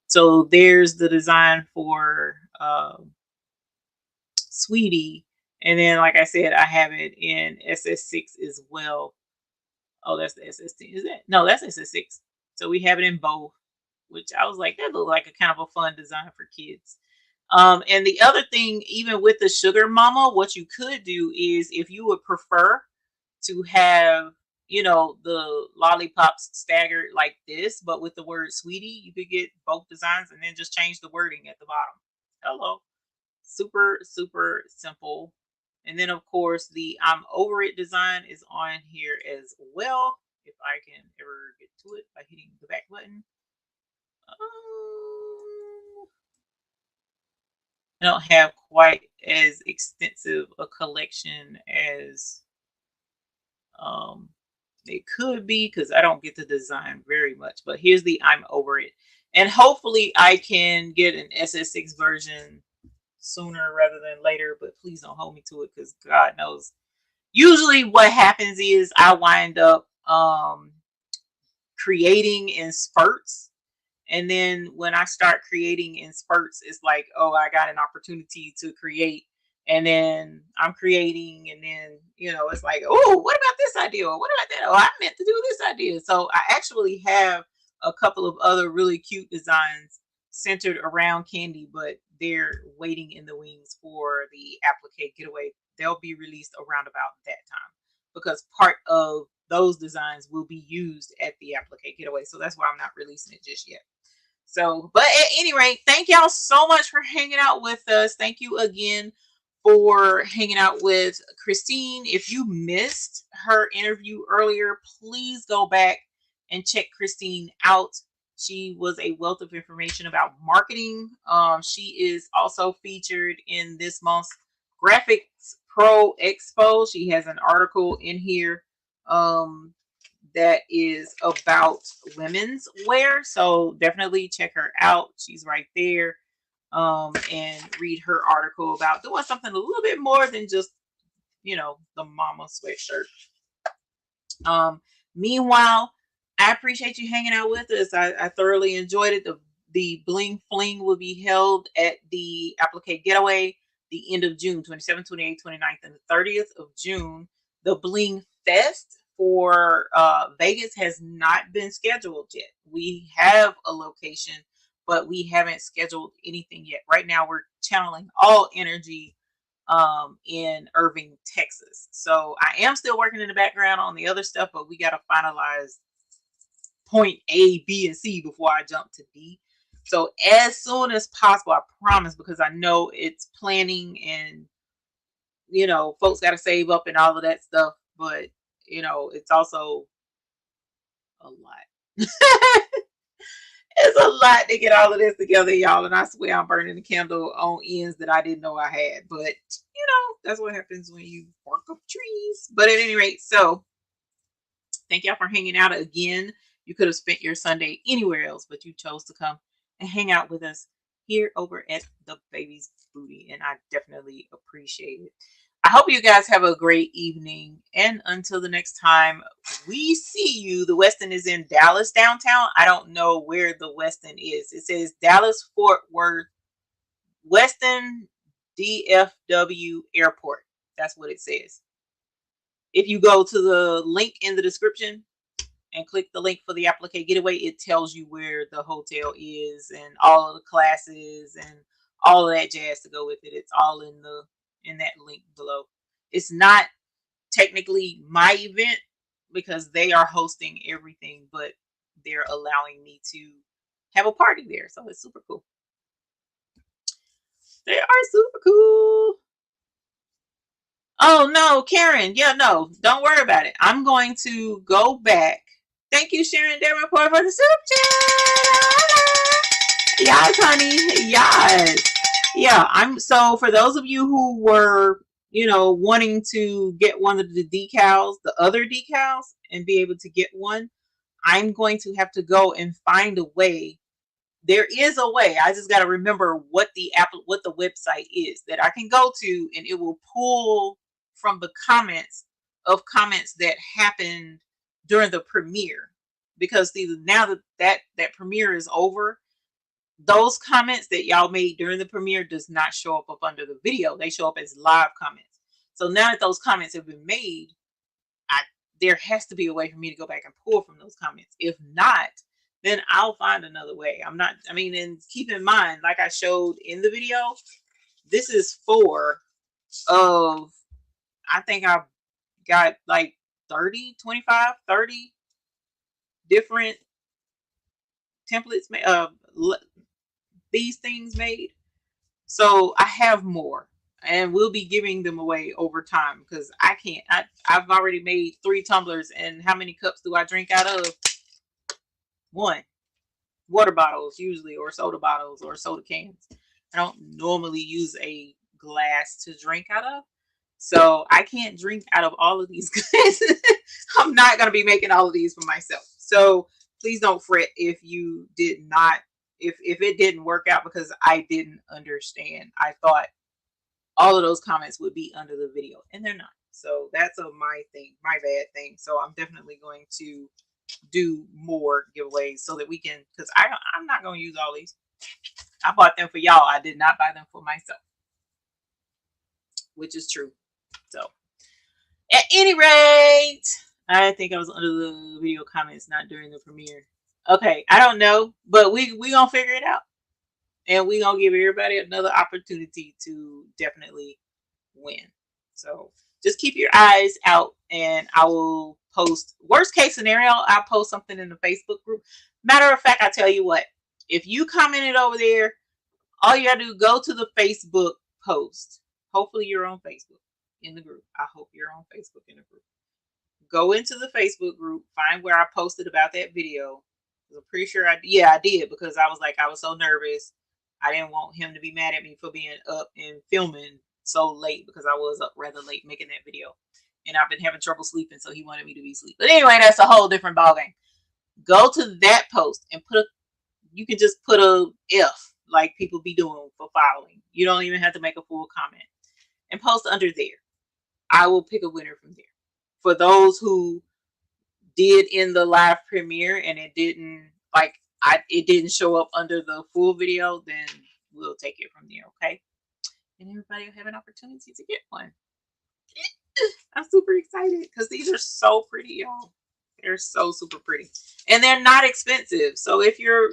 so there's the design for Sweetie. And then like I said, I have it in SS6 as well. Oh, that's the SS10. Is that? No, that's SS6. So we have it in both, which I was like, that looked like a kind of a fun design for kids. And the other thing, even with the sugar mama, what you could do is, if you would prefer to have, the lollipops staggered like this, but with the word sweetie, you could get both designs and then just change the wording at the bottom. Hello. Super, super simple. And then, of course, the I'm over it design is on here as well. If I can ever get to it by hitting the back button. I don't have quite as extensive a collection as it could be, because I don't get the design very much. But here's the I'm over it. And hopefully I can get an SS6 version sooner rather than later, but please don't hold me to it, because God knows. Usually what happens is I wind up creating in spurts. And then when I start creating in spurts, it's like, oh, I got an opportunity to create. And then I'm creating, and then, it's like, oh, what about this idea? Or what about that? Oh, I meant to do this idea. So I actually have a couple of other really cute designs centered around candy, but they're waiting in the wings for the Applique Getaway. They'll be released around about that time, because part of those designs will be used at the Applique Getaway. So that's why I'm not releasing it just yet. So, but at any rate, thank y'all so much for hanging out with us. Thank you again for hanging out with Kristine. If you missed her interview earlier, please go back and check Kristine out. She was a wealth of information about marketing. She is also featured in this month's Graphics Pro Expo. She has an article in here that is about women's wear. So definitely check her out. She's right there. And read her article about doing something a little bit more than just, the mama sweatshirt. Meanwhile, I appreciate you hanging out with us. I thoroughly enjoyed it. The Bling Fling will be held at the Applique Getaway the end of June, 27th, 28th, 29th, and the 30th of June. The Bling Fest for Vegas has not been scheduled yet. We have a location, but we haven't scheduled anything yet. Right now, we're channeling all energy in Irving, Texas. So I am still working in the background on the other stuff, but we got to finalize point A, B, and C before I jump to D. So as soon as possible, I promise, because I know it's planning and, folks got to save up and all of that stuff. But, it's also a lot. It's a lot to get all of this together, y'all. And I swear I'm burning the candle on ends that I didn't know I had. But, that's what happens when you bark up trees. But at any rate, so thank y'all for hanging out again. You could have spent your Sunday anywhere else, but you chose to come and hang out with us here over at the Baby's Booty. And I definitely appreciate it. I hope you guys have a great evening. And until the next time we see you, the Westin is in Dallas downtown. I don't know where the Westin is. It says Dallas Fort Worth Westin DFW Airport. That's what it says. If you go to the link in the description and click the link for the Applique Getaway, it tells you where the hotel is and all of the classes and all of that jazz to go with it. It's all in that link below. It's not technically my event because they are hosting everything, but they're allowing me to have a party there. So it's super cool. They are super cool. Oh no, Karen. Yeah, no, don't worry about it. I'm going to go back. Thank you, Sharon Davenport, for the soup chat. Yes, honey. Yes. Yeah, so for those of you who were, wanting to get one of the decals, the other decals, and be able to get one, I'm going to have to go and find a way. There is a way. I just got to remember what the website is that I can go to, and it will pull from the comments that happened during the premiere. Because now that premiere is over, those comments that y'all made during the premiere does not show up under the video. They show up as live comments. So now that those comments have been made, there has to be a way for me to go back and pull from those comments. If not, then I'll find another way. I'm not, I mean, and keep in mind, like I showed in the video, this is 4 of, I think I've got like 30, 25, 30 different templates, these things made. So I have more, and we'll be giving them away over time because I can't. I've already made 3 tumblers, and how many cups do I drink out of? 1. Water bottles usually, or soda bottles, or soda cans. I don't normally use a glass to drink out of, so I can't drink out of all of these glasses. I'm not going to be making all of these for myself. So please don't fret if you did not, if it didn't work out because I didn't understand. I thought all of those comments would be under the video, and they're not. So that's my thing, my bad thing. So I'm definitely going to do more giveaways so that we can, because I'm not going to use all these. I bought them for y'all. I did not buy them for myself, which is true. So at any rate, I think I was under the video comments, not during the premiere. Okay, I don't know, but we gonna figure it out, and we gonna give everybody another opportunity to definitely win. So just keep your eyes out, and I will post, worst case scenario, I'll post something in the Facebook group. Matter of fact, I tell you what, if you commented over there, all you gotta do, go to the Facebook post. Hopefully you're on Facebook in the group. I hope you're on Facebook in the group. Go into the Facebook group, find where I posted about that video. I'm pretty sure I did, because I was like, I was so nervous. I didn't want him to be mad at me for being up and filming so late, because I was up rather late making that video, and I've been having trouble sleeping, so he wanted me to be asleep. But anyway, that's a whole different ballgame. Go to that post and you can just put a F, like people be doing for following. You don't even have to make a full comment, and post under there. I will pick a winner from there. For those who did in the live premiere and it didn't, like, it didn't show up under the full video, then we'll take it from there. Okay, and everybody will have an opportunity to get one. I'm super excited because these are so pretty, y'all. They're so super pretty, and they're not expensive. So if you're,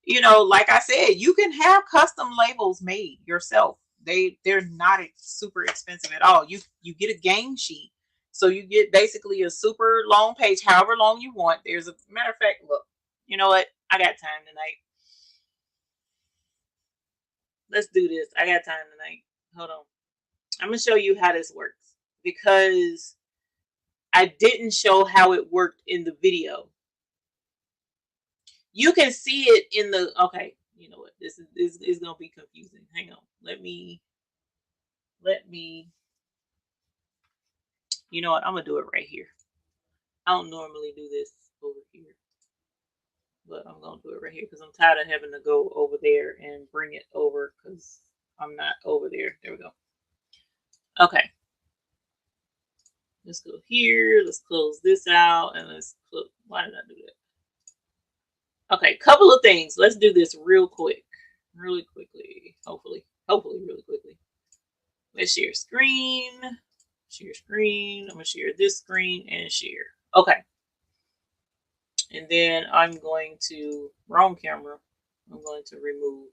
like I said, you can have custom labels made yourself. They're not super expensive at all. You get a game sheet, so you get basically a super long page, however long you want. There's a matter of fact, look, you know what? I got time tonight. Let's do this. I got time tonight. Hold on. I'm gonna show you how this works, because I didn't show how it worked in the video. You can see it in the, okay, you know what? This is gonna be confusing. Hang on. Let me, you know what? I'm gonna do it right here. I don't normally do this over here, but I'm gonna do it right here because I'm tired of having to go over there and bring it over because I'm not over there. There we go. Okay. Let's go here. Let's close this out, and let's close. Why did I do that? Okay, couple of things. Let's do this real quick, really quickly. Hopefully really quickly. Let's share screen. Share screen. I'm gonna share this screen and share. Okay. And then I'm going to, wrong camera. I'm going to remove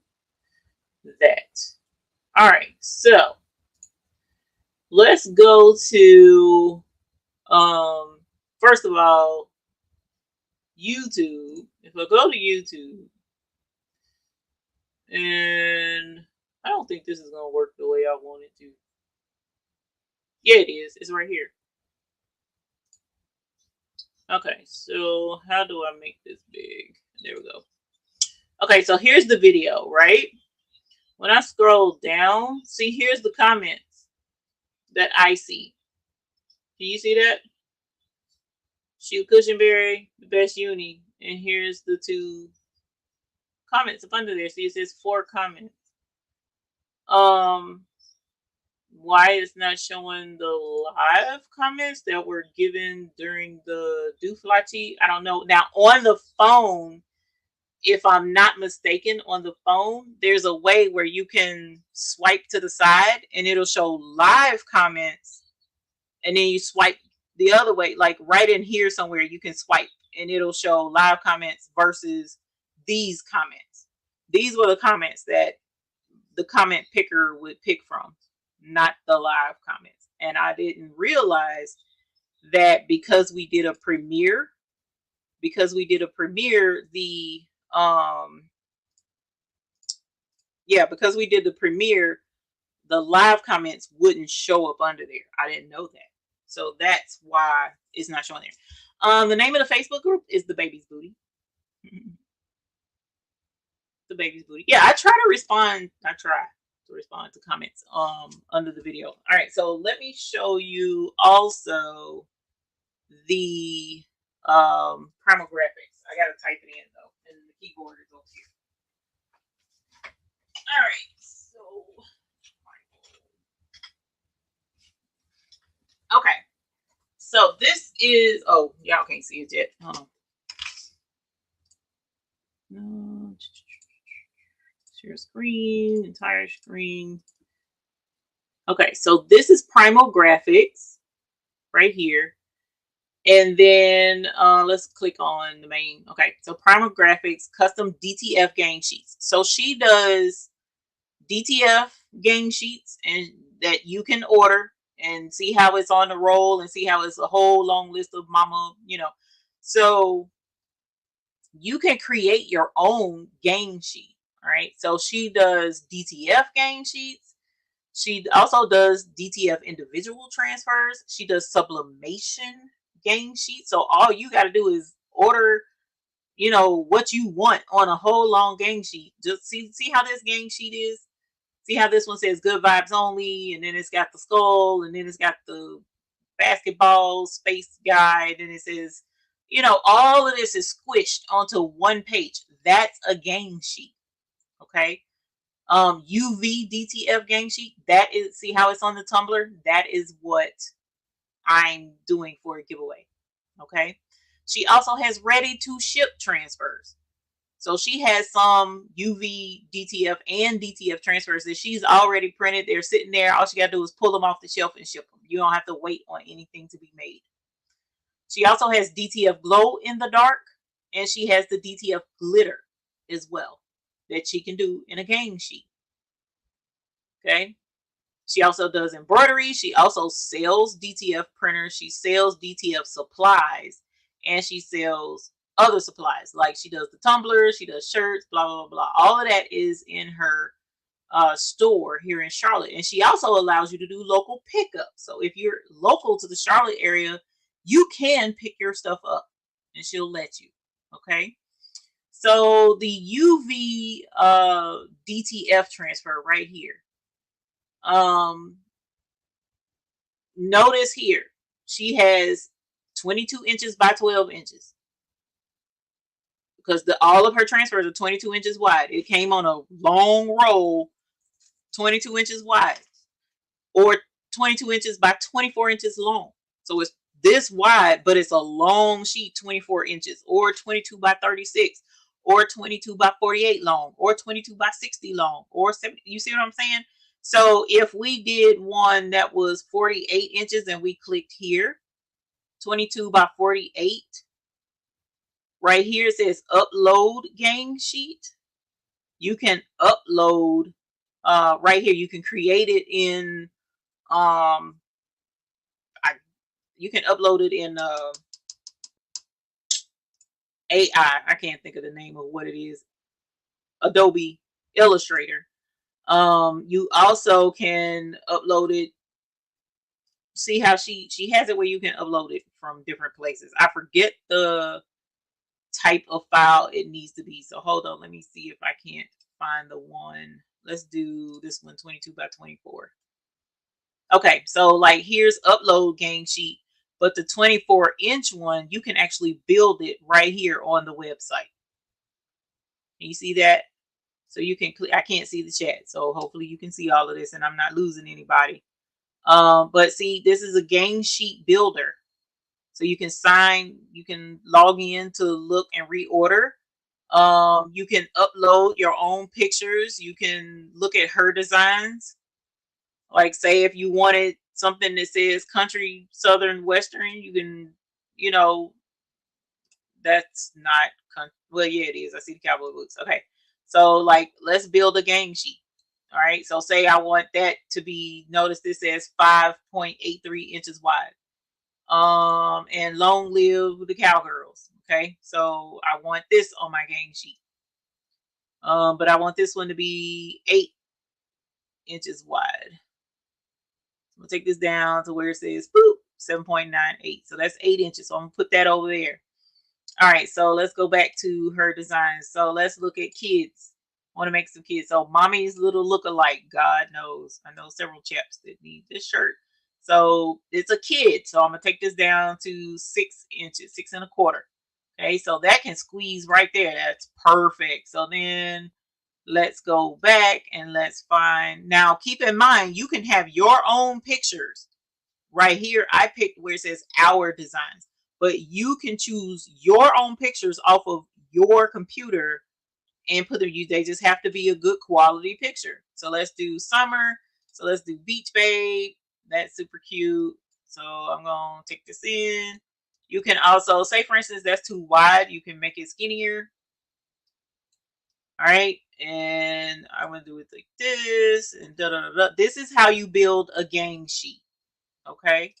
that. All right. So let's go to, first of all, YouTube. If I go to YouTube, and I don't think this is going to work the way I want it to. Yeah, it is. It's right here. Okay, so how do I make this big? There we go. Okay, so here's the video, right? When I scroll down, see, here's the comments that I see. Can you see that? Shoot Cushionberry, the best uni. And here's the 2 comments up under there. See, it says 4 comments. Why it's not showing the live comments that were given during the Duflachi, I don't know. Now on the phone, if I'm not mistaken, on the phone, there's a way where you can swipe to the side and it'll show live comments, and then you swipe the other way, like right in here somewhere, you can swipe and it'll show live comments versus these comments. These were the comments that the comment picker would pick from, not the live comments. And I didn't realize that because we did a premiere, because we did the premiere, the live comments wouldn't show up under there. I didn't know that. So that's why it's not showing there. The name of the Facebook group is The Baby's Booty. The Baby's Booty. Yeah, I try to respond to comments under the video. All right, so let me show you also the primal graphics. I gotta type it in though, and the keyboard is over here. All right, so okay, so this is, oh, y'all can't see it yet. No, share screen, entire screen. Okay, so this is primal graphics right here. And then let's click on the main. Okay, so primal graphics, custom DTF game sheets. So she does DTF game sheets, and that you can order and see how it's on the roll and see how it's a whole long list of mama, so you can create your own game sheet. All right, so she does DTF game sheets. She also does DTF individual transfers. She does sublimation game sheet. So all you got to do is order, what you want on a whole long game sheet. Just see how this game sheet is. See how this one says good vibes only, and then it's got the skull, and then it's got the basketball space guide, and it says, all of this is squished onto one page. That's a game sheet. Okay. UV DTF game sheet. That is, see how it's on the Tumbler? That is what I'm doing for a giveaway. Okay. She also has ready to ship transfers. So she has some UV DTF and DTF transfers that she's already printed. They're sitting there. All she got to do is pull them off the shelf and ship them. You don't have to wait on anything to be made. She also has DTF glow in the dark, and she has the DTF glitter as well that she can do in a game sheet. Okay. She also does embroidery. She also sells DTF printers. She sells DTF supplies, and she sells other supplies. Like she does the tumblers, she does shirts, blah, blah, blah. All of that is in her store here in Charlotte. And she also allows you to do local pickup. So if you're local to the Charlotte area, you can pick your stuff up and she'll let you. Okay. So the UV DTF transfer right here. Notice here, she has 22 inches by 12 inches. Because all of her transfers are 22 inches wide. It came on a long roll, 22 inches wide, or 22 inches by 24 inches long. So it's this wide, but it's a long sheet, 24 inches, or 22 by 36, or 22 by 48 long, or 22 by 60 long, or 70. You see what I'm saying? So if we did one that was 48 inches and we clicked here, 22 by 48, right here it says upload game sheet. You can upload right here. You can create it in you can upload it in AI. I can't think of the name of what it is. Adobe Illustrator. You also can upload it. See how she has it where you can upload it from different places. I forget the type of file it needs to be. So hold on, let me see if I can't find the one. Let's do this one, 22 by 24. Okay, so like here's upload game sheet, but the 24-inch one, you can actually build it right here on the website. Can you see that? So you can click. I can't see the chat, so hopefully you can see all of this and I'm not losing anybody. But see, this is a game sheet builder. So you can you can log in to look and reorder. You can upload your own pictures. You can look at her designs. Like say if you wanted something that says country, southern, western, you can, that's not, well, yeah, it is. I see the cowboy boots. Okay. So like, let's build a gang sheet. All right. So say I want that to be, notice this says 5.83 inches wide. And long live the cowgirls. Okay. So I want this on my gang sheet. But I want this one to be 8 inches wide. I'm gonna take this down to where it says boop, 7.98. So that's 8 inches. So I'm gonna put that over there. All right, so let's go back to her design. So let's look at kids. I want to make some kids. So mommy's little look-alike. God knows. I know several chaps that need this shirt. So it's a kid. So I'm gonna take this down to 6 inches, 6.25. Okay, so that can squeeze right there. That's perfect. So then let's go back and let's find. Now keep in mind, you can have your own pictures. Right here, I picked where it says our designs, but you can choose your own pictures off of your computer and put them. They just have to be a good quality picture. So let's do summer. So let's do beach babe. That's super cute. So I'm gonna take this in. You can also say, for instance, that's too wide. You can make it skinnier. All right, and I'm gonna do it like this, and da da da da. This is how you build a gang sheet. Okay,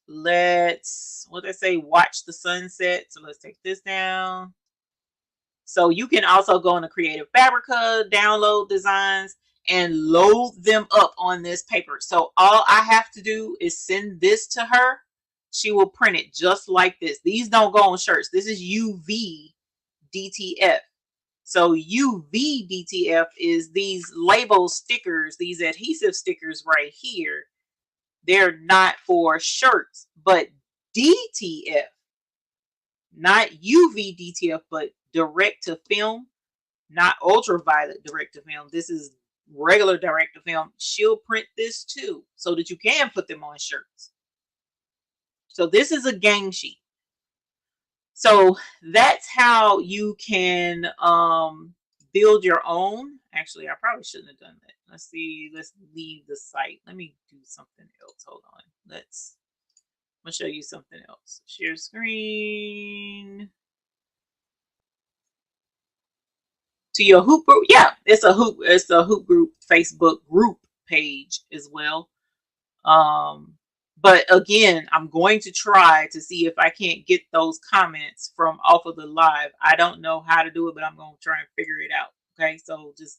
let's, what they say, watch the sunset. So let's take this down. So you can also go into Creative Fabrica, download designs, and load them up on this paper. So all I have to do is send this to her. She will print it just like this. These don't go on shirts. This is UV DTF. So UV DTF is these label stickers, these adhesive stickers right here. They're not for shirts, but DTF, not UV DTF, but direct to film, not ultraviolet direct to film. This is regular direct to film. She'll print this too, so that you can put them on shirts. So this is a gang sheet. So that's how you can build your own. Actually, I probably shouldn't have done that. Let's see. Let's leave the site. Let me do something else. Hold on. I'm gonna show you something else. Share screen to your hoop group. Yeah, it's a hoop group Facebook group page as well. But again, I'm going to try to see if I can't get those comments from off of the live. I don't know how to do it, but I'm going to try and figure it out. Okay, so just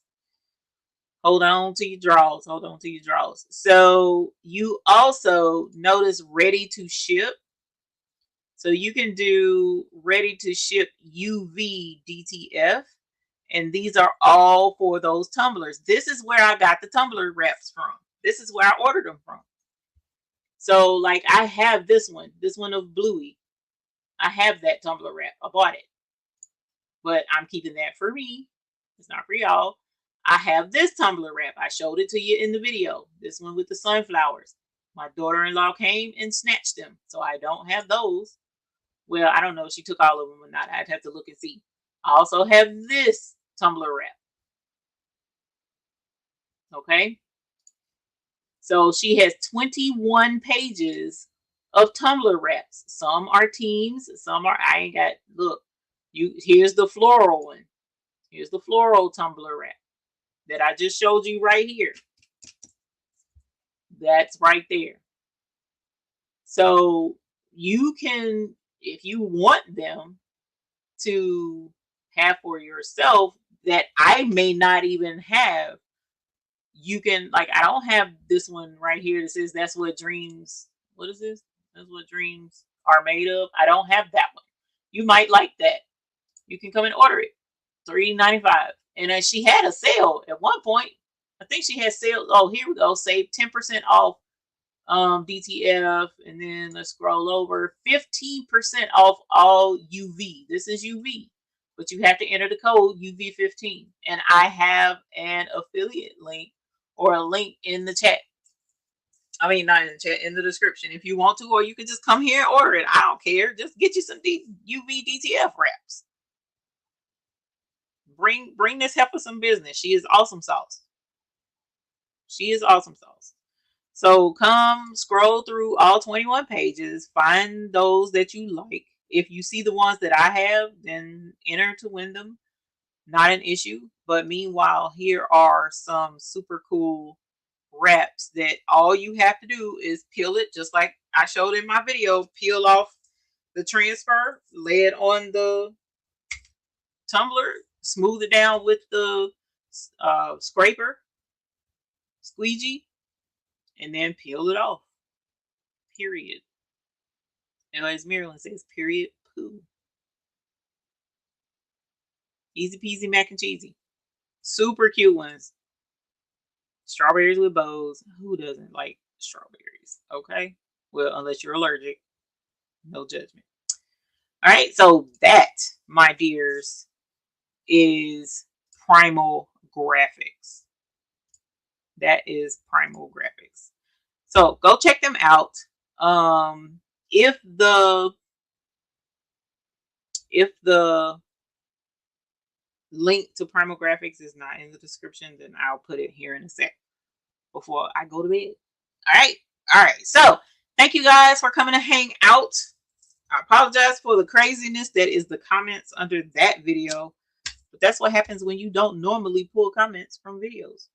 hold on to your draws. Hold on to your draws. So you also notice ready to ship. So you can do ready to ship UV DTF. And these are all for those tumblers. This is where I got the tumbler wraps from. This is where I ordered them from. So like I have this one of Bluey. I have that tumbler wrap. I bought it. But I'm keeping that for me. It's not for y'all. I have this tumbler wrap. I showed it to you in the video. This one with the sunflowers. My daughter-in-law came and snatched them. So I don't have those. Well, I don't know if she took all of them or not. I'd have to look and see. I also have this tumbler wrap. Okay. So she has 21 pages of tumbler wraps. Some are teams, some are, I ain't got, look, here's the floral one. Here's the floral tumbler wrap that I just showed you right here. That's right there. So you can, if you want them to have for yourself that I may not even have, you can, like, I don't have this one right here that says that's what dreams, what is this? That's what dreams are made of. I don't have that one. You might like that. You can come and order it. $3.95. And she had a sale at one point. I think she had sale. Oh, here we go. Save 10% off DTF. And then let's scroll over. 15% off all UV. This is UV. But you have to enter the code UV15. And I have an affiliate link or a link in the chat. I mean, not in the chat, in the description if you want to, or you can just come here and order it. I don't care. Just get you some UV DTF wraps. Bring this heifer some business. She is awesome sauce. She is awesome sauce. So come scroll through all 21 pages, find those that you like, If you see the ones that I have, then enter to win them. Not an issue. But meanwhile, here are some super cool wraps that all you have to do is peel it, just like I showed in my video. Peel off the transfer, lay it on the tumbler, smooth it down with the scraper, squeegee, and then peel it off. Period. And as Marilyn says, period, poo. Easy peasy mac and cheesy. Super cute ones. Strawberries with bows. Who doesn't like strawberries? Okay. Well, unless you're allergic. No judgment. All right. So that, my dears, is Primal Graphics. That is Primal Graphics. So go check them out. If the link to Primal Graphics is not in the description, then I'll put it here in a sec before I go to bed. All right. So thank you guys for coming to hang out. I apologize for the craziness that is the comments under that video, but that's what happens when you don't normally pull comments from videos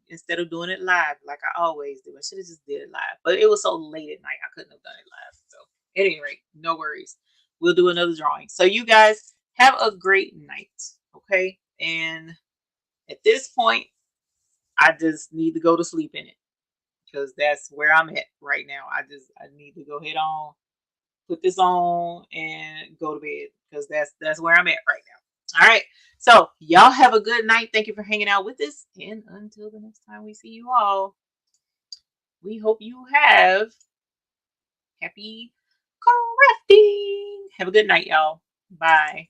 instead of doing it live like I always do. I should have just did it live, but it was so late at night I couldn't have done it live. So at any rate, no worries. We'll do another drawing. So you guys have a great night. Okay. And at this point, I just need to go to sleep in it because that's where I'm at right now. I need to go ahead on, put this on and go to bed because that's where I'm at right now. All right. So y'all have a good night. Thank you for hanging out with us. And until the next time we see you all, we hope you have happy crafting. Have a good night, y'all. Bye.